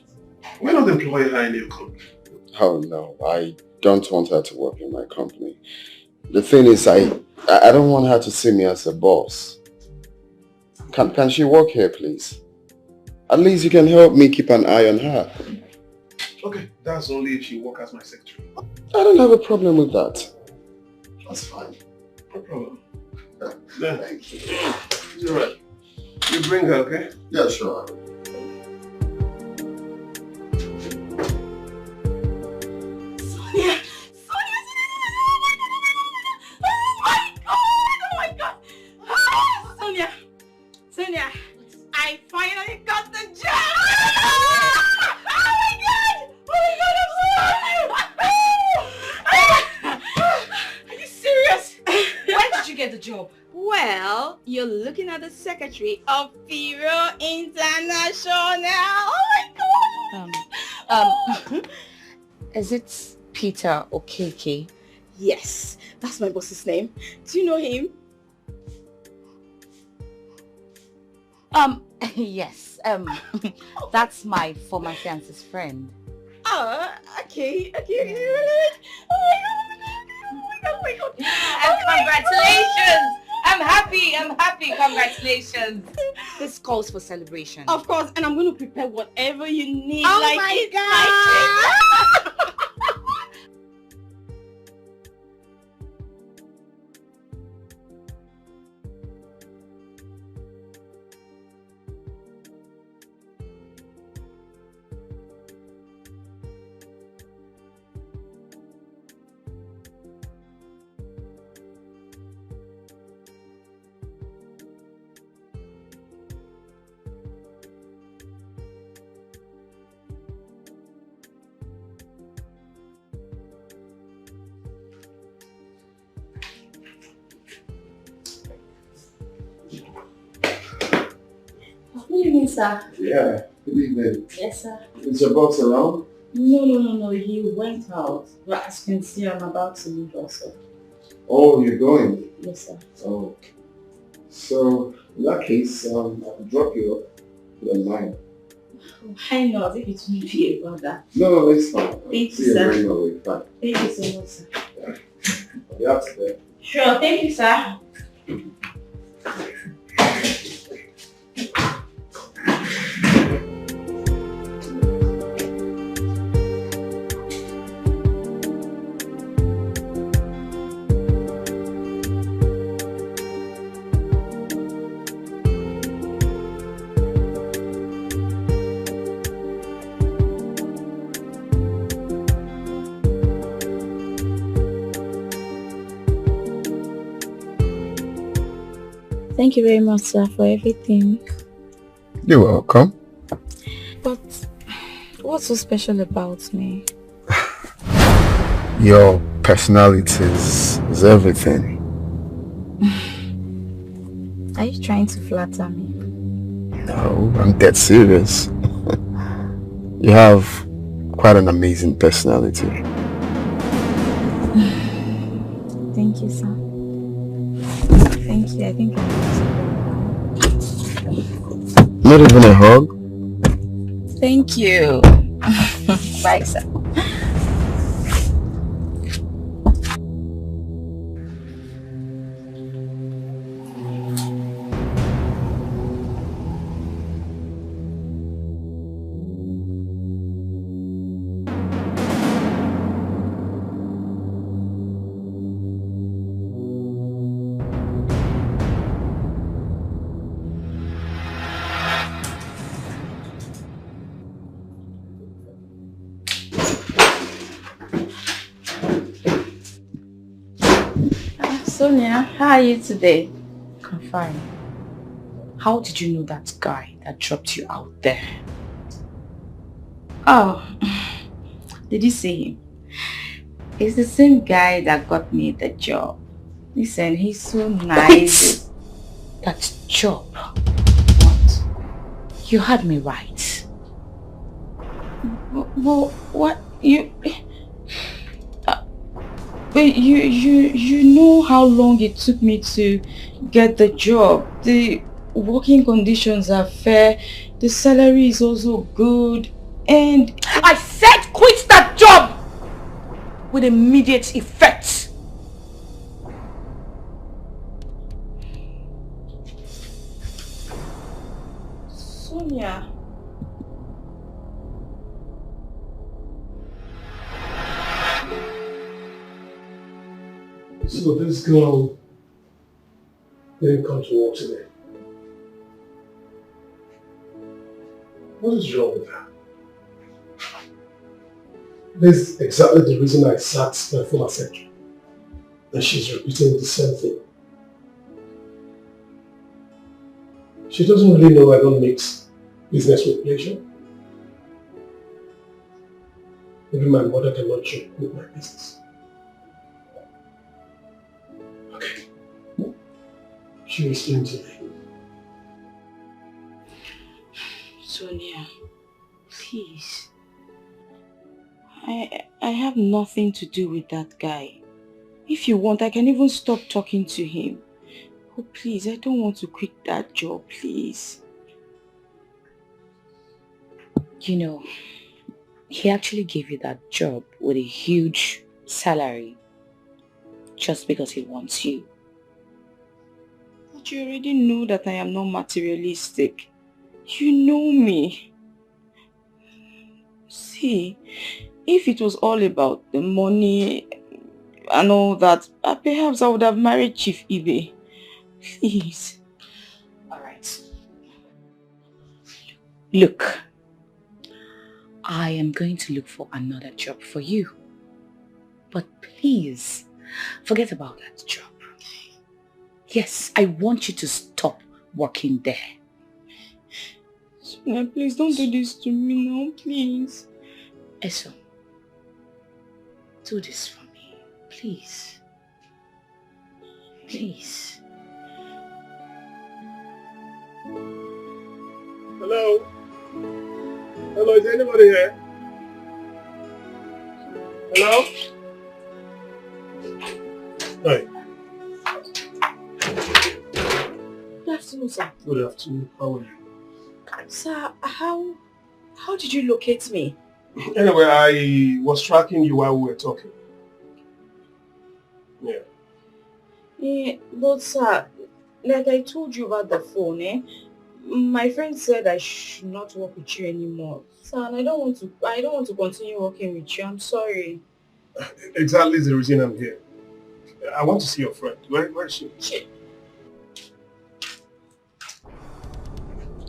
Why not employ her in your company? Oh no, I don't want her to work in my company. The thing is, I don't want her to see me as a boss. Can she work here, please? At least you can help me keep an eye on her. Okay, that's only if she works as my secretary. I don't have a problem with that. That's fine. No problem. Yeah. Thank you. It's alright. You bring her, okay? Yeah, sure. Sonia, I finally got the job! Oh my god! I'm so happy! Are you serious? When did you get the job? Well, you're looking at the secretary of Philmond International. Oh my god! Is it Peter or KK? Yes, that's my boss's name. Do you know him? Yes. That's my former fiance's friend. Oh, okay. Oh my god. And congratulations! I'm happy. Congratulations. This calls for celebration. Of course, and I'm going to prepare whatever you need. Oh like my god! Good evening, sir. Yeah, good evening. Yes, sir. Is your boss around? No. He went out. But as you can see, I'm about to leave also. Oh, you're going? Yes, sir. Oh, So, in that case, I'll drop you off. If you don't mind. Why not? If it won't be about that. No, it's fine. Thank See you, sir. very well. Fine. Thank you so much, sir. I'll be out today. Sure, thank you, sir. Thank you very much, sir, for everything. You're welcome. But what's so special about me? Your personality is everything. Are you trying to flatter me? No, I'm dead serious. You have quite an amazing personality. Thank you, sir. Thank you. I think Not even a hug? Thank you. Bye, sir. Sonia, how are you today? I'm fine. How did you know that guy that dropped you out there? Oh, did you see him? He's the same guy that got me the job. Listen, he's so nice. That job? What? You had me right. Well, what? But you know how long it took me to get the job. The working conditions are fair. The salary is also good. And I said quit that job with immediate effect. Sonia. So this girl didn't come to work today. What is wrong with her? This is exactly the reason I sacked my former secretary. And she's repeating the same thing. She doesn't really know I don't mix business with pleasure. Maybe my mother cannot joke with my business. Okay. She will explain to me. Sonia, please. I have nothing to do with that guy. If you want, I can even stop talking to him. Oh, please, I don't want to quit that job, please. You know, he actually gave you that job with a huge salary just because he wants you. But you already know that I am not materialistic. You know me. See, if it was all about the money and all that, perhaps I would have married Chief Ibe. Please. Alright. Look, I am going to look for another job for you. But please, forget about that job. Yes, I want you to stop working there. Sonia, please don't do this to me now, please. Eso, do this for me, please. Please. Hello? Hello, is anybody here? Hello? Hi. afternoon, sir. Good afternoon. How are you? Sir, how did you locate me? Anyway, I was tracking you while we were talking. Yeah. Yeah, but sir, like I told you about the phone, my friend said I should not work with you anymore. Sir, and I don't want to continue working with you. I'm sorry. Exactly the reason I'm here. I want to see your friend. Where is she?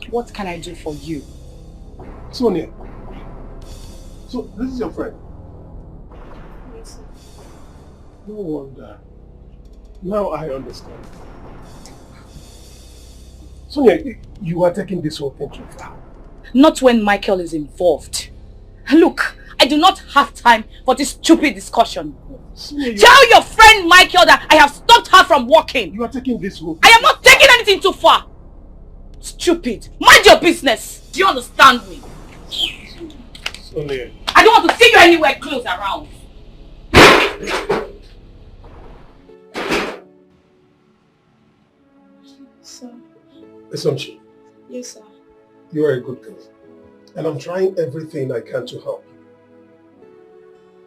What can I do for you? Sonia. So, this is your friend? Yes, sir. No wonder. Now I understand. Sonia, you are taking this whole thing too far. Not when Michael is involved. Look, I do not have time for this stupid discussion. Sonia, tell your friend Michael that I have stopped her from working. You are taking this whole thing. I am not taking anything too far. Stupid. Mind your business. Do you understand me? Sonia. I don't want to see you anywhere close around. Sir. Assumption. Yes, sir. You are a good girl. And I'm trying everything I can to help you.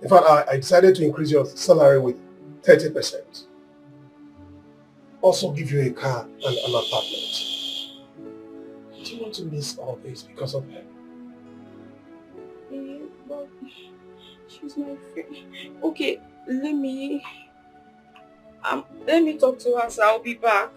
In fact, I decided to increase your salary with 30%. Also give you a car and an apartment. Do you want to miss all this because of her? Yeah, but she's my friend. Okay, let me talk to her, so I'll be back.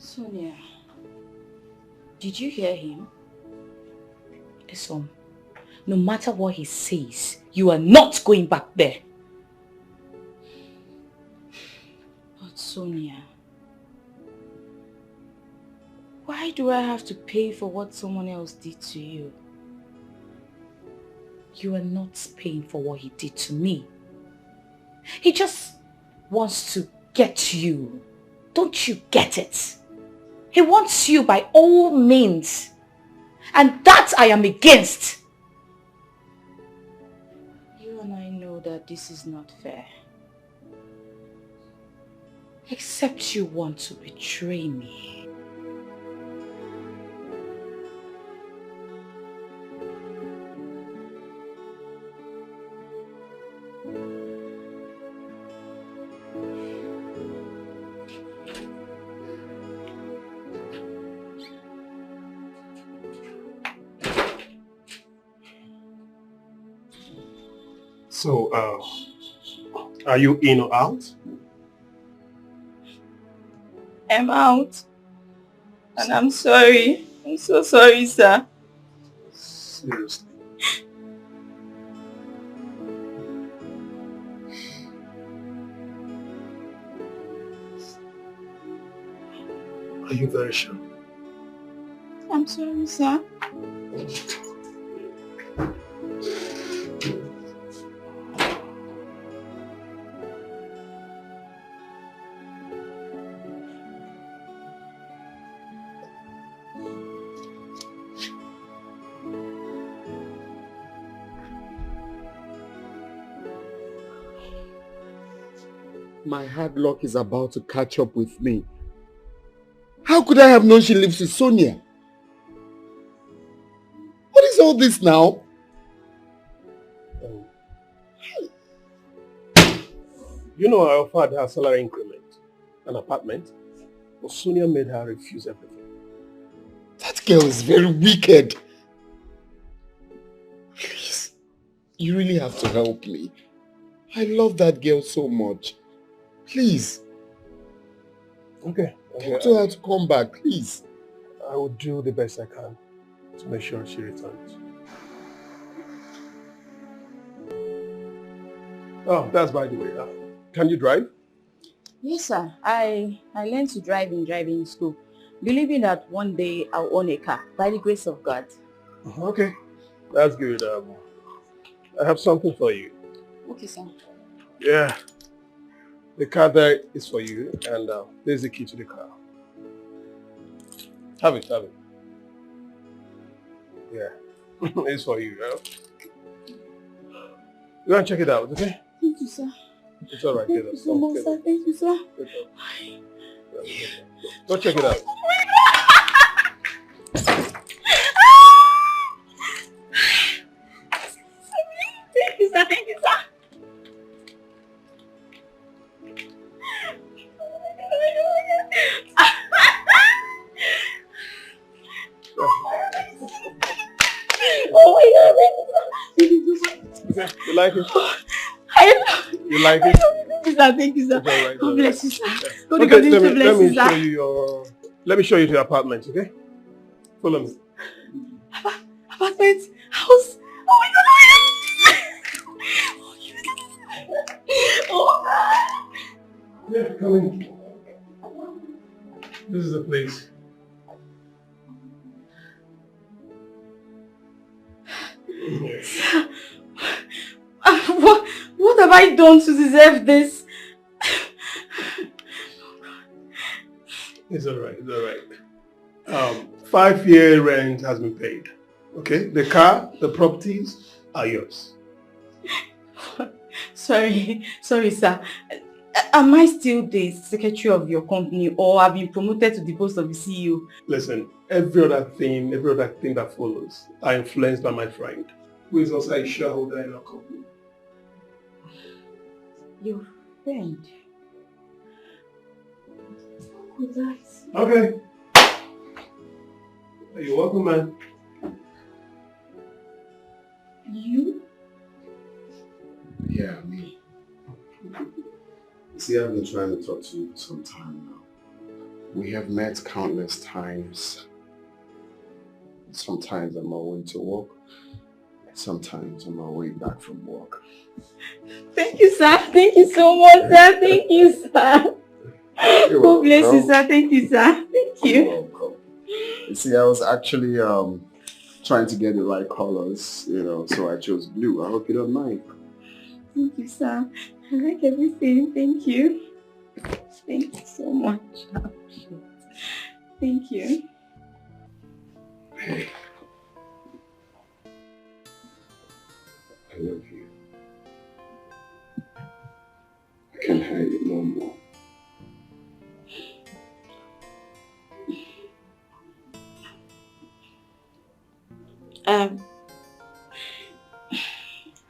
Sonia, did you hear him? Listen, no matter what he says, you are not going back there. But Sonia, why do I have to pay for what someone else did to you? You are not paying for what he did to me. He just wants to get you. Don't you get it? He wants you by all means. And that I am against. You and I know that this is not fair. Except you want to betray me. So, are you in or out? I'm out. And I'm sorry. I'm so sorry, sir. Seriously. Are you very sure? I'm sorry, sir. My hard luck is about to catch up with me. How could I have known she lives with Sonia? What is all this now? You know I offered her salary increment, an apartment, but Sonia made her refuse everything. That girl is very wicked. Please, you really have to help me. I love that girl so much. Please. Okay. Talk to her to come back, please. I will do the best I can to make sure she returns. Oh, that's by the way. Can you drive? Yes, sir. I learned to drive in driving school, believing that one day I'll own a car, by the grace of God. Okay, that's good. I have something for you. Okay, sir. Yeah. The car there is for you, and there's the key to the car. Have it. Yeah. It's for you. Go and check it out, okay? Thank you, sir. It's alright. Thank you so much, sir. Thank you, sir. Go check it out. Thank you, sir. Thank you, sir. Oh my God. Thank you so much. Okay, you like it? You like it? Thank you, sir. Thank you, sir. Right, God bless you, sir. God okay, continue to bless you, sir. Let me show you the apartment, okay? Follow me. Apartment, house. Oh my God. Oh God. Yeah, come in. This is the place. What have I done to deserve this? It's alright. 5-year rent has been paid. Okay? The car, the properties are yours. Sorry, sir. Am I still the secretary of your company, or have been promoted to the post of the CEO? Listen, every other thing that follows are influenced by my friend, who is also a shareholder in our company. Your friend? Who's that? Okay. You're welcome, man. You? Yeah, me. See, I've been trying to talk to you for some time now. We have met countless times. Sometimes on my way to work, sometimes on my way back from work. Thank you, sir. Thank you so much, sir. Thank you, sir. God bless you, sir. Thank you, sir. Thank you. You're welcome. You see, I was actually trying to get the right colors, so I chose blue. I hope you don't mind. Thank you, sir. I like everything. Thank you. Thank you so much. Thank you. Hey. I love you. I can't hide it no more.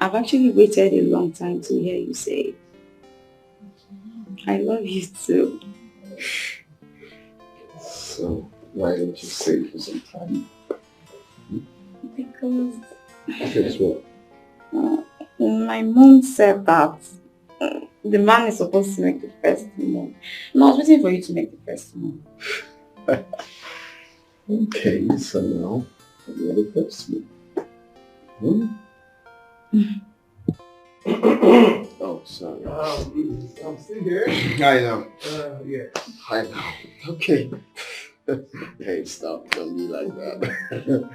I've actually waited a long time to hear you say it. I love you too. So, why don't you say it for some time? Because... Guess what? My mom said that the man is supposed to make the first move. No, I was waiting for you to make the first move. Okay, so now, you're the first move. Oh, sorry. I'm still here. I know. Yeah. I know. Okay. Hey, stop. Don't be like that.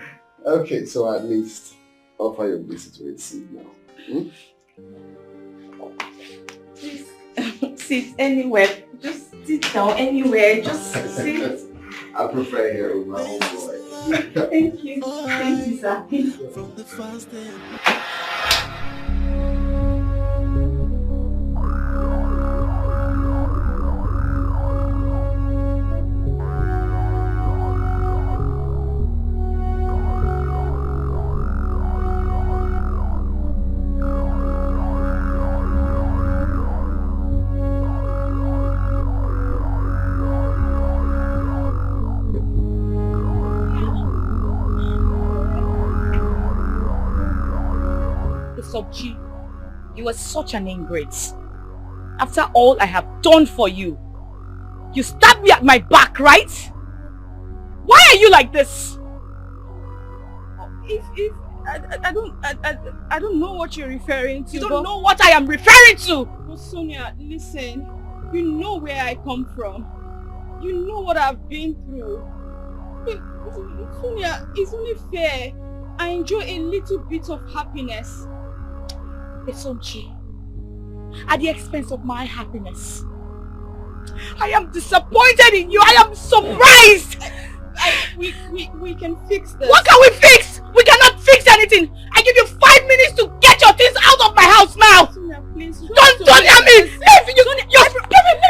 Okay, so at least offer your visit to a seat now. Please sit anywhere. Just sit down anywhere. Just sit. I prefer here with my own boy. Thank you. Thank you, sir. From the first day. You are such an ingrate. After all I have done for you, you stabbed me at my back, right? Why are you like this? I don't know what you're referring to. You don't know what I am referring to! But Sonia, listen. You know where I come from. You know what I've been through. Sonia, it's only fair. I enjoy a little bit of happiness. It's okay. At the expense of my happiness. I am disappointed in you. I am surprised. We can fix this. What can we fix? We cannot fix anything. I give you 5 minutes to get your things out of my house now. Sonia, please. Don't hear me. Leave. Leave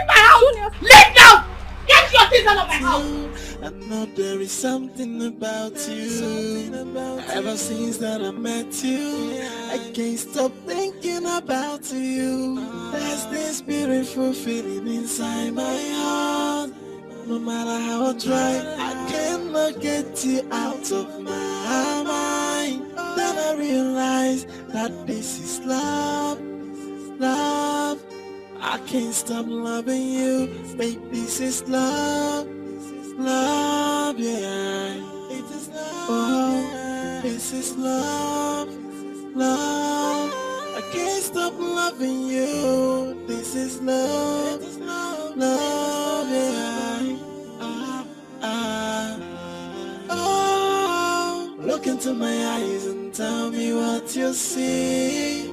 my house. Sonia. Leave now. Get your things out of my house. I know there is something about you. Ever since that I met you, I can't stop thinking about you. There's this beautiful feeling inside my heart. No matter how I try, I cannot get you out of my mind. Then I realize that this is love, love. I can't stop loving you, babe. This is love, love, yeah. It is love, oh, this is love, love. I can't stop loving you. This is love, love, yeah. Oh, look into my eyes and tell me what you see.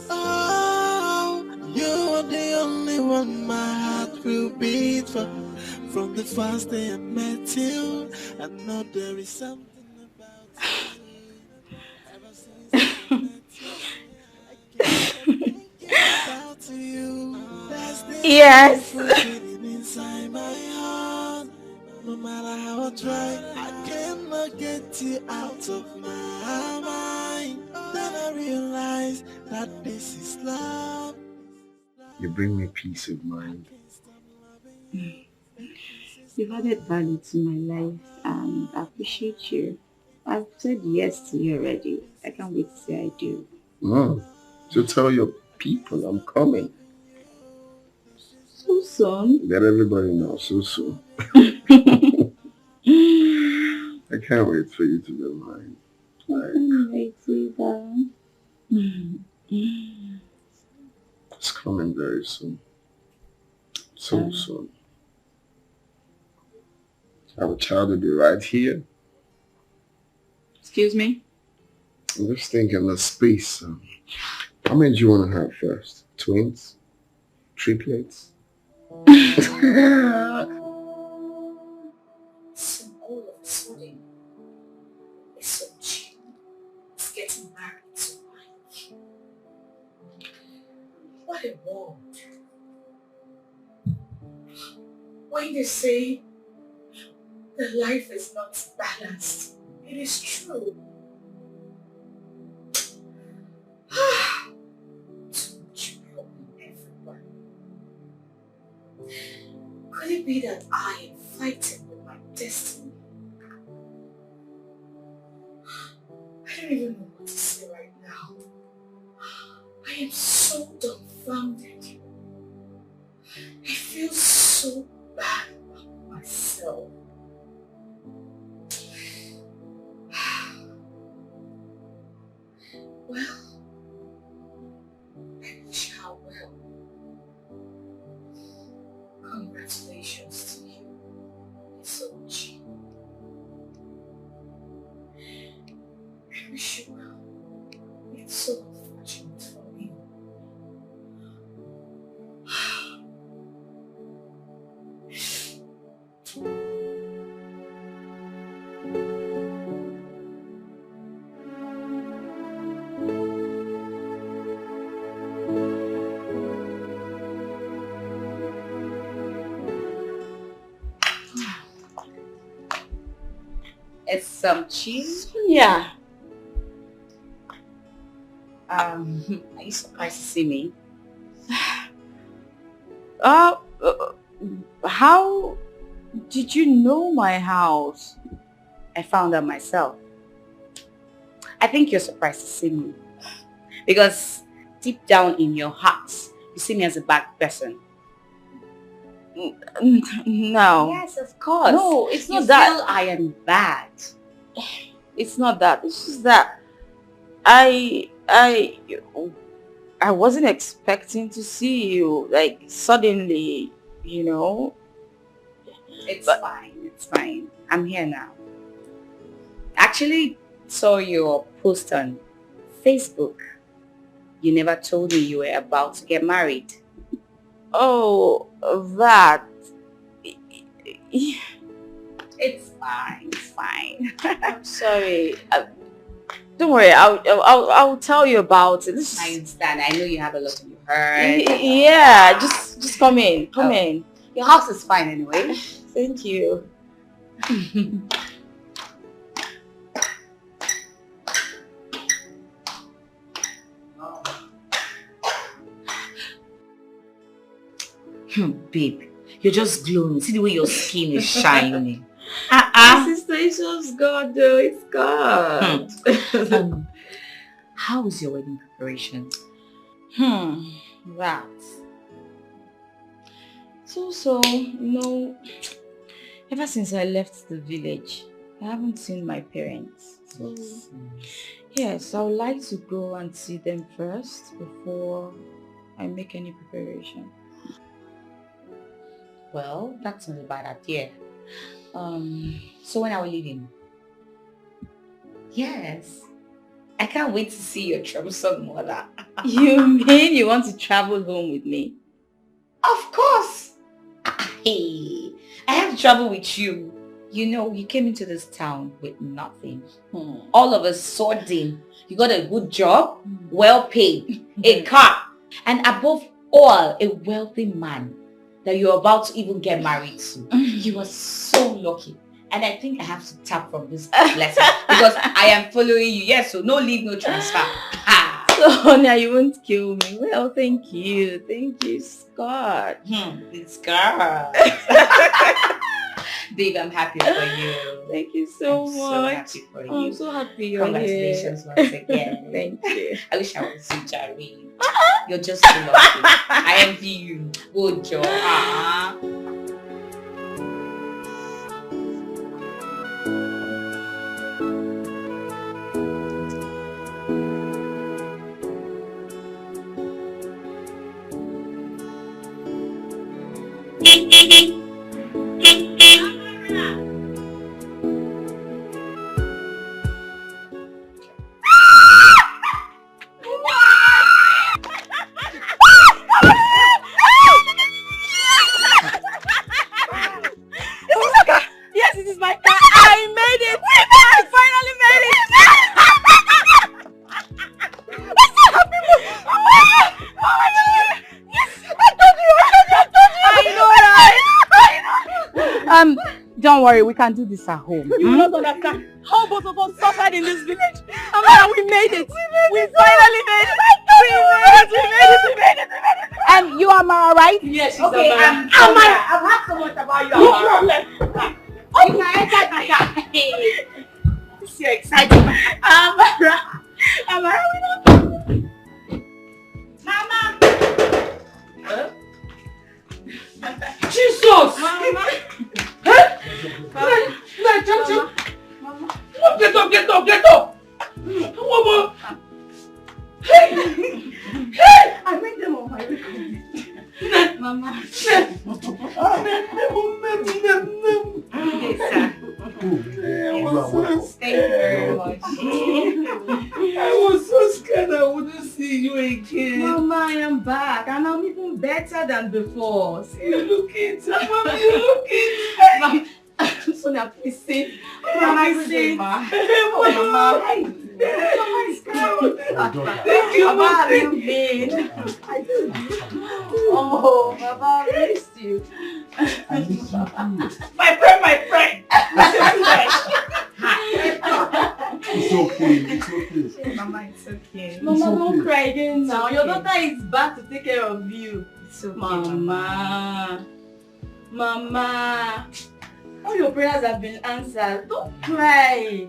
Oh, you are the only one my heart will beat for. From the first day I met you, I know there is something about you. Ever since I met you, I can't think about you. Yes. Inside my heart, no matter how I try, I cannot get you out of my mind. Then I realize that this is love. You bring me peace of mind. You've added value to my life and I appreciate you. I've said yes to you already. I can't wait to say I do. So tell your people I'm coming. So soon? Let everybody know so soon. I can't wait for you to be mine. I can't wait either. It's coming very soon. So soon. Our child will be right here. Excuse me? I'm just thinking the space. How many do you want to have first? Twins? Triplets? So all of a sudden, it's so cheap. It's getting married to Mike. What a world. When they say that life is not balanced, it is true. Too much problem everywhere. Could it be that I am fighting with my destiny? I don't even know what to say right now. I am so dumbfounded. I feel so bad about myself. Well, I wish her well. Congratulations to you, Sonia. I wish you well. It's so unfortunate for me. It's some cheese. Yeah. Are you surprised to see me? How did you know my house? I found out myself. I think you're surprised to see me. Because deep down in your hearts, you see me as a bad person. No. Yes, of course. No, it's not you that. feel I am bad. It's not that. It's just that I wasn't expecting to see you, like, suddenly, you know. It's fine, it's fine. I'm here now. Actually saw your post on Facebook. You never told me you were about to get married. Oh, that. It's fine, it's fine. I'm sorry. Don't worry, I'll tell you about it. I understand. I know you have a lot on your heart. Yeah, just come in. Come in. Your house is fine anyway. Thank you. Babe, you're just glowing. See the way your skin is shining. Sister, it's just God though. It's God. How is your wedding preparation? That. So, you know, ever since I left the village, I haven't seen my parents. So, yes, I would like to go and see them first before I make any preparation. Well, that's not a bad idea. So when are we leaving? Yes. I can't wait to see your troublesome mother. You mean you want to travel home with me? Of course. Hey, I have to travel with you. You know, you came into this town with nothing. All of a sudden, you got a good job, well paid, a car, and above all, a wealthy man that you're about to even get married to. You are so lucky. And I think I have to tap from this blessing because I am following you. Yes, so no leave, no transfer. Sonia, you won't kill me. Well, thank you. Thank you, Scott. It's Scott. Babe, I'm happy for you. Thank you so much. So happy for you. I'm so happy you're Congratulations here. once again. Thank you. I wish I was you, Jerry. You're just so lucky. I envy you. Good job. Yes, it is my car. I made it. I finally made it. I'm so happy. Yes, I told you. I know. Don't worry, we can do this at home. You don't understand how both of us suffered in this village. And we made it. We finally made it. We made it. And you are Mara, right? Yes, she's okay. Amara. Amara. I've heard so much about you. No problem. You can enter the car. This is exciting. Amara, we don't. Mama. Jesus. Mama. Get up. Hey. I made them on my way. Mama. Thank you very much. I was so scared I wouldn't see you again. Mama, I am back and I'm even better than before. See, you looking, Mama, you looking. Sonia, please sit. Mama, sit. Mama, thank you, Mama. How have you been? Oh, Mama, I missed you. My friend. It's okay. Mama, it's okay. Mama, don't cry again now. Your daughter is back to take care of you. It's okay, Mama. All your prayers have been answered. Don't cry.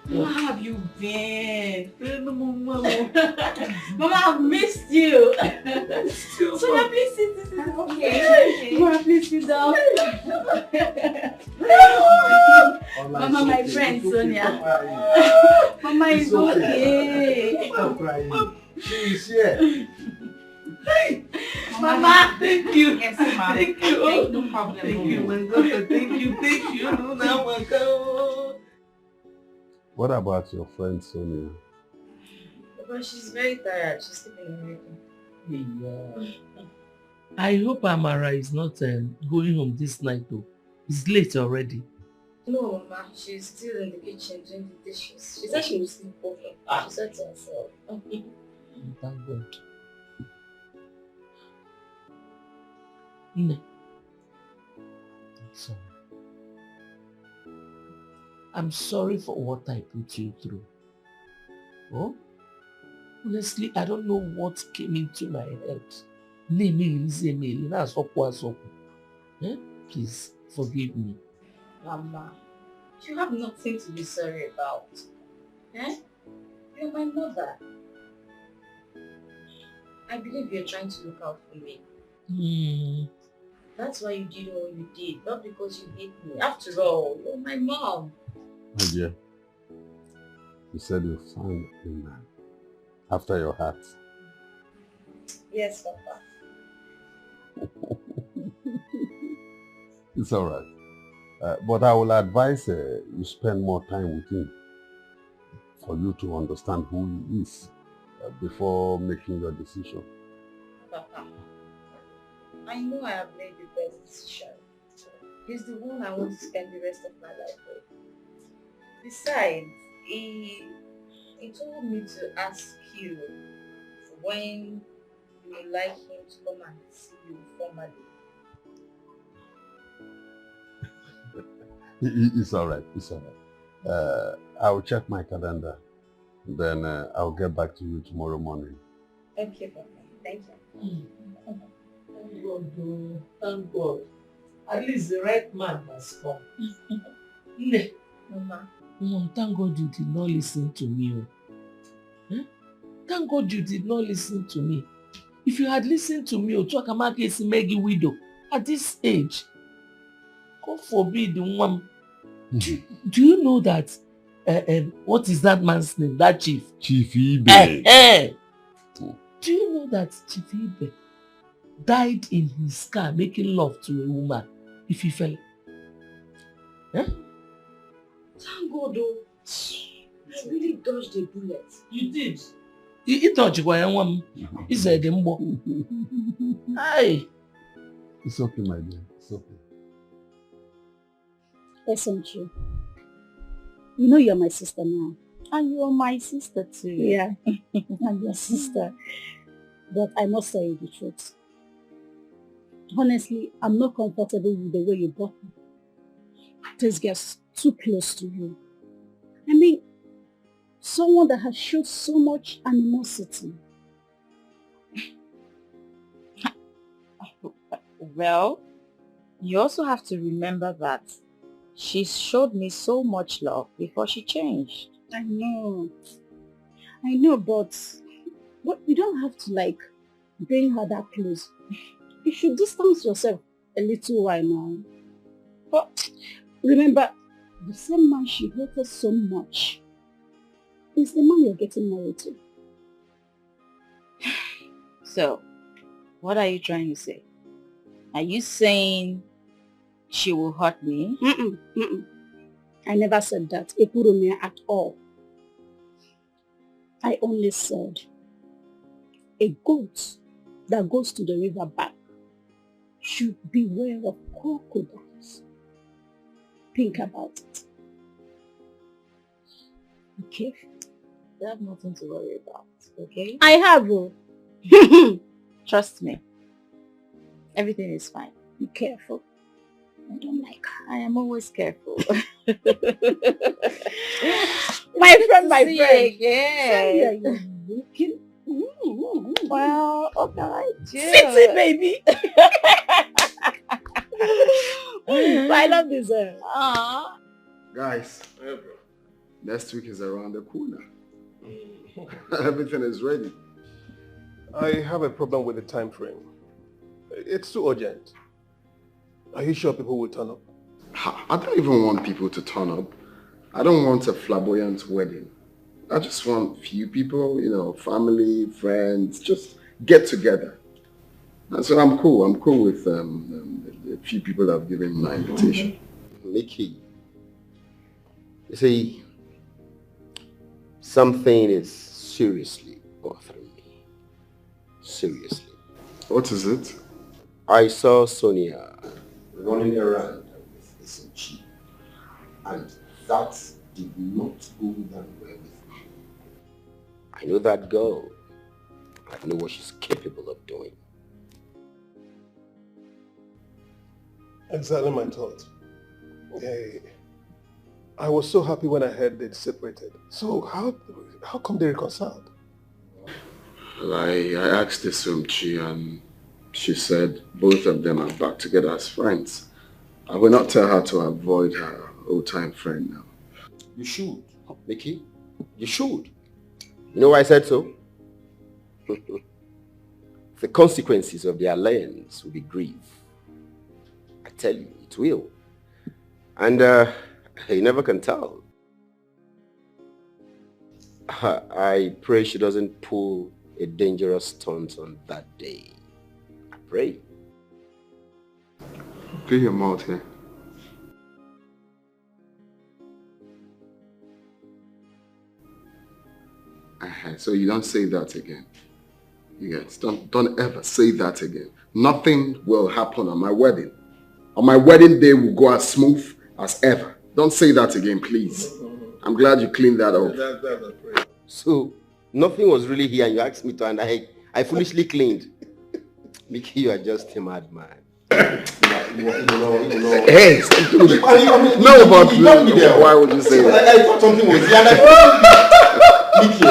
Mama, how have you been? Mama, I've missed you. Sonia, please sit. Okay. Mama, please sit down. Mama, my friend Sonia. Mama is okay. Stop crying. She is here. Hey, Mama, thank you. Yes, Mama. Thank you. No problem. Thank you, my daughter. Thank you. No, now, my God. What about your friend Sonia? But she's very tired. She's sleeping already. Yeah. I hope Amara is not going home this night though. It's late already. No, Mama. She's still in the kitchen doing the dishes. She said she will sleep over. She said to herself. Thank God. No. Sorry. I'm sorry for what I put you through. Oh? Honestly, I don't know what came into my head. Please, forgive me. Mama, you have nothing to be sorry about. Eh? You're my mother. I believe you're trying to look out for me. That's why you did all you did, not because you hate me. After all, you're my mom. My dear, you said you found a man after your heart. Yes, Papa. It's alright. But I will advise you spend more time with him for you to understand who he is before making your decision. Papa, I know I have made the best decision. He's the one I want to spend the rest of my life with. Besides, he told me to ask you when you would like him to come and see you formally. It's alright, it's alright. I'll check my calendar. Then I'll get back to you tomorrow morning. Okay, Papa. Thank you. Thank God, oh. Thank God. At least the right man has come. Mama. Thank God you did not listen to me. Oh. Thank God you did not listen to me. If you had listened to me, Otuakamake is Maggie widow at this age. God forbid, woman. Do you know that? What is that man's name? That chief? Chief Ibe. Do you know that Chief Ibe died in his car making love to a woman? If he fell. Thank God, though. I really dodged a bullet. You did. You dodged one. He said, "Hey." It's okay, my dear. It's okay. Listen, true. You know you're my sister now. And you're my sister too. Yeah, I'm your sister. But I must tell you the truth. Honestly, I'm not comfortable with the way you brought me. This gets too close to you. I mean, someone that has showed so much animosity. Well, you also have to remember that she showed me so much love before she changed. I know, but you don't have to bring her that close. You should distance yourself a little while now. But remember, the same man she hated so much is the man you're getting married to. So, what are you trying to say? Are you saying she will hurt me? I never said that, Ekurumia, at all. I only said a goat that goes to the river bank should beware of crocodiles. Think about it. Okay? You have nothing to worry about, okay? I have. Trust me. Everything is fine. Be careful. I don't like her. I am always careful. my friend. Yeah. You're looking. Well, okay, I do. Sit, baby. I love this. Guys, next week is around the corner. Everything is ready. I have a problem with the time frame. It's too urgent. Are you sure people will turn up? I don't even want people to turn up. I don't want a flamboyant wedding. I just want few people, you know, family, friends, just get together. And so I'm cool. I'm cool with the few people that have given my invitation. Mickey, you see, something is seriously bothering me. Seriously. What is it? I saw Sonia running around with this G, and that did not go down well with me. I know that girl. I know what she's capable of doing. Exactly my thought. I was so happy when I heard they'd separated. So how come they reconciled? Well, I asked this Chi and she said both of them are back together as friends. I will not tell her to avoid her old-time friend now. You should, Mickey. You should. You know why I said so? The consequences of the alliance will be grief. I tell you, it will. And you never can tell. I pray she doesn't pull a dangerous stunt on that day. I pray. Get your mouth here. So you don't say that again. Yes, don't ever say that again. Nothing will happen on my wedding. On my wedding day will go as smooth as ever. Don't say that again, please. I'm glad you cleaned that up. So, nothing was really here and you asked me to, and I foolishly cleaned. Mickey, you are just a madman. Hey, no, but why would you say that? I thought something was here and I Mickey,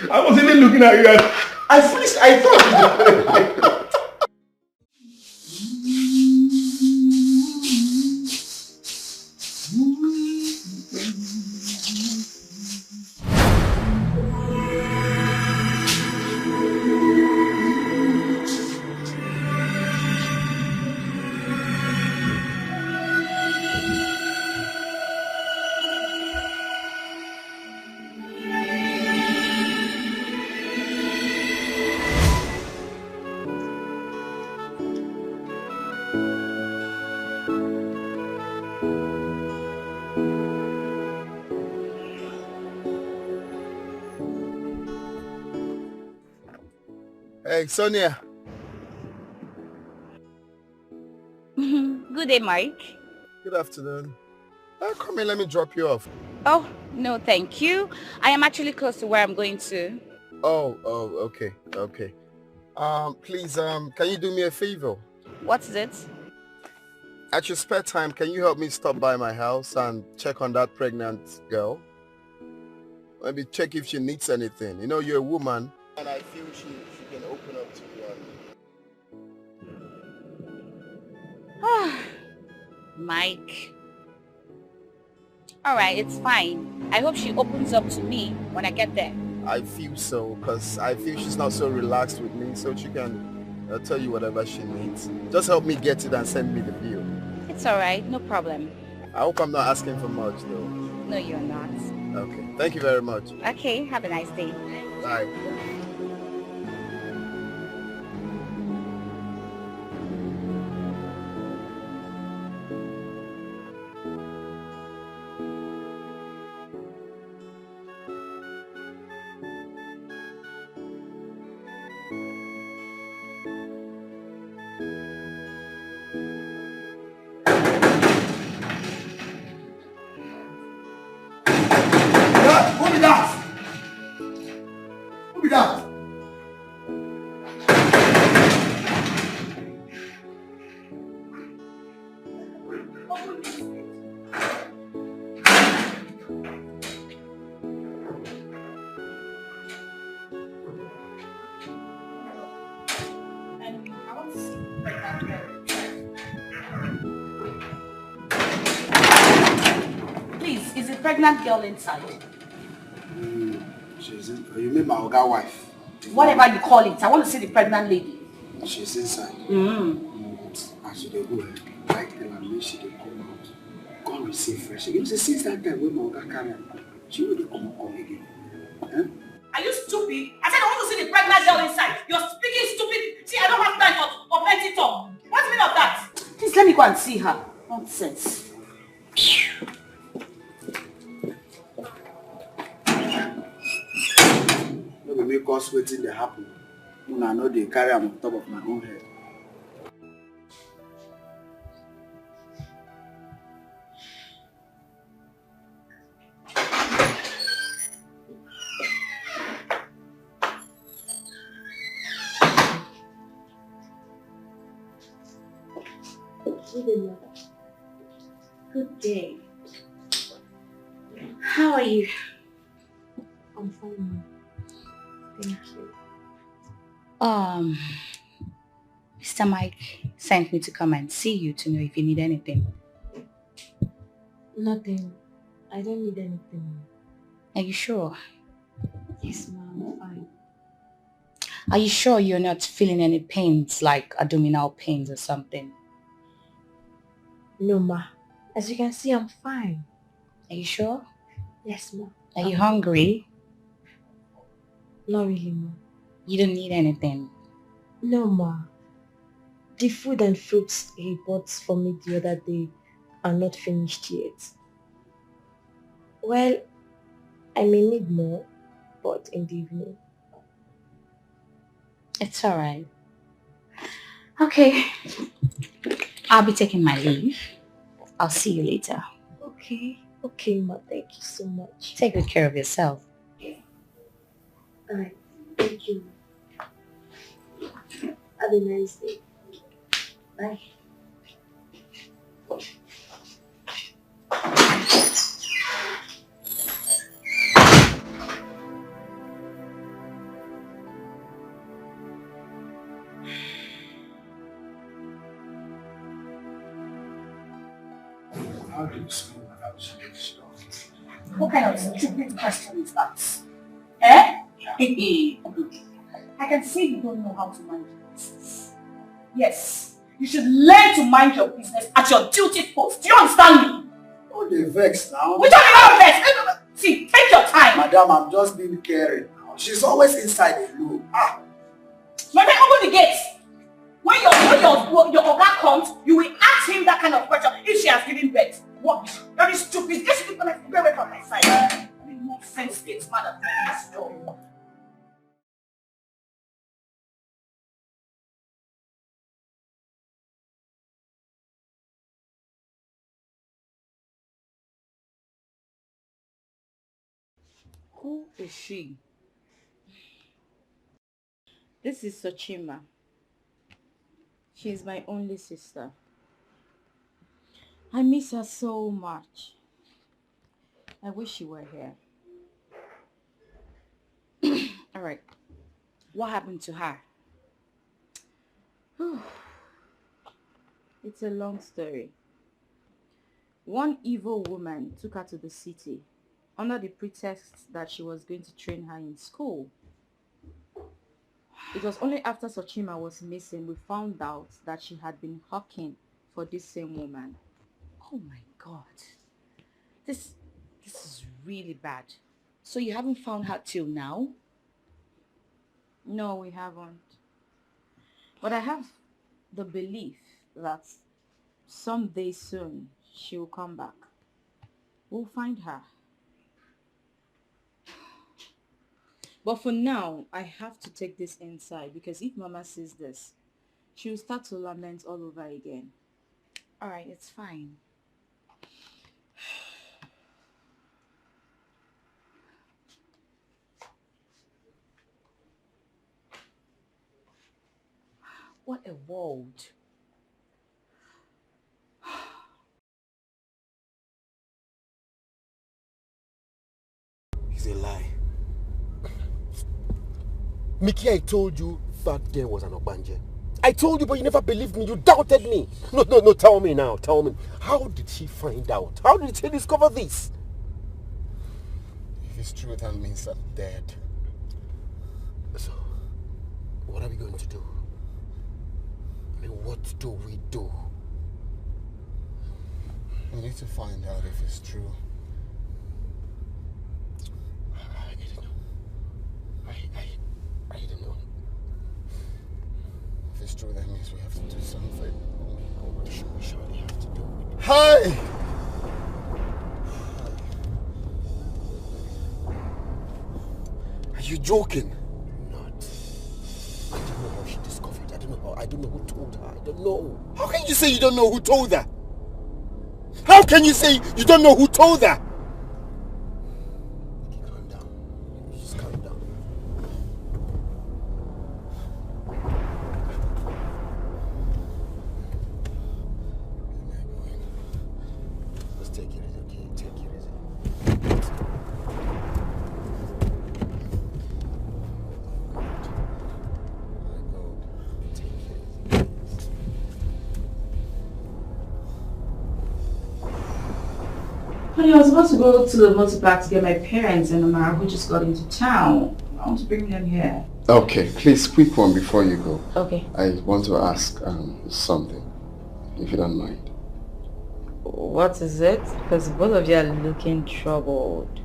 I was even looking at you guys. I thought Hey, Sonia. Good day, Mike. Good afternoon. Come in, let me drop you off. Oh, no, thank you. I am actually close to where I'm going to. Oh, okay. Please, can you do me a favor? What is it? At your spare time, can you help me stop by my house and check on that pregnant girl? Maybe check if she needs anything. You know, you're a woman. And I feel she can open up to you. Mike. Alright, it's fine. I hope she opens up to me when I get there. I feel so, because I feel she's not so relaxed with me, so she can tell you whatever she needs. Just help me get it and send me the bill. It's alright, no problem. I hope I'm not asking for much, though. No, you're not. Okay, thank you very much. Okay, have a nice day. Bye. Please, is a pregnant girl inside? You mean my Oga wife? Whatever you call it, I want to see the pregnant lady. She's inside. As they go, like tell her, make she dey come out. Come receive fresh. You know, since that time when my Oga carry her, she will come again. Huh? Are you stupid? I said I want to see the pregnant girl inside. You're speaking stupid. See, I don't have time for plenty talk. What's the meaning of that? Please let me go and see her. Nonsense. No, we make us waiting to happen. When I know they carry them on top of my own head. Good day, mother. Good day. How are you? I'm fine, Mom. Thank you. Mr. Mike sent me to come and see you to know if you need anything. Nothing. I don't need anything. Are you sure? Yes, Mom, I'm fine. Are you sure you're not feeling any pains, like abdominal pains or something? No, Ma. As you can see, I'm fine. Are you sure? Yes, Ma. Are you hungry? Not really, Ma. You don't need anything? No, Ma. The food and fruits he bought for me the other day are not finished yet. Well, I may need more, but in the evening. It's alright. Okay. I'll be taking my leave. I'll see you later. Okay. Okay, Ma. Thank you so much. Take good care of yourself. Alright. Thank you. Have a nice day. Bye. How do you speak without speaking stuff? What kind of stupid question is that? Eh? I can see you don't know how to mind your business. Yes, you should learn to mind your business at your duty post. Do you understand me? Oh, they vex now. Which one is not vex? See, take your time. Madam, I'm just being caring now. She's always inside alone. My friend, open the gates. When your oga comes, you will ask him that kind of question if she has given birth. What? Very stupid. Get you to go away from my side. I mean, no sense gets mad at this door. Who is she? This is Sochima. She is my only sister. I miss her so much. I wish she were here. Alright. What happened to her? It's a long story. One evil woman took her to the city under the pretext that she was going to train her in school. It was only after Sochima was missing we found out that she had been hawking for this same woman. Oh my God. This is really bad. So you haven't found her till now? No, we haven't. But I have the belief that someday soon she will come back. We'll find her. But for now, I have to take this inside because if Mama sees this, she will start to lament all over again. Alright, it's fine. What a world. It's a lie. Mickey, I told you that there was an Ogbanje. I told you, but you never believed me. You doubted me. No, tell me now. Tell me. How did she find out? How did she discover this? If it's true, that means I'm dead. So, what are we going to do? I mean, what do we do? We need to find out if it's true. do something. We surely have to do it. Hi! Are you joking? Not. I don't know how she discovered. I don't know who told her. I don't know. How can you say you don't know who told her? How can you say you don't know who told her? Calm down. Just calm down. Let's take it easy, okay? Take it easy. Honey, I was about to go to the motor park to get my parents and Amara who just got into town. I want to bring them here. Okay, please, quick one before you go. Okay. I want to ask something, if you don't mind. What is it? Because both of you are looking troubled.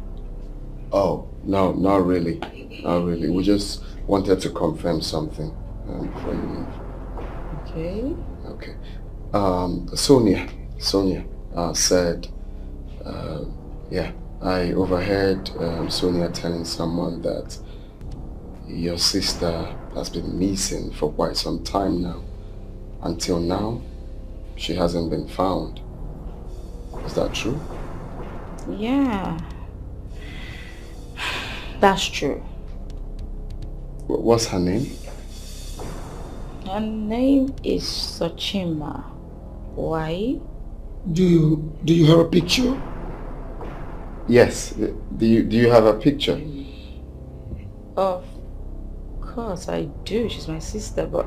Oh, no, not really. Not really. We just wanted to confirm something before you leave. Okay. Okay. Sonia said, yeah, I overheard Sonia telling someone that your sister has been missing for quite some time now. Until now, she hasn't been found. Is that true? Yeah. That's true. What's her name? Her name is Saima. Why? Do you have a picture? Yes. Do you have a picture? Of course I do. She's my sister, but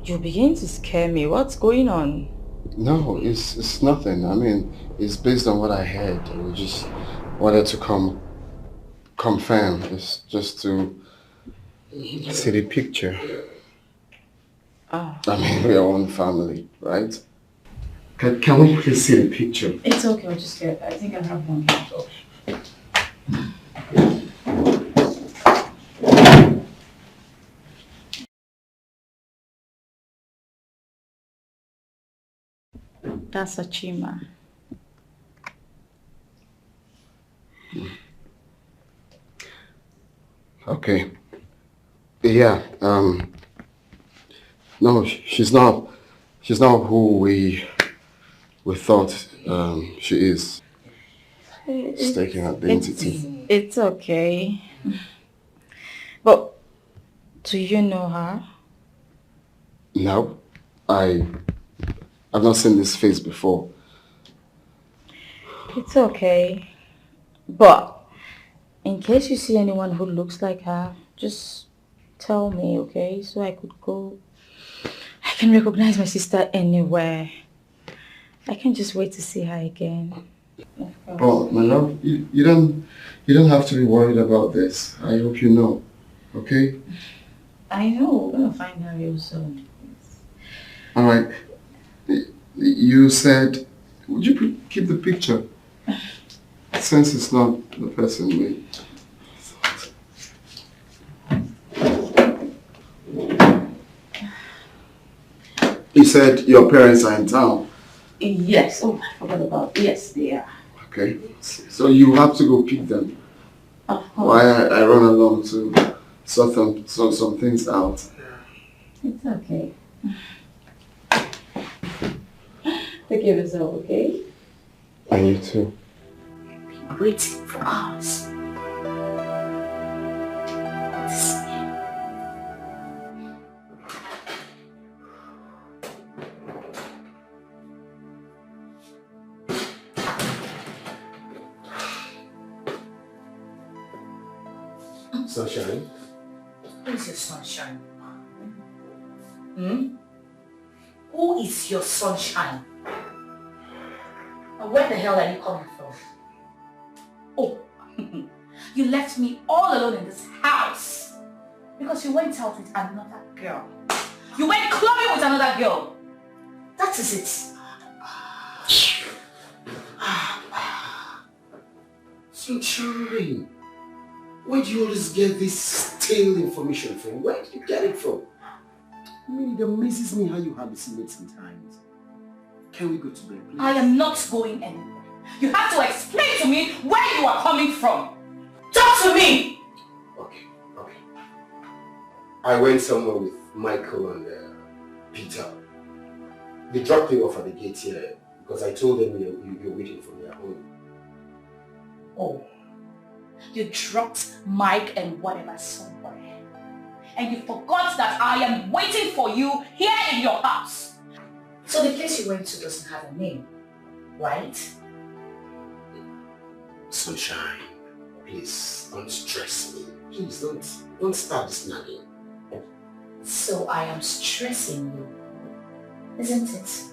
you're beginning to scare me. What's going on? No, it's nothing. I mean, it's based on what I heard. We just wanted to confirm. It's just to see the picture. Oh. I mean, we are one family, right? Can we please see the picture? It's okay, I'll just get it. I think I have one here. That's Saima. Okay. Yeah. No, she's not who we thought she is. Mistaken identity. It's okay. But do you know her? No, I've not seen this face before. It's okay. But in case you see anyone who looks like her, just tell me, okay? So I could go. I can recognize my sister anywhere. I can't just wait to see her again. But my love, you don't have to be worried about this. I hope you know, okay? I know, we're gonna find her real soon. All right. You said, would you keep the picture? Since it's not the person we thought. You said your parents are in town. Yes. Oh, I forgot about. Yes, they are. Okay. So you have to go pick them. Of course. While I run along to sort some things out. It's okay. Take care of yourself, okay? And you too. Waiting for us. Sunshine? Who is your sunshine? Who is your sunshine? And where the hell are you coming from? Oh, you left me all alone in this house because you went out with another girl. You went clubbing with another girl. That is it. Sunshine, where do you always get this stale information from? Where did you get it from? I mean, it amazes me how you hallucinate sometimes. Can we go to bed, please? I am not going anywhere. You have to explain to me where you are coming from. Talk to me! Okay. I went somewhere with Michael and Peter. They dropped me off at the gate here because I told them you're waiting for me at home. Oh, you dropped Mike and whatever somewhere. And you forgot that I am waiting for you here in your house. So the place you went to doesn't have a name, right? Sunshine, please don't stress me. Please don't start this nagging. So I am stressing you, isn't it?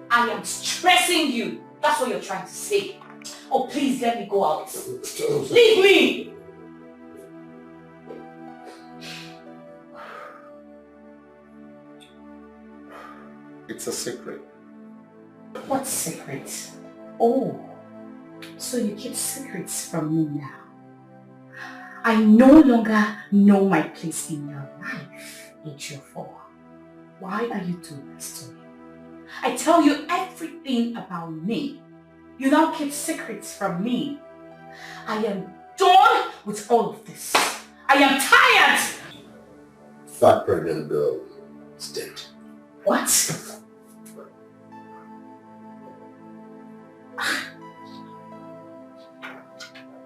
I am stressing you. That's what you're trying to say. Oh, please let me go out. Leave me! It's a secret. What secret? Oh, so you keep secrets from me now. I no longer know my place in your life, H4. Why are you doing this to me? I tell you everything about me. You now keep secrets from me. I am done with all of this. I am tired! That pregnant girl is dead. What?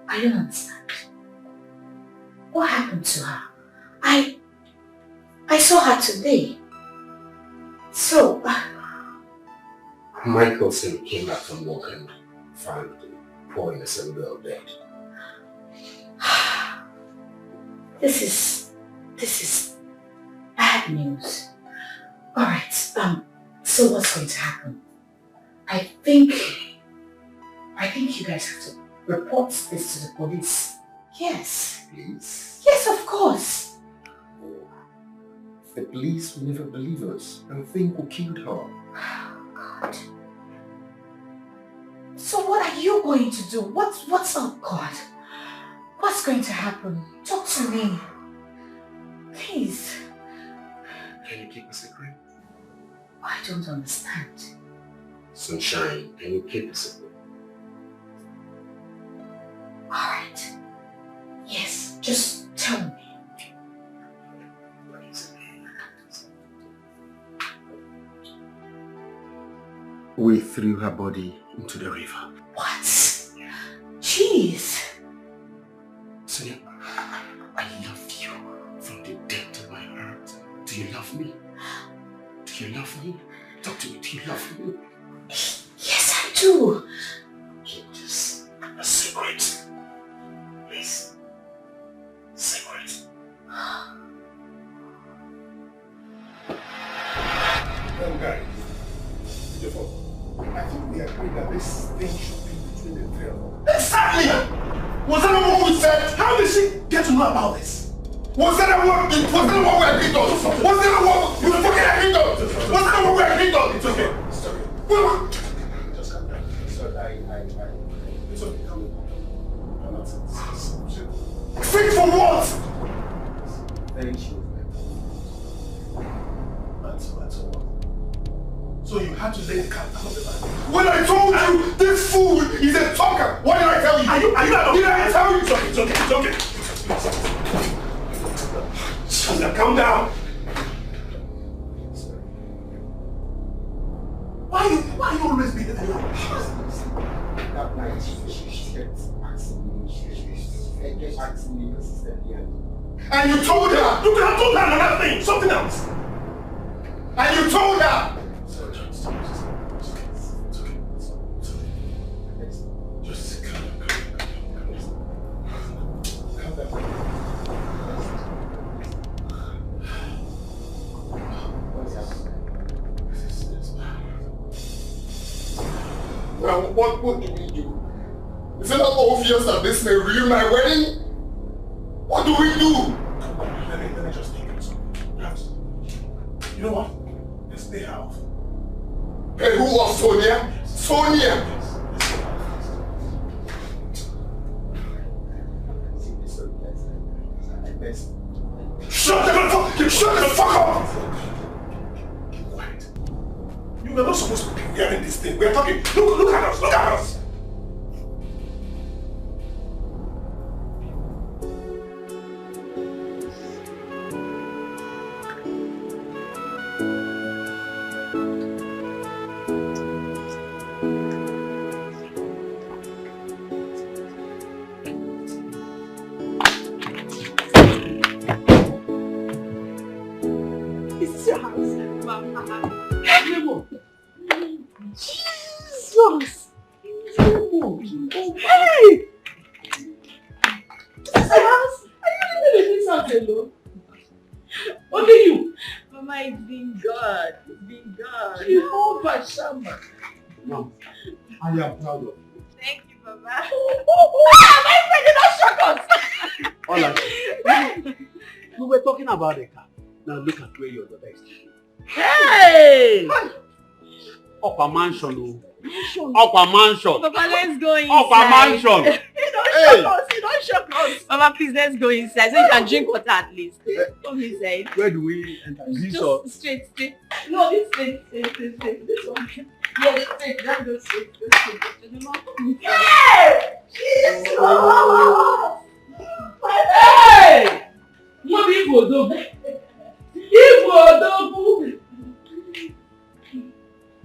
I don't understand. What happened to her? I saw her today. So... Michael said he came back from work and found the poor innocent girl dead. This is bad news. Alright, so what's going to happen? I think you guys have to report this to the police. Yes. Please? Yes, of course. The police will never believe us and think we killed her. God. So what are you going to do? What's up, God? What's going to happen? Talk to me. Please. Can you keep a secret? I don't understand. Sunshine, can you keep a secret? Alright. Yes, just tell me. We threw her body into the river. What? Jeez. Sonia, I love you from the depth of my heart. Do you love me? Do you love me? Talk to me, do you love me? Yes, I do. Keep this a secret. Please. Secret. Guys, I think we agreed that this thing should be between the three of us. Exactly! Was that not what we said? How did she get to know about this? Was that not what we agreed on? Was that not what we fucking agreed on? Was that not what we agreed on? It's okay. It's okay. Just calm down. Sorry, It's okay. I'm not Fix for what? very sure. That's all. So you had to lay the cat out of the bag. When I told you this fool is a talker, what did I tell you? Are you not? Did I tell you? It's okay. Now calm down. Why you always be the villain? That night she kept asking me persistently. And you told her! You could have told her another thing, something else. And you told her! It's okay. Just calm down. Well, what do we do? Is it not obvious that this may ruin my wedding? What do we do? Let me just think of something. You know what? Let's stay out. Hey, who was Sonia? Sonia! Shut the fuck up! You are not supposed to be hearing this thing. We are talking. Look at us. Look at us. Jesus! Hey! This is the house. Are you living in this house alone? Only you. Mama, it's been God. It's been God. Jehovah Shammah. Now, I am proud of you. Thank you, Mama. My friend did not shock us. Alright. We were talking about the car. Now look at where your daughter is. Hey! Upper mansion. Upper mansion. Papa, let's go inside. Upper mansion. You don't shock us. Mama, please, let's go inside so you can drink water at least. Come inside. Where do we enter? This Just or? straight. No, this straight. This one. Yeah, this straight. Let's go straight. Hey! Jesus! Hey! What people do?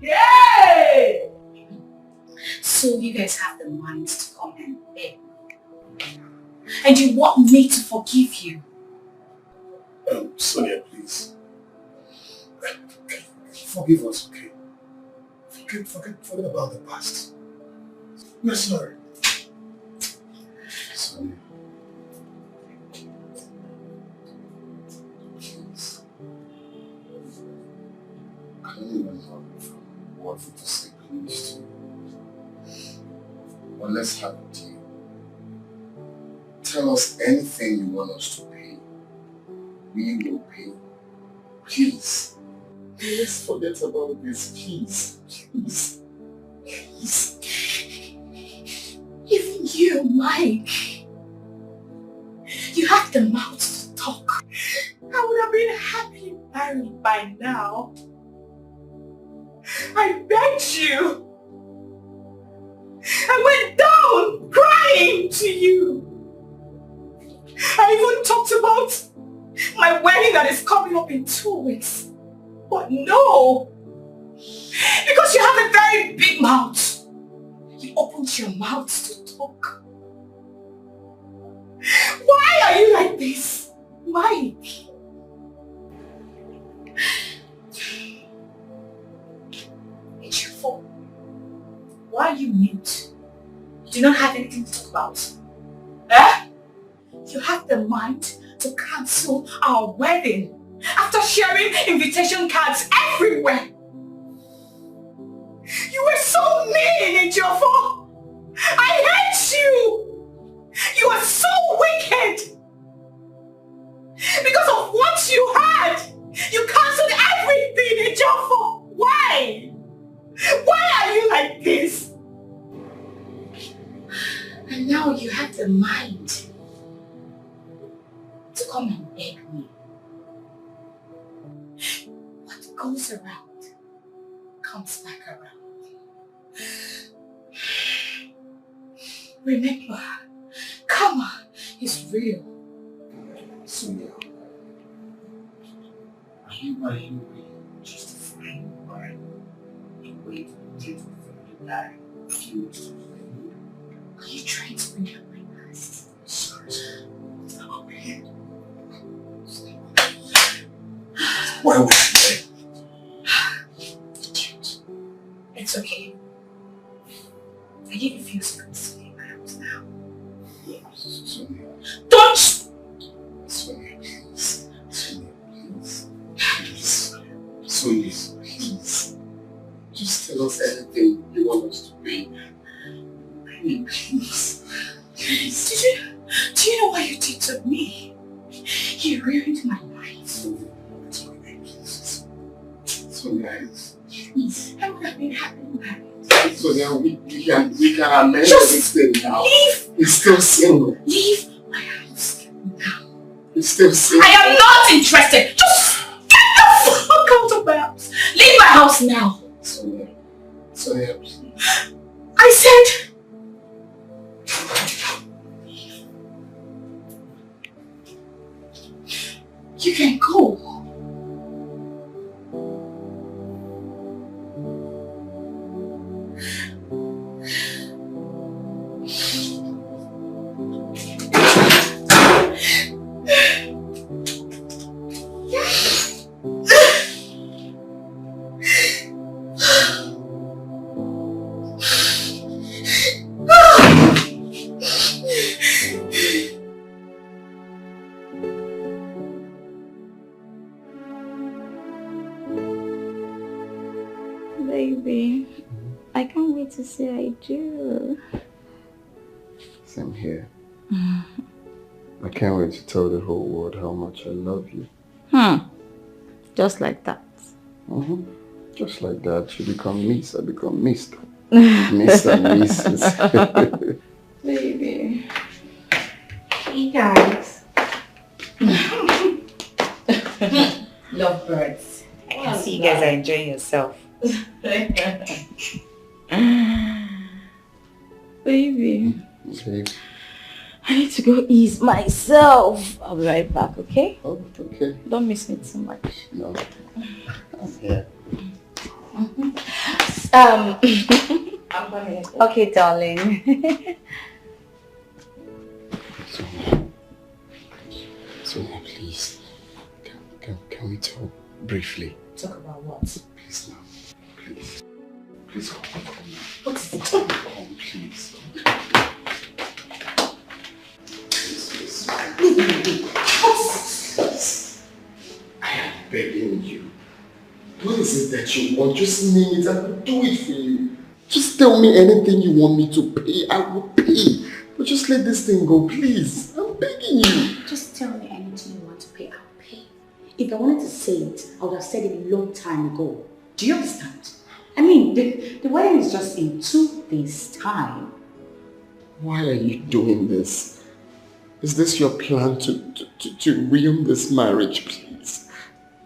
Yay! So you guys have the minds to come and beg me. And you want me to forgive you? Sonia, please. Forgive us, okay? Forget about the past. We're sorry. Sonia. I don't even know what to say please to. But let's have a deal. Tell us anything you want us to pay. We will pay. Please. Let's forget about this, please. Please. Please. Even you, Mike. You have the mouth to talk. I would have been happily married by now. I begged you. I went down crying to you. I even talked about my wedding that is coming up in 2 weeks. But no. Because you have a very big mouth. You opened your mouth to talk. Why are you like this, Mike? It's your fault. Why are you mute? You do not have anything to talk about. Eh? You have the mind to cancel our wedding after sharing invitation cards everywhere. You were so mean, Ejiofor. I hate you. You are so wicked. Because of what you had, you cancelled everything, Ejiofor. Why? Why are you like this? And now you have the mind to come and beg me. What goes around comes back around. Remember, karma is real. Sonia, are you really justifying why you wait until you die? Are you trying to bring up my past? Sorry. Stop over here. Why would you say? It's okay. I give you a few seconds to leave my house now. Sonia. Don't! Sonia, please. Sonia, please. Please. Sonia, please. Just tell us anything you want us to be. Please. Please. Do you know what you did to me? You ruined my life. Sonia, please. Sonia, please. I would have been happy married. Sonia, we can amend this thing now. Leave! You're still single. Leave my house now. You're still single. I am not interested. Just get the fuck out of my house. Leave my house now. Sonia. Sonia, please. I said... You can go. Baby, I can't wait to say I do. Same here. I can't wait to tell the whole world how much I love you. Just like that. Just like that. You become Miss, I become Mr. Miss and Mrs. Baby. Hey guys. Lovebirds. I can see you guys are enjoying yourself. Baby. Okay. I need to go ease myself. I'll be right back, okay? Oh, okay. Don't miss me too much. No. I'm here. I'm coming. Okay, darling. Sonia, please. Can we talk briefly? Talk about what? Please now. Please. Please come. What is it? Come, please. I am begging you. What is it that you want? Just name it, I will do it for you. Just tell me anything you want me to pay, I will pay. But just let this thing go, please. I'm begging you. Just tell me anything you want to pay, I'll pay. If I wanted to say it, I would have said it a long time ago. Do you understand? I mean, the wedding is just in 2 days' time. Why are you doing this? Is this your plan to ruin this marriage, please?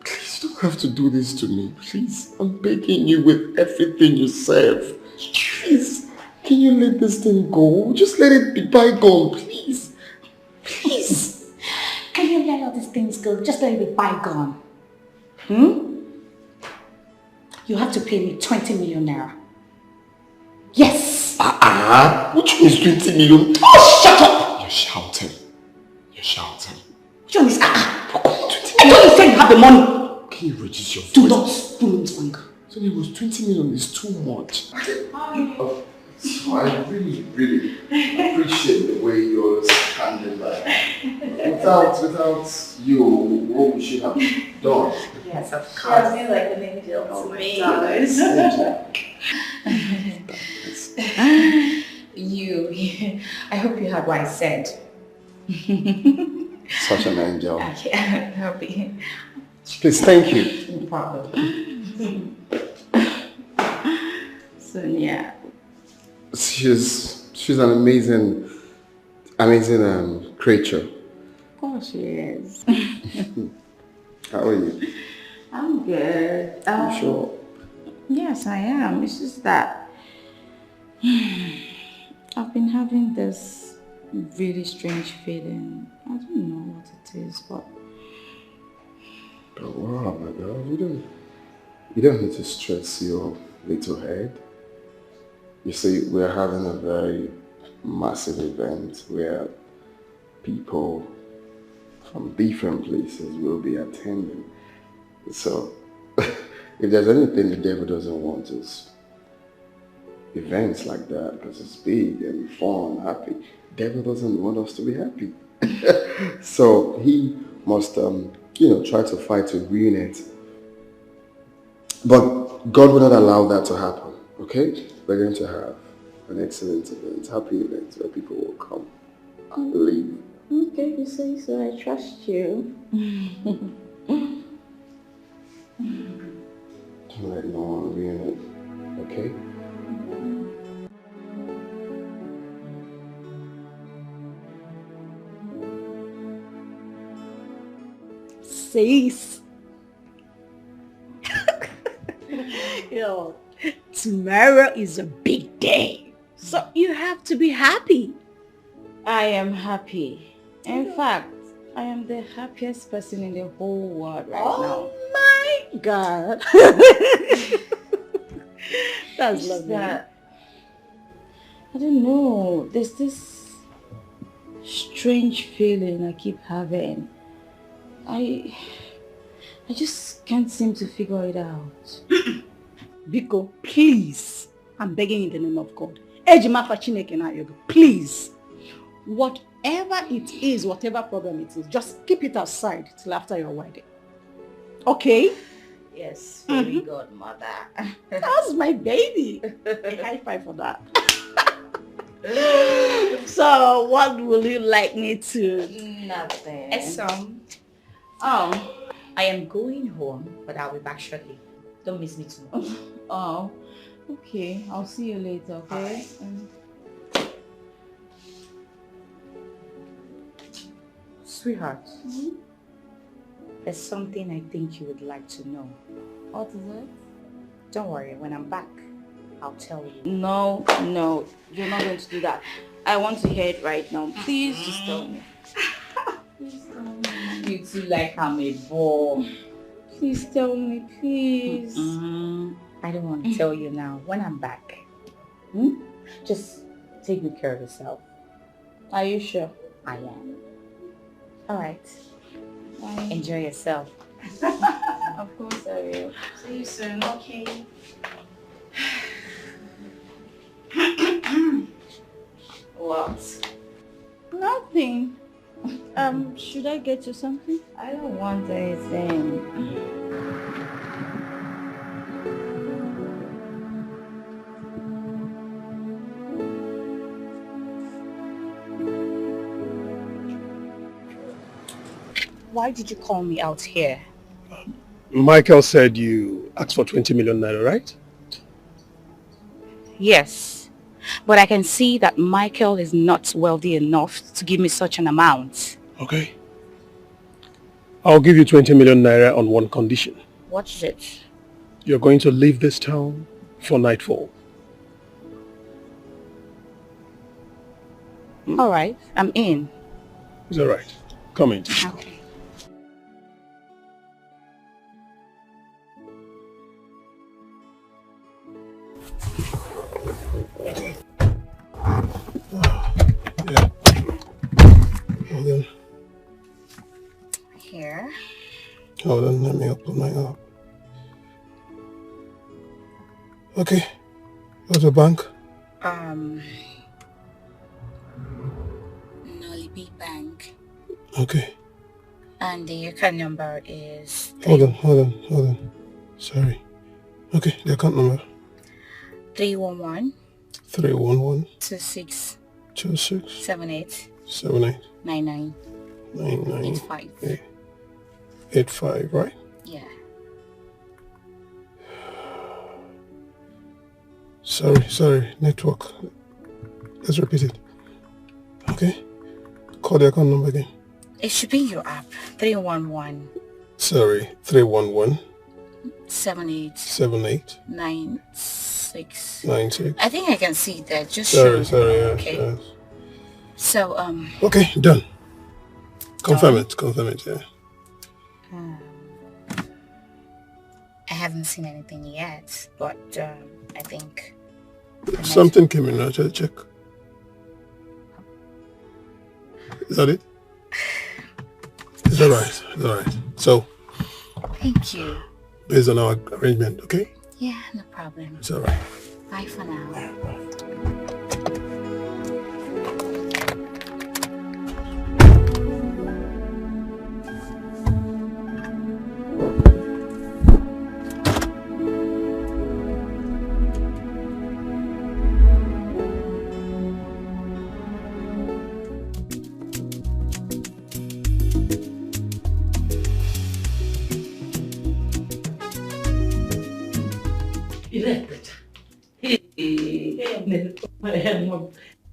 Please, you don't have to do this to me, please. I'm begging you with everything you serve. Please, can you let this thing go? Just let it be bygone, please. Please. Can you let all these things go? Just let it be bygone. You have to pay me 20 million naira. Yes! Which one is 20 million? Oh, shut up! You're shouting. You're shouting. Which one is I thought you said you have the money. Can you reduce your voice? Do not do me this anger. So it was 20 million is too much. I really, really appreciate the way you always handle that. Without you, what we should have done. Yes, of She course. has been like an angel to me. I hope you heard what I said. Such an angel. Okay, I'm happy. Please, thank you. No problem. Sonia. She's an amazing creature. Of course she is. How are you? I'm good. You sure? Yes, I am. It's just that I've been having this really strange feeling. I don't know what it is, but... But wow, my girl, you don't need to stress your little head. You see, we're having a very massive event where people from different places will be attending. So, if there's anything the devil doesn't want is events like that, because it's big and fun, happy. The devil doesn't want us to be happy. So he must, try to fight to ruin it. But God will not allow that to happen, okay? We're going to have an excellent event, happy event where people will come and leave. Okay, you say so. I trust you. Don't let no one ruin it, okay? Sis. Yo, Tomorrow is a big day. So you have to be happy. I am happy. In fact, I am the happiest person in the whole world right now. Oh my God. That's lovely. I don't know. There's this strange feeling I keep having. I just can't seem to figure it out. Biko, please. I'm begging in the name of God. Ejima Chineke na yoga. Please. Whatever it is, whatever problem it is, just keep it aside till after your wedding. Okay? Yes, very good, mother. That's my baby. A high five for that. So, what will you like me to? Nothing. I am going home, but I'll be back shortly. Don't miss me too much. Oh, okay. I'll see you later, okay? Sweetheart, there's something I think you would like to know. What is it? Don't worry, when I'm back, I'll tell you. No, you're not going to do that. I want to hear it right now. Please just tell me. Please tell me. You too like I'm a bore. Please tell me, please. I don't want to tell you now. When I'm back, just take good care of yourself. Are you sure? I am. All right. Bye. Enjoy yourself. Of course I will. See you soon. Okay. What? Nothing. Should I get you something? I don't want anything. Why did you call me out here? Michael said you asked for 20 million naira, right? Yes, but I can see that Michael is not wealthy enough to give me such an amount. Okay. I'll give you 20 million naira on one condition. What is it? You're going to leave this town for nightfall. All right, I'm in. It's all right. Come in. Okay. Hold on. Here. Hold on, let me open my up. Okay. What's the bank? Nollywood Bank. Okay. And the account number is... Hold on. Sorry. Okay, the account number. 311 311 26 26 78 78 99 99 85. 85, right? Yeah. Sorry, network. Let's repeat it. Okay? Call the account number again. It should be in your app. 311 Sorry, 311 78 78 96 96. I think I can see that. Just Sorry, show. yes, Okay. yes. So, Okay, done. Confirm it, yeah. I haven't seen anything yet, but I think... Something came in now, check. Is that it? It's alright. So, Thank you. based on our arrangement, okay? Yeah, no problem. It's alright. Bye for now.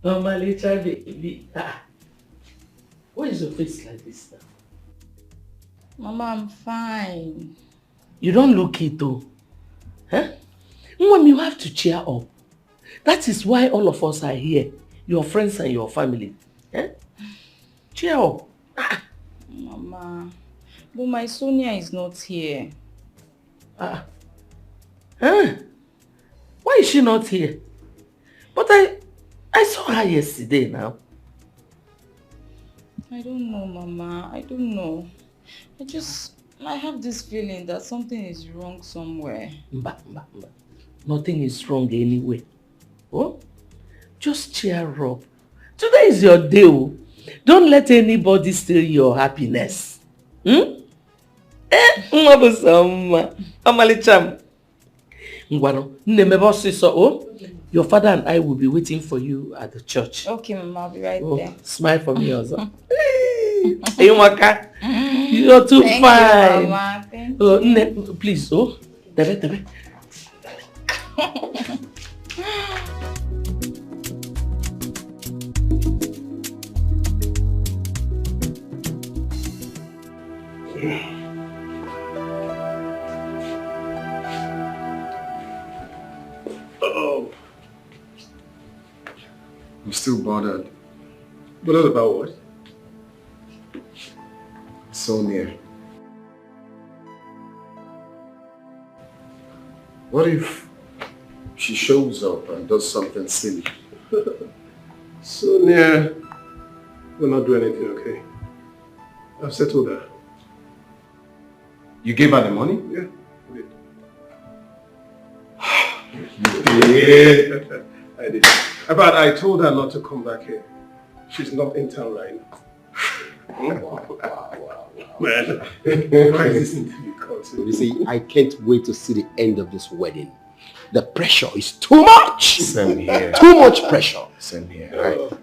Normally, baby. Why is your face like this now? Mama, I'm fine. You don't look it though. Huh? Mom, you have to cheer up. That is why all of us are here. Your friends and your family. Eh? Cheer up. Mama, but my Sonia is not here. Why is she not here? But I saw her yesterday now. I don't know, Mama. I don't know. I have this feeling that something is wrong somewhere. Nothing is wrong anyway. Oh? Just cheer up. Today is your day. Oh. Don't let anybody steal your happiness. Your father and I will be waiting for you at the church. Okay, Mama, I'll be right there. Smile for me also. Hey, Waka, you're too Thank fine. You, Mama. Thank you. Please, Debe. I'm still bothered. Bothered about what? Sonia. What if she shows up and does something silly? Sonia will not do anything, okay? I've settled her. You gave her the money? Yeah, I did. I did. But I told her not to come back here. She's not in town right now. Wow. Man, why is this interview constant? You see, I can't wait to see the end of this wedding. The pressure is too much. Same here. Too much pressure. Same here.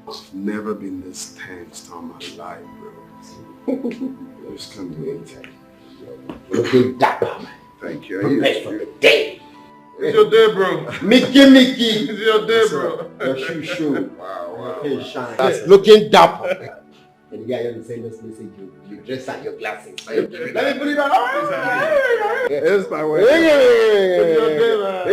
I've never been this tense all my life, bro. Just can't wait. Looking dapper. Thank you. Prepare for the day. It's your day, bro. Mickey. It's your day, bro. Your shoe. Wow. Your face shine. That's looking dapper. And the guy on the send us message, you dress and your glasses. Let me put it on. It's my way. It's your day, man.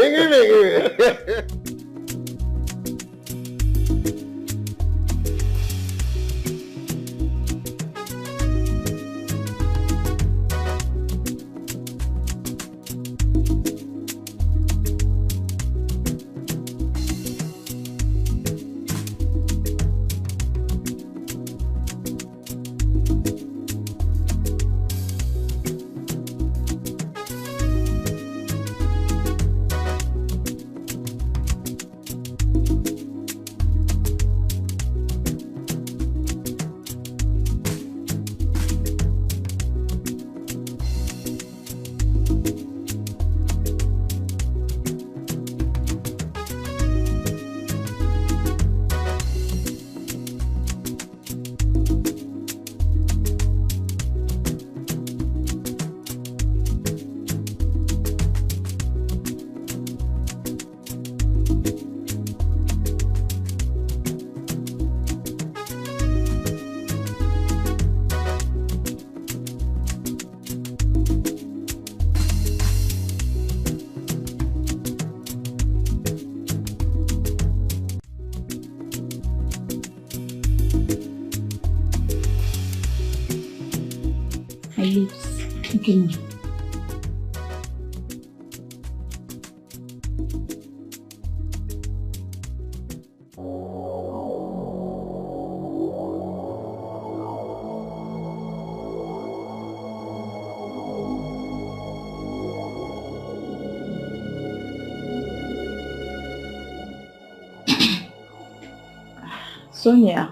Sonia,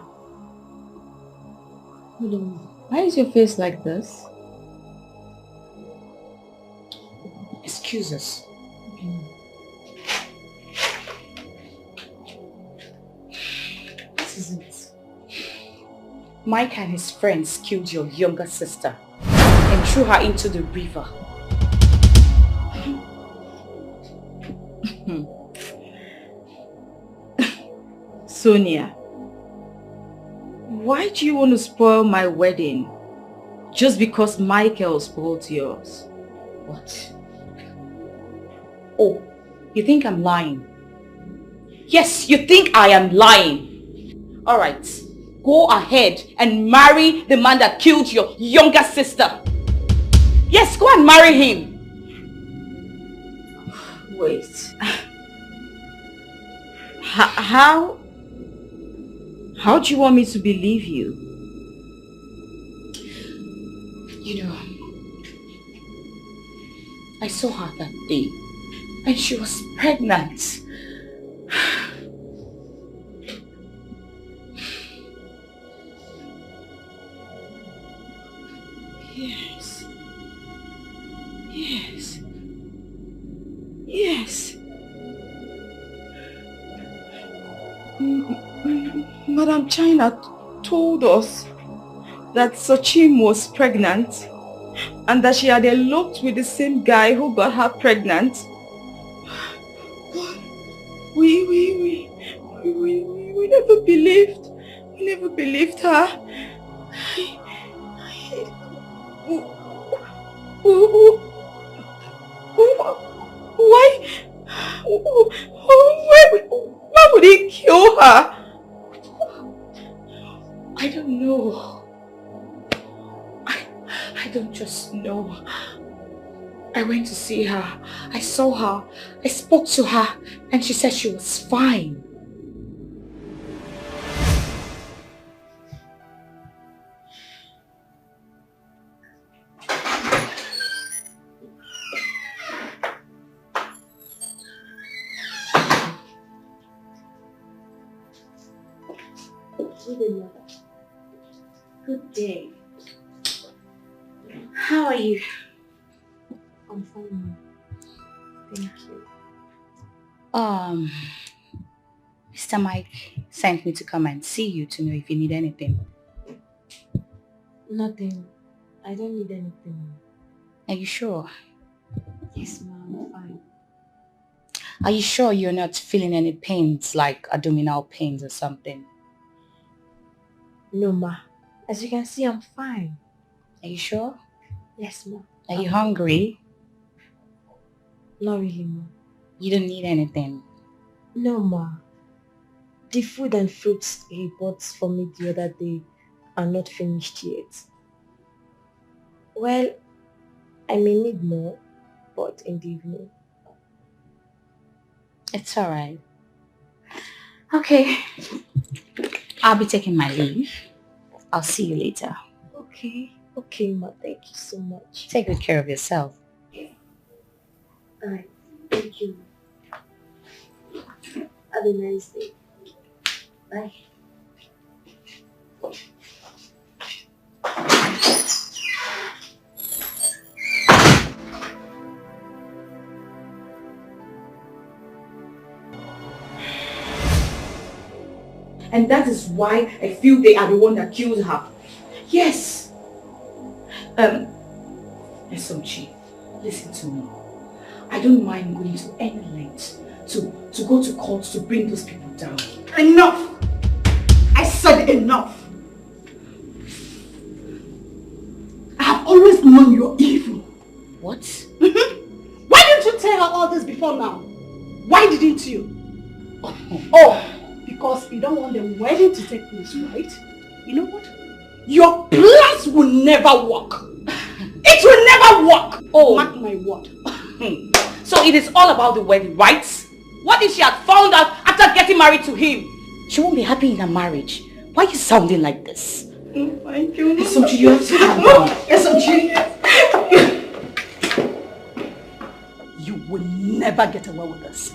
why is your face like this? Excuses. This is it. Mike and his friends killed your younger sister and threw her into the river. Sonia, why do you want to spoil my wedding just because Michael spoiled yours? What? Oh, You think I'm lying? Yes, you think I am lying. Alright, go ahead and marry the man that killed your younger sister. Yes, go and marry him. Wait. How do you want me to believe you? You know, I saw her that day and she was pregnant. Yes. Yes. Yes. Madam China told us that Sochim was pregnant and that she had eloped with the same guy who got her pregnant. We never believed. We never believed her. Why would he kill her? I don't know. I don't just know. I went to see her. I saw her. I spoke to her and she said she was fine. Good day. How are you? I'm fine. Thank you. Mr. Mike sent me to come and see you to know if you need anything. Nothing. I don't need anything. Are you sure? Yes, ma'am. I'm fine. Are you sure you're not feeling any pains, like abdominal pains or something? No, ma. As you can see, I'm fine. Are you sure? Yes, ma. Are you hungry? Not really, ma. You don't need anything? No, ma. The food and fruits he bought for me the other day are not finished yet. Well, I may need more, but in the evening. It's alright. Okay. I'll be taking my leave. I'll see you later. Okay. Okay, ma. Thank you so much. Take good care of yourself. Alright. Thank you. Have a nice day. Bye. And that is why I feel they are the one that killed her. Yes. Esomchi, listen to me. I don't mind going to any length to go to court to bring those people down. Enough! I said enough! I have always known you're evil. What? Why didn't you tell her all this before now? Why didn't you? Oh, because you don't want the wedding to take place, right? You know what? Your plans will never work. It will never work. Oh, mark my word. So it is all about the wedding, right? What if she had found out after getting married to him? She won't be happy in her marriage. Why are you sounding like this? Thank you. SMG, you have to calm down. SMG. You will never get away with this.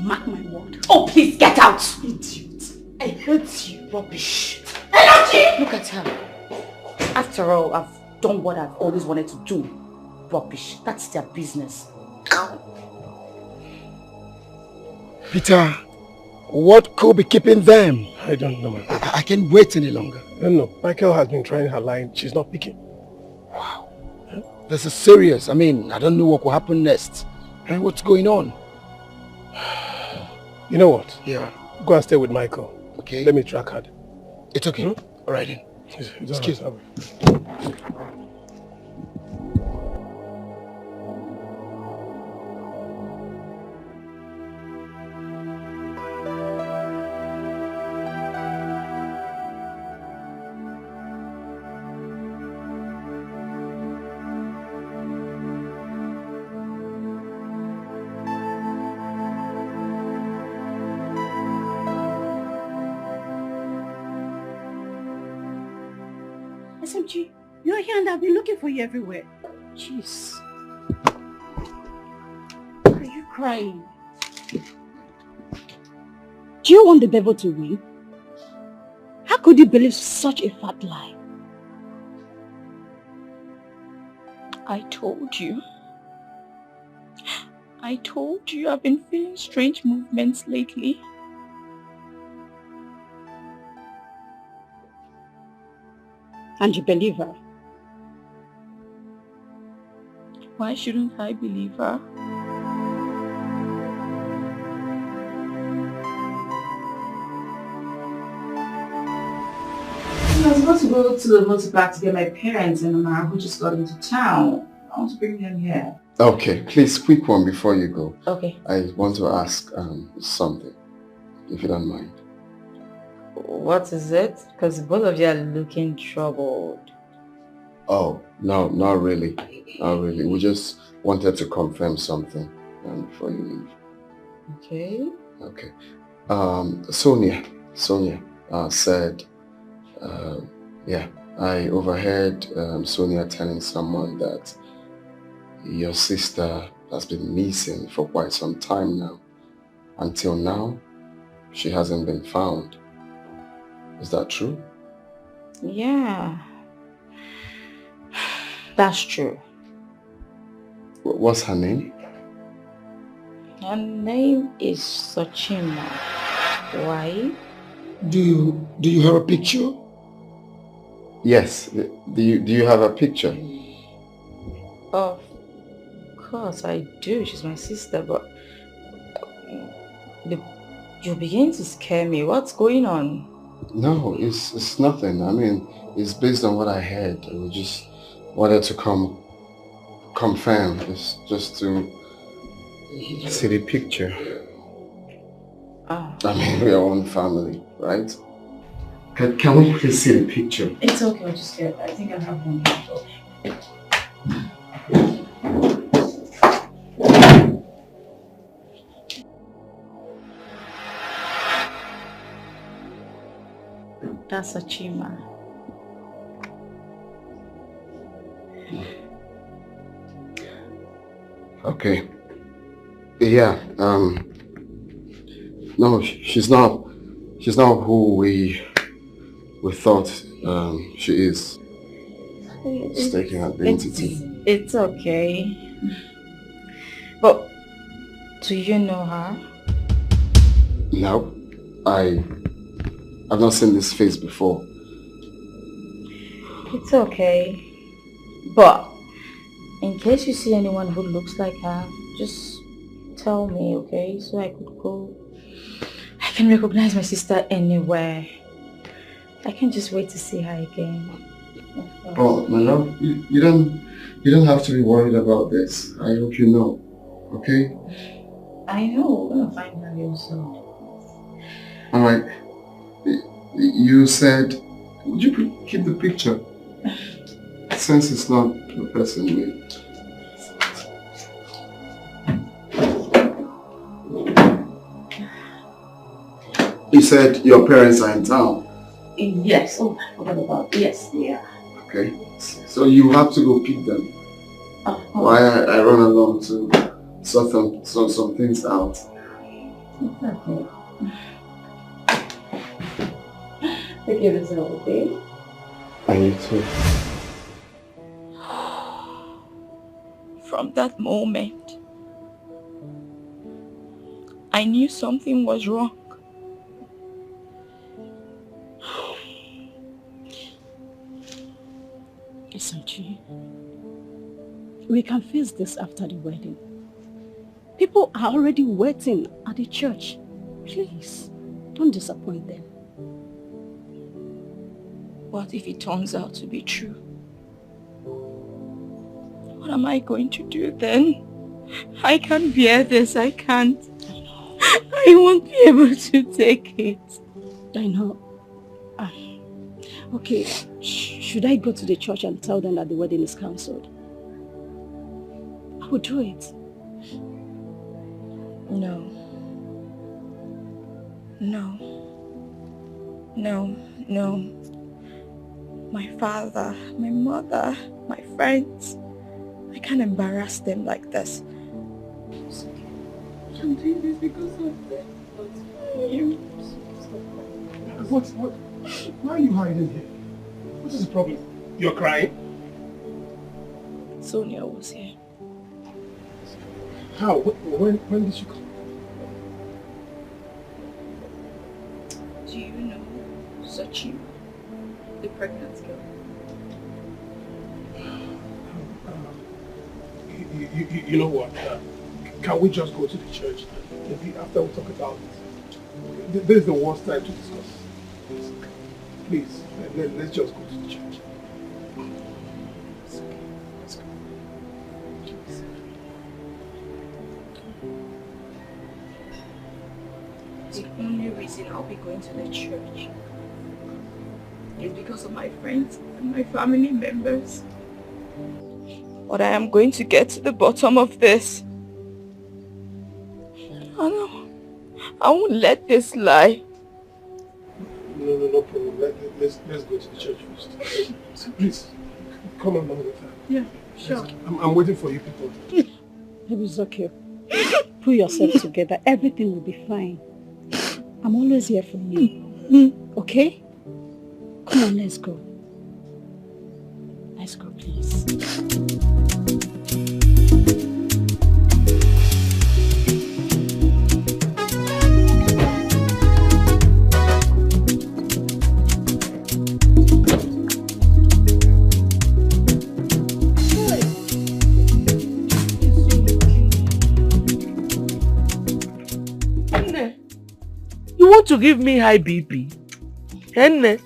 Mark my word. Oh, please get out. Idiot. I hate you. Rubbish. Energy! Look at her. After all, I've done what I've always wanted to do. Rubbish. That's their business. Peter, what could be keeping them? I don't know, my brother. I can't wait any longer. No. Michael has been trying her line. She's not picking. Wow. This is serious. I mean, I don't know what will happen next. And what's going on? You know what? Yeah. Go and stay with Michael. Okay. Let me track her. It's okay. All right then. Excuse me. SMG, you're here and I've been looking for you everywhere. Jeez. Why are you crying? Do you want the devil to win? How could you believe such a fat lie? I told you. I've been feeling strange movements lately. And you believe her? Why shouldn't I believe her? I was supposed to go to the motor park to get my parents and Mama who just got into town. I want to bring them here. Okay, please, quick one before you go. Okay. I want to ask something, if you don't mind. What is it? Because both of you are looking troubled. Oh, no, not really. Not really. We just wanted to confirm something before you leave. Okay. Okay. Sonia said, yeah, I overheard Sonia telling someone that your sister has been missing for quite some time now. Until now, she hasn't been found. Is that true? Yeah. That's true. What's her name? Her name is Saima. Why? Do you have a picture? Yes. Do you have a picture? Of course I do. She's my sister, but you're beginning to scare me. What's going on? No, it's nothing. I mean, it's based on what I heard. We just wanted to confirm. It's just to see the picture. Oh. I mean, we are one family, right? Can we please see the picture? It's okay, I'll just get it. I think I have one here. That's Saima. Okay. Yeah. No, she's not who we thought she is. It's taking identity. It's okay. But do you know her? No, I've not seen this face before. It's okay. But in case you see anyone who looks like her, just tell me, okay? So I could go. I can recognize my sister anywhere. I can just wait to see her again. Oh, my love, you don't have to be worried about this. I hope you know, okay? I know, we're gonna find her real soon. Alright. You said, would you keep the picture? Since it's not the person we... You said your parents are in town. Yes, oh, I forgot about, yes, yeah. Okay, so you have to go pick them. Why I run along to sort some things out. Okay. Take care of yourself, okay? And you too. From that moment, I knew something was wrong. SMG, we can face this after the wedding. People are already waiting at the church. Please, don't disappoint them. What if it turns out to be true? What am I going to do then? I can't bear this, I can't. I won't be able to take it. I know. Okay, should I go to the church and tell them that the wedding is cancelled? I will do it. No. No. No, no. My father, my mother, my friends. I can't embarrass them like this. I'm doing this because of them. What? Why are you hiding here? What is the problem? You're crying? Sonia was here. How? When did she come? Do you know Sochi, the pregnant girl? You know what? Can we just go to the church? Maybe after we talk about it. This is the worst time to discuss. Please, let's just go to the church. Let's go. The only reason I'll be going to the church is because of my friends and my family members. But I am going to get to the bottom of this. I won't let this lie. No problem. Let's go to the church first. Please, come along with her. Yeah, sure. I'm waiting for you people. It's okay. Pull yourself together. Everything will be fine. I'm always here for you. Okay? Come on, let's go. Let's go, please. You want to give me high BP? Henne?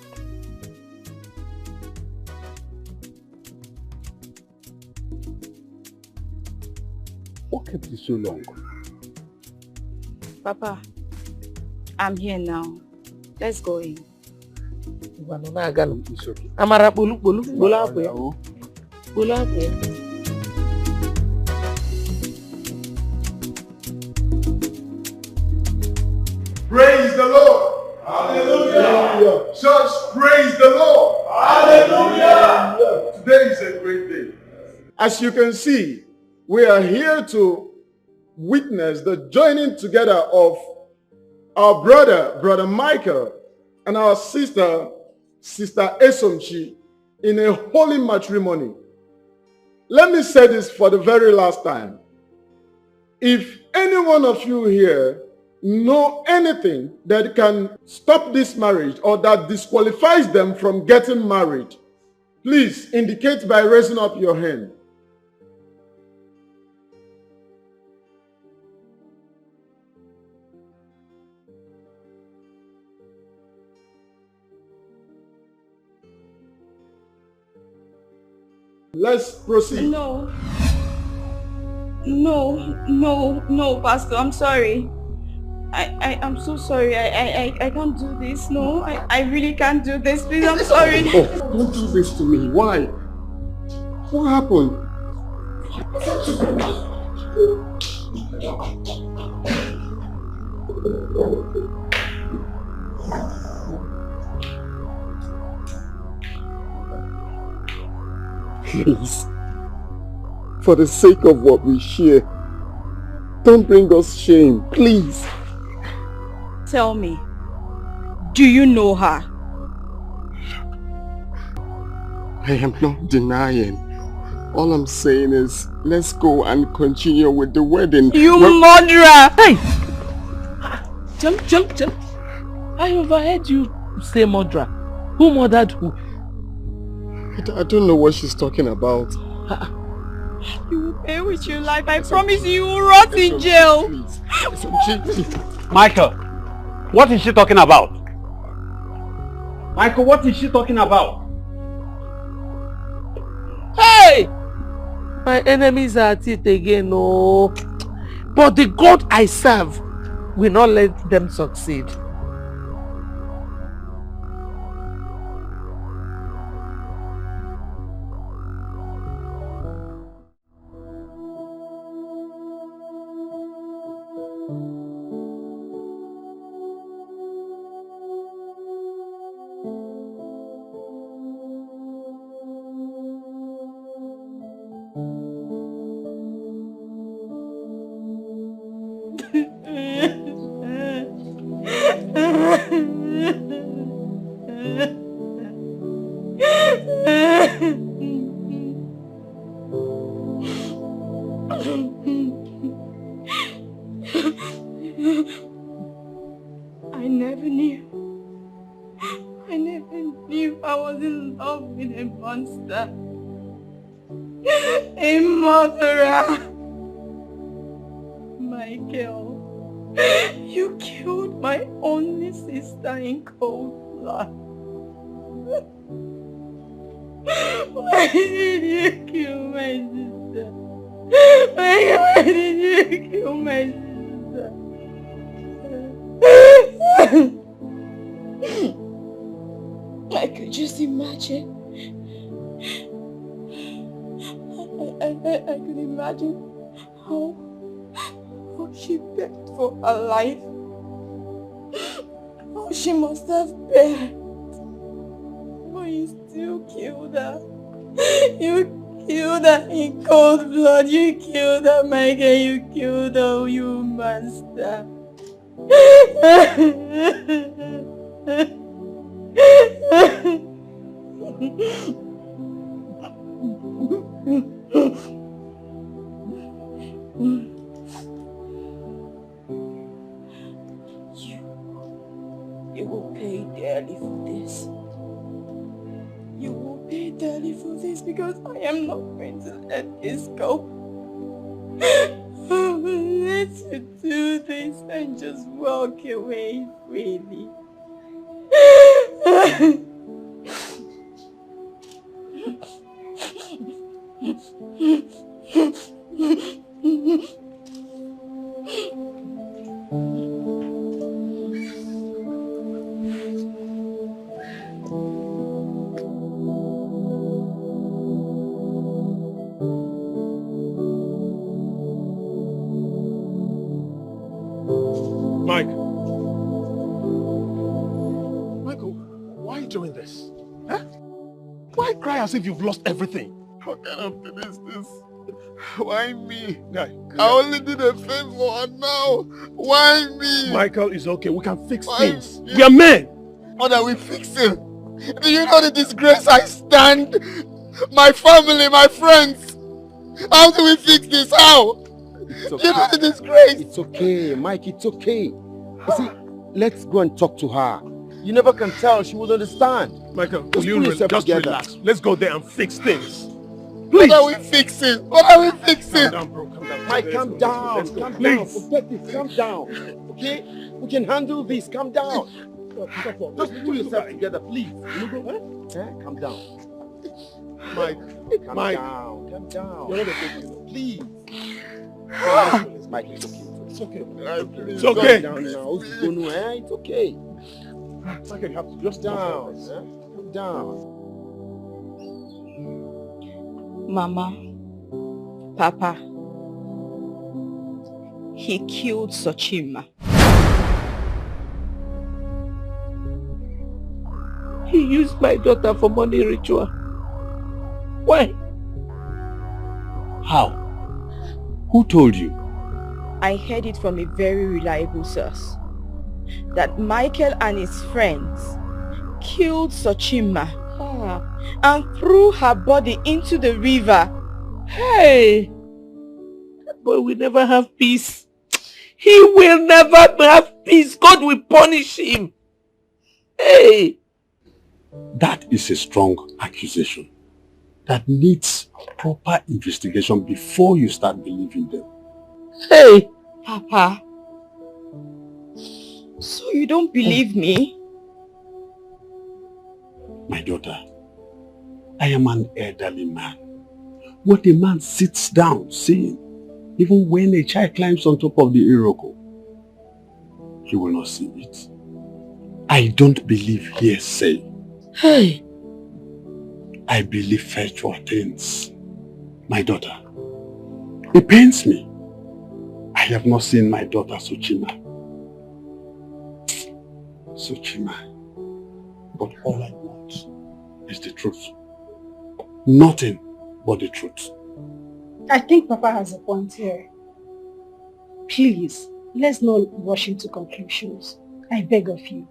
What kept you so long? Papa, I'm here now. Let's go in. It's okay. Amara bulu hapo. Bulu hapo. Praise the Lord. Hallelujah. Church, praise the Lord. Hallelujah. Today is a great day. As you can see, we are here to witness the joining together of our brother Michael, and our sister Esomchi, in a holy matrimony. Let me say this for the very last time. If any one of you here know anything that can stop this marriage or that disqualifies them from getting married, please indicate by raising up your hand. Let's proceed. No, Pastor, I'm sorry. I'm so sorry. I can't do this. No, I really can't do this. Please, I'm sorry. Oh, don't do this to me. Why? What happened? Please, for the sake of what we share, don't bring us shame, please. Tell me, do you know her? I am not denying. All I'm saying is, let's go and continue with the wedding. You murderer! Hey! Jump. I overheard you say murderer. Who murdered who? I don't know what she's talking about. You will pay with your life. I promise you will rot in jail. Please. Michael, what is she talking about? Michael, what is she talking about? Hey! My enemies are at it again, no. But the God I serve will not let them succeed. knew I was in love with a monster. A murderer. Michael, you killed my only sister in cold blood. Why did you kill my sister? Why did you kill my sister? I could just imagine. I could imagine how she begged for her life. How she must have begged. But you still killed her. You killed her in cold blood. You killed her, Michael. You killed her, you monster. You will pay dearly for this. You will pay dearly for this because I am not going to let this go. Let's do this and just walk away freely. Mike. Michael, why are you doing this? Huh? Why cry as if you've lost everything? How can I finish this? Why me? Guy, I only did a favor and now, why me? Michael, it's okay. We can fix Why things. me? We are men. What are we fixing? Do you know the disgrace I stand? My family, my friends. How do we fix this? How? It's Do you know the disgrace? It's okay, Mike, it's okay. You see, let's go and talk to her. You never can tell, she would understand. Michael, Just will pull you yourself just together. relax? Let's go there and fix things. Please. What are we fixing? What are we fixing? Calm down, bro. Calm down. Mike, calm down. Let's go. Calm down. Please. Forget it. Calm down. Okay? We can handle this. Calm down. Just pull yourself together, please. Calm down. Mike. Calm Mike. down. Calm down. You're not a big deal. Please. Mike, it's okay. It's okay. It's okay. Calm down now. It's okay. Mike, you have to just down. Calm down. Mama, Papa, he killed Sochima. He used my daughter for money ritual. Why? How? Who told you? I heard it from a very reliable source that Michael and his friends killed Sochima and threw her body into the river. Hey! That boy will never have peace. He will never have peace. God will punish him. Hey! That is a strong accusation that needs proper investigation before you start believing them. Hey! Papa, so you don't believe me? My daughter, I am an elderly man. What a man sits down seeing, even when a child climbs on top of the Iroko, he will not see it. I don't believe hearsay. Hey! I believe factual things. My daughter, it pains me. I have not seen my daughter Sochima. But all I want is the truth. Nothing but the truth. I think Papa has a point here. Please, let's not rush into conclusions. I beg of you.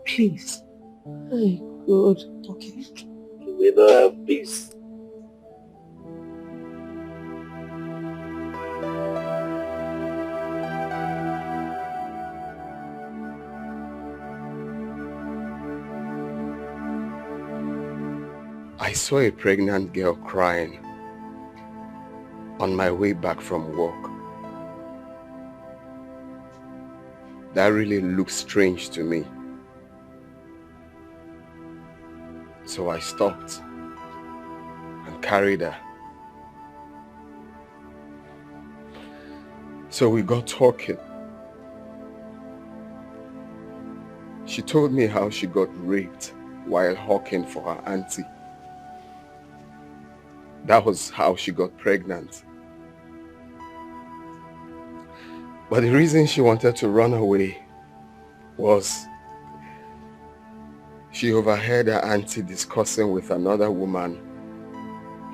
Please. Hey, God. Okay. We don't have peace. I saw a pregnant girl crying on my way back from work. That really looked strange to me. So I stopped and carried her. So we got talking. She told me how she got raped while hawking for her auntie. That was how she got pregnant. But the reason she wanted to run away was she overheard her auntie discussing with another woman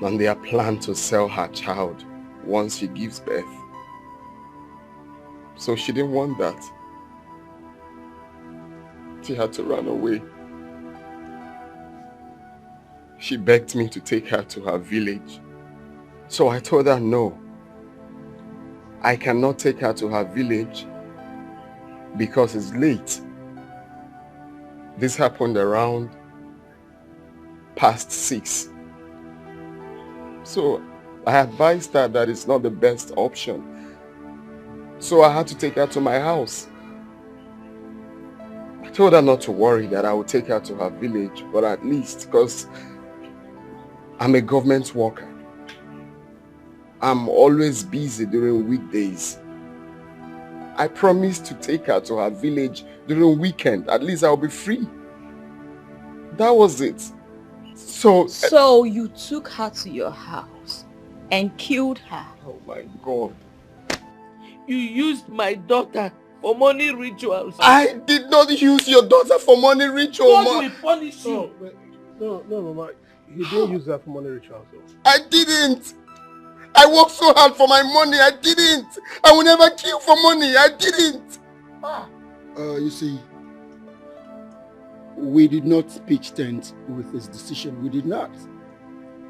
on their plan to sell her child once she gives birth. So she didn't want that. She had to run away. She begged me to take her to her village. So I told her no. I cannot take her to her village because it's late. This happened around past 6. So I advised her that it's not the best option. So I had to take her to my house. I told her not to worry, that I would take her to her village, but at least, because I'm a government worker, I'm always busy during weekdays. I promised to take her to her village during weekend. At least I'll be free. That was it. So you took her to your house and killed her? Oh my God. You used my daughter for money rituals. I did not use your daughter for money rituals. God will punish you. No, Mama. He didn't use that for money rituals. I didn't. I worked so hard for my money. I didn't. I will never kill for money. I didn't. You see, we did not pitch tent with his decision. We did not.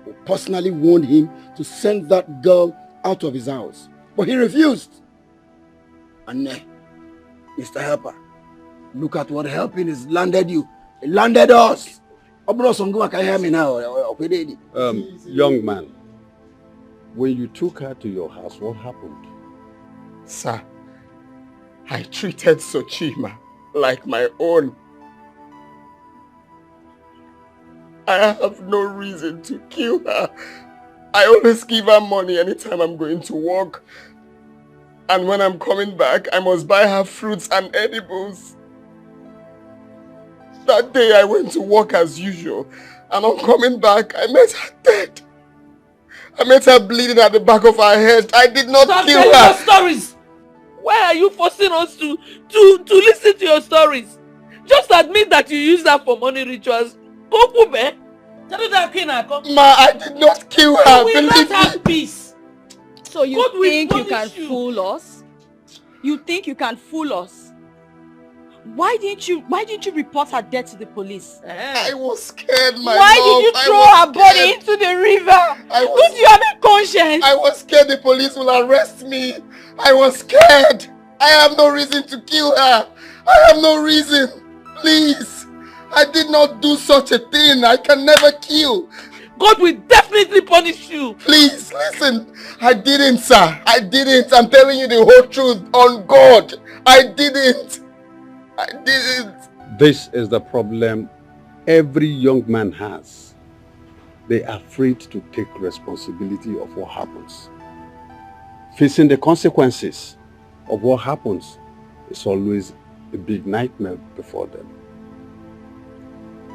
We personally warned him to send that girl out of his house. But he refused. And Mr. Helper, look at what helping has landed you. It landed us. Can hear me now? Young man, when you took her to your house, what happened? Sir, I treated Sochima like my own. I have no reason to kill her. I always give her money anytime I'm going to work. And when I'm coming back, I must buy her fruits and edibles. That day I went to work as usual, and on coming back, I met her dead. I met her bleeding at the back of her head. I did not kill her. Stop telling your stories! Why are you forcing us to listen to your stories? Just admit that you used her for money rituals. Ma, I did not kill her. We will not have peace. So you think you can fool us? You think you can fool us? Why didn't you report her death to the police? I was scared, my Why love. did you throw her body into the river? Don't you have a conscience? I was scared the police will arrest me. I was scared. I have no reason to kill her. I have no reason. Please. I did not do such a thing. I can never kill. God will definitely punish you. Please, listen. I didn't, sir. I didn't. I'm telling you the whole truth on God. I didn't. I didn't. This is the problem every young man has. They are afraid to take responsibility of what happens. Facing the consequences of what happens is always a big nightmare before them.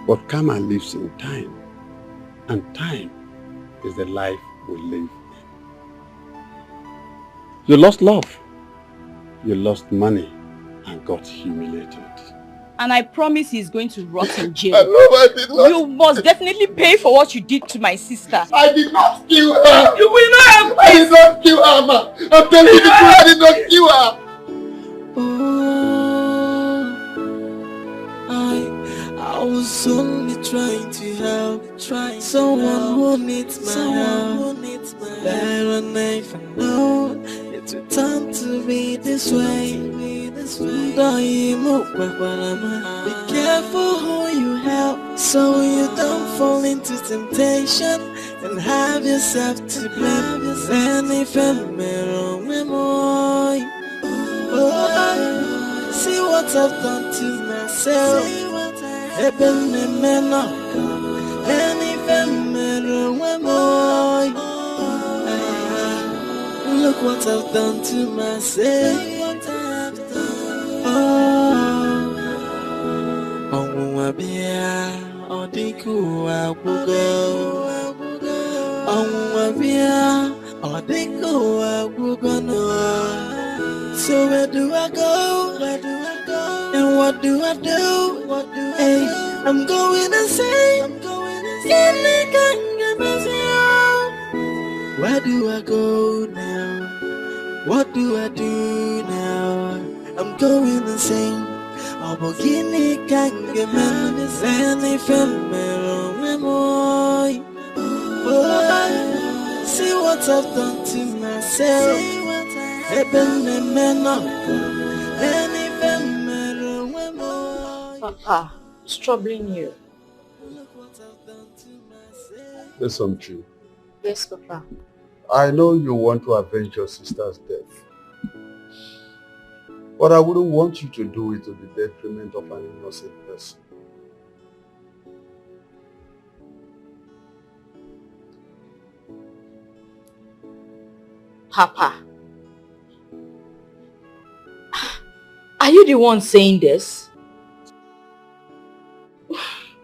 But karma lives in time, and time is the life we live in. You lost love, you lost money, and got humiliated. And I promise he's going to rot in jail. I did not. You must definitely pay for what you did to my sister. I did not kill her. You will not have I did not kill her, ma. I'm telling you the truth. I did not kill her. I was only trying to help, someone who needs my help. But when I found out it would turn to be this way, be careful who you help, so you don't fall into temptation and have yourself to blame. And if I'm wrong, see what I've done to myself. And if I'm wrong, look what I've done to myself. So where do I go? And what do I do? Hey, I'm going insane. Where do I go now? What do I do now? I'm going insane. Obogini kangeman, any memory. See what I've done to myself. Papa, it's troubling you. Listen, Chi. Yes, Papa. I know you want to avenge your sister's death. But I wouldn't want you to do it to the detriment of an innocent person. Papa, are you the one saying this?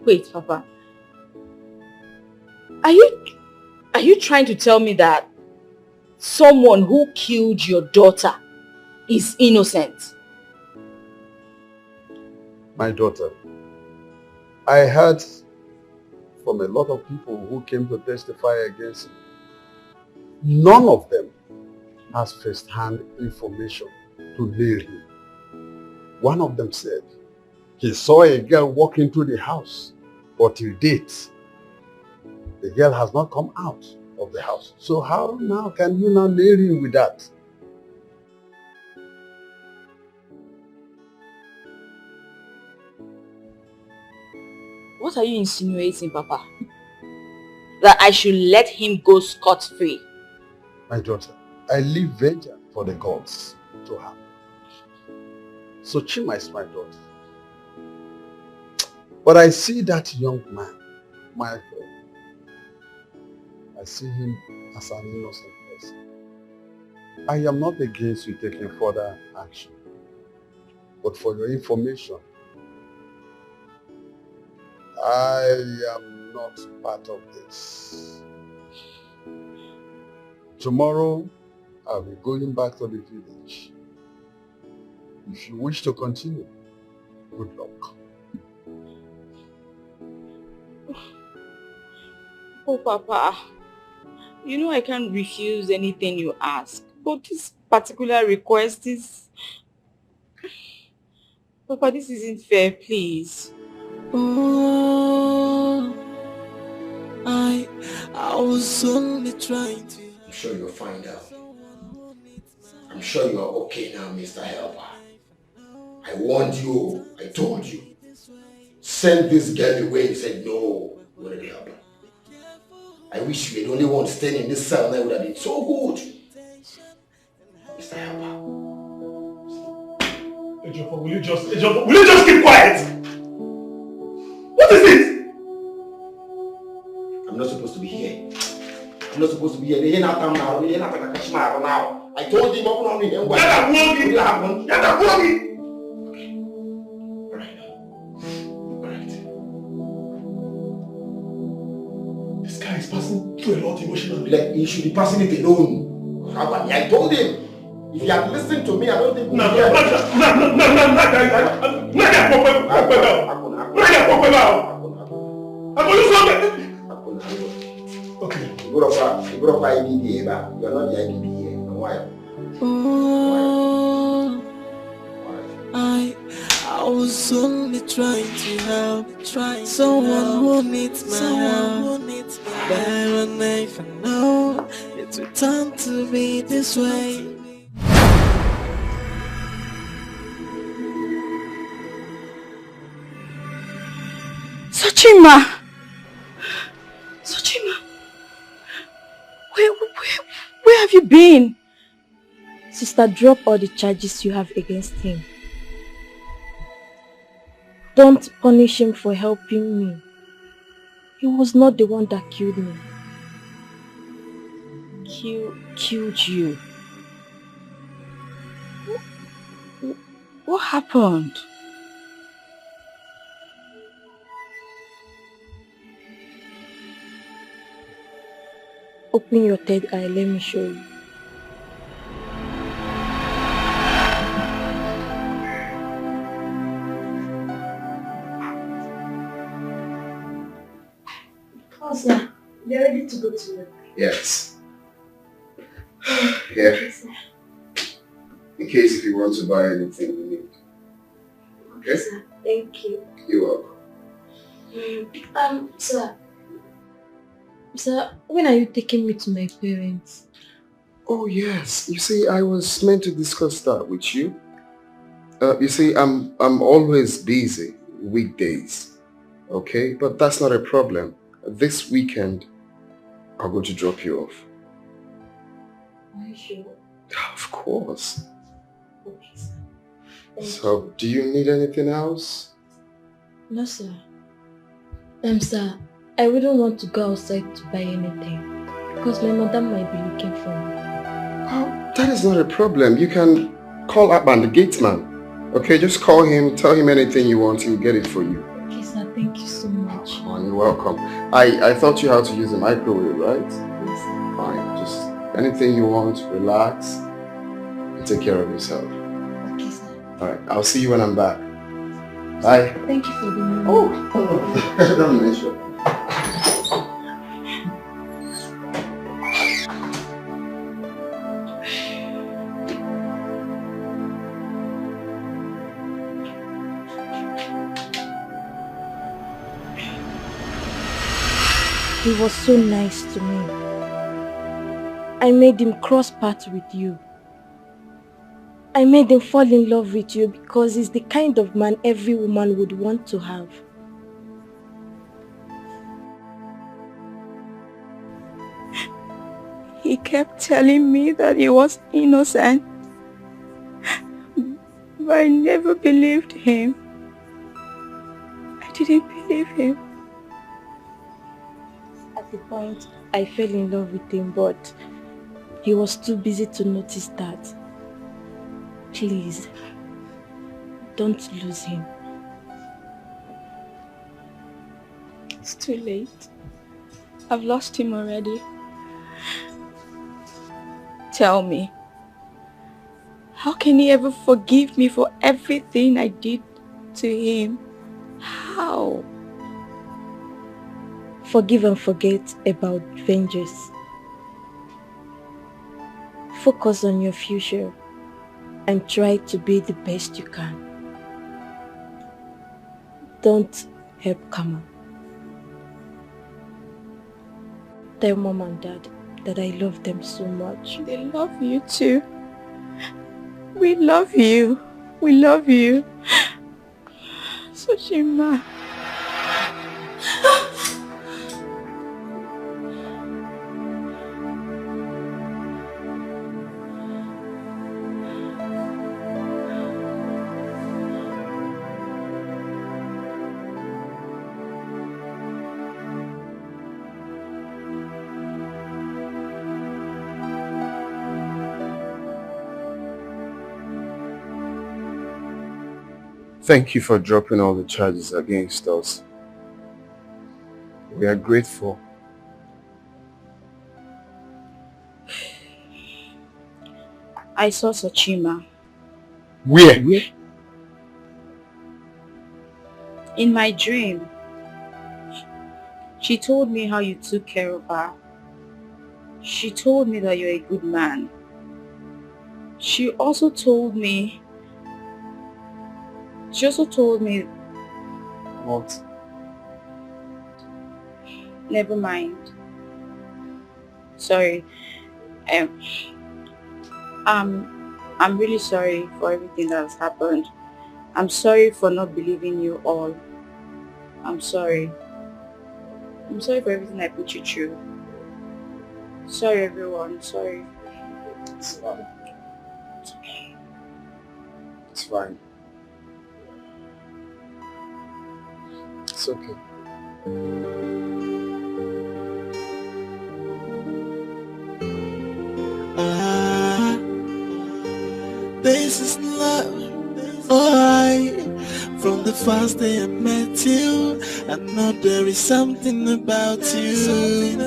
Wait, Papa. Are you trying to tell me that someone who killed your daughter is innocent? My daughter, I heard from a lot of people who came to testify against him. None of them has first-hand information to nail him. One of them said he saw a girl walk into the house, but till date, the girl has not come out of the house. So how now can you now nail him with that? What are you insinuating, Papa? That I should let him go scot-free? My daughter, I leave vengeance for the gods to have. So Chima is my daughter. But I see that young man, my friend. I see him as an innocent person. I am not against you taking further action. But for your information, I am not part of this. Tomorrow, I'll be going back to the village. If you wish to continue, good luck. Oh, Papa, you know I can't refuse anything you ask. But this particular request is... Papa, this isn't fair, please. Oh, I was only trying to... I'm sure you'll find out. I'm sure you're okay now, Mr. Helper. I warned you, I told you. Send this girl away. You said no, you wanted to help her. I wish you were the only one staying in this cell. That would have been so good. Mr. Helper. Ejiofor, will you just keep quiet? What is it? I'm not supposed to be here. I'm not supposed to be here. They're not coming now. They're not going to catch my now. I told him open on me. Then what will happen? You're not working. Okay. Alright. This guy is passing through a lot emotionally. Like, he should be passing it alone. I told him. If he had listened to me, I don't think... Okay. You are not the IDB here. Why? Oh, I was only trying to help, someone who needs my help. But when I found out it would turn to be this way. Chima! Where have you been? Sister, drop all the charges you have against him. Don't punish him for helping me. He was not the one that killed me. Killed you? What happened? Open your third eye, let me show you. Oh, sir, you're ready to go to work. Yes. Yeah. In case if you want to buy anything you need. Okay? Sir, thank you. You're welcome. Sir, when are you taking me to my parents? Oh yes. You see, I was meant to discuss that with you. You see, I'm always busy weekdays. Okay? But that's not a problem. This weekend, I'll go to drop you off. Are you sure? Of course. Okay, sir. Thank So, do you need anything else? No, sir. Sir, I wouldn't want to go outside to buy anything because my mother might be looking for me. Oh, that is not a problem. You can call Abban, the gate man. Okay, just call him, tell him anything you want, he'll get it for you. Okay, sir. Thank you so much. Oh, you're welcome. I thought you had to use the microwave, right? Yes, sir. Fine, just anything you want, relax, and take care of yourself. Okay, sir. Alright, I'll see you when I'm back. Bye. Thank you for the money. Oh, don't mention. He was so nice to me. I made him cross paths with you. I made him fall in love with you because he's the kind of man every woman would want to have. He kept telling me that he was innocent, but I never believed him. I didn't believe him. At the point, I fell in love with him, but he was too busy to notice that. Please, don't lose him. It's too late. I've lost him already. Tell me, how can he ever forgive me for everything I did to him? How? Forgive and forget about vengeance. Focus on your future and try to be the best you can. Don't help karma. Tell mom and dad that I love them so much. They love you too. We love you. We love you. Soshima. Thank you for dropping all the charges against us. We are grateful. I saw Sochima. Where? In my dream. She told me how you took care of her. She told me that you're a good man. She also told me What? Never mind. Sorry. I'm really sorry for everything that has happened. I'm sorry for not believing you all. I'm sorry. I'm sorry for everything I put you through. Sorry everyone, sorry. It's fine. It's fine. It's okay. This is love. Alright, from the first day I met you, I know there is something about you.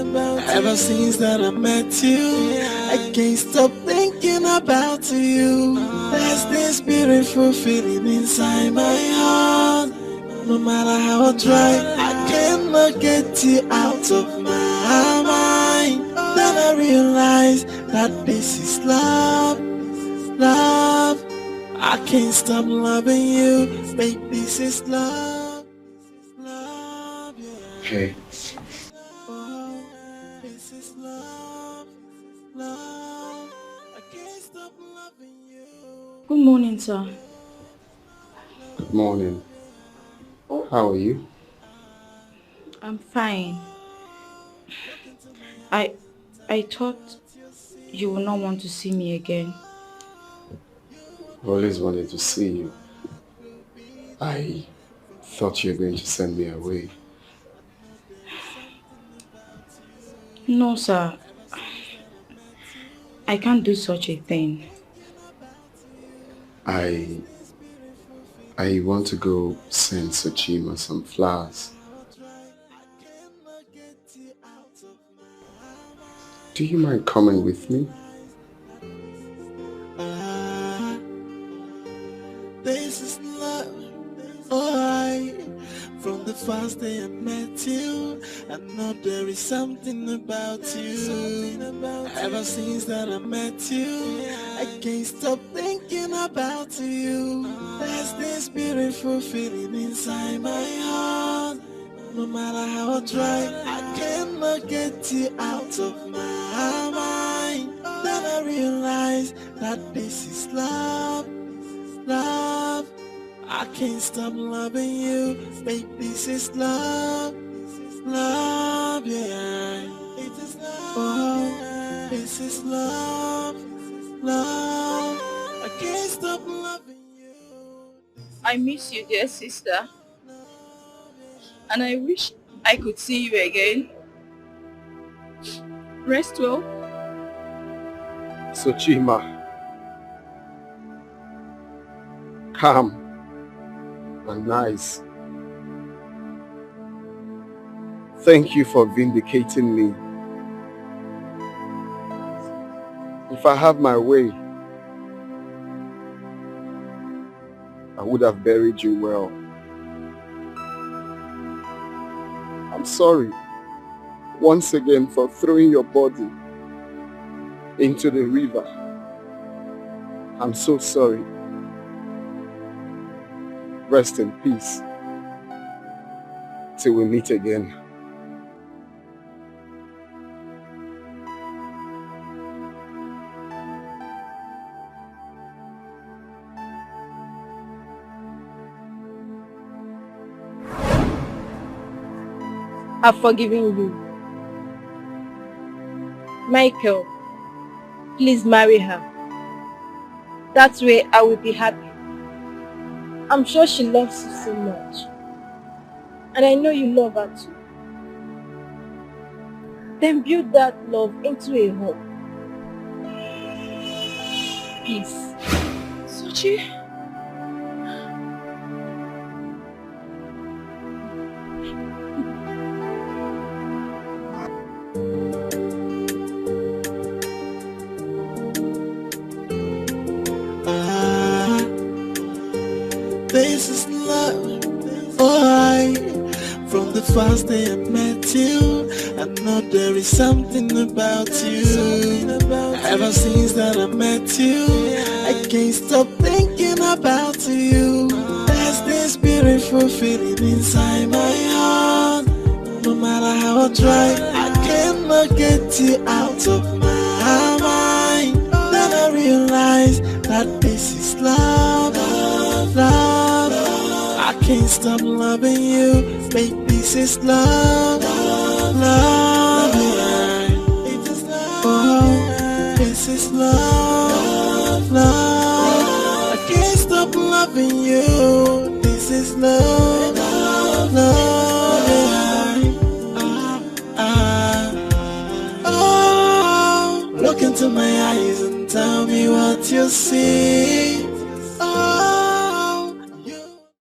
Ever since that I met you, I can't stop thinking about you. There's this beautiful feeling inside my heart. No matter how I try, I cannot get you out of my mind. Then I realize that this is love, love. I can't stop loving you, babe, this is love, love, yeah. Hey. Oh, this is love, love. I can't stop loving you. Good morning, sir. Good morning. How are you? I'm fine. I thought you would not want to see me again. I always wanted to see you. I thought you were going to send me away. No, sir. I can't do such a thing. I want to go send Saima some flowers. Do you mind coming with me? This is love, alright. From the first day I met you, I know there is something about you. Ever since that I met you, I can't stop thinking about you. There's this beautiful feeling inside my heart. No matter how I try, I cannot get you out of my mind. Then I realize that this is love, love. I can't stop loving you, babe, this is love, love, yeah. It is love, oh, this is love, love. I can't stop loving you. I miss you, dear sister. And I wish I could see you again. Rest well. Saima, calm and nice. Thank you for vindicating me. If I have my way, I would have buried you well. I'm sorry once again for throwing your body into the river. I'm so sorry. Rest in peace till we meet again. I've forgiven you. Michael, please marry her. That way I will be happy. I'm sure she loves you so much. And I know you love her too. Then build that love into a home. Peace. Sochi? This is love, alright. From the first day I met you, I know there is something about you. Ever since that I met you, I can't stop thinking about you. There's this beautiful feeling inside my heart. No matter how I try, I cannot get you out of my mind. Then I realize that this is love, love. I can't stop loving you, babe, this is love, love, yeah. It is love, oh, this is love, love. I can't stop loving you. This is love, love, love. Oh, look into my eyes and tell me what you see. Oh,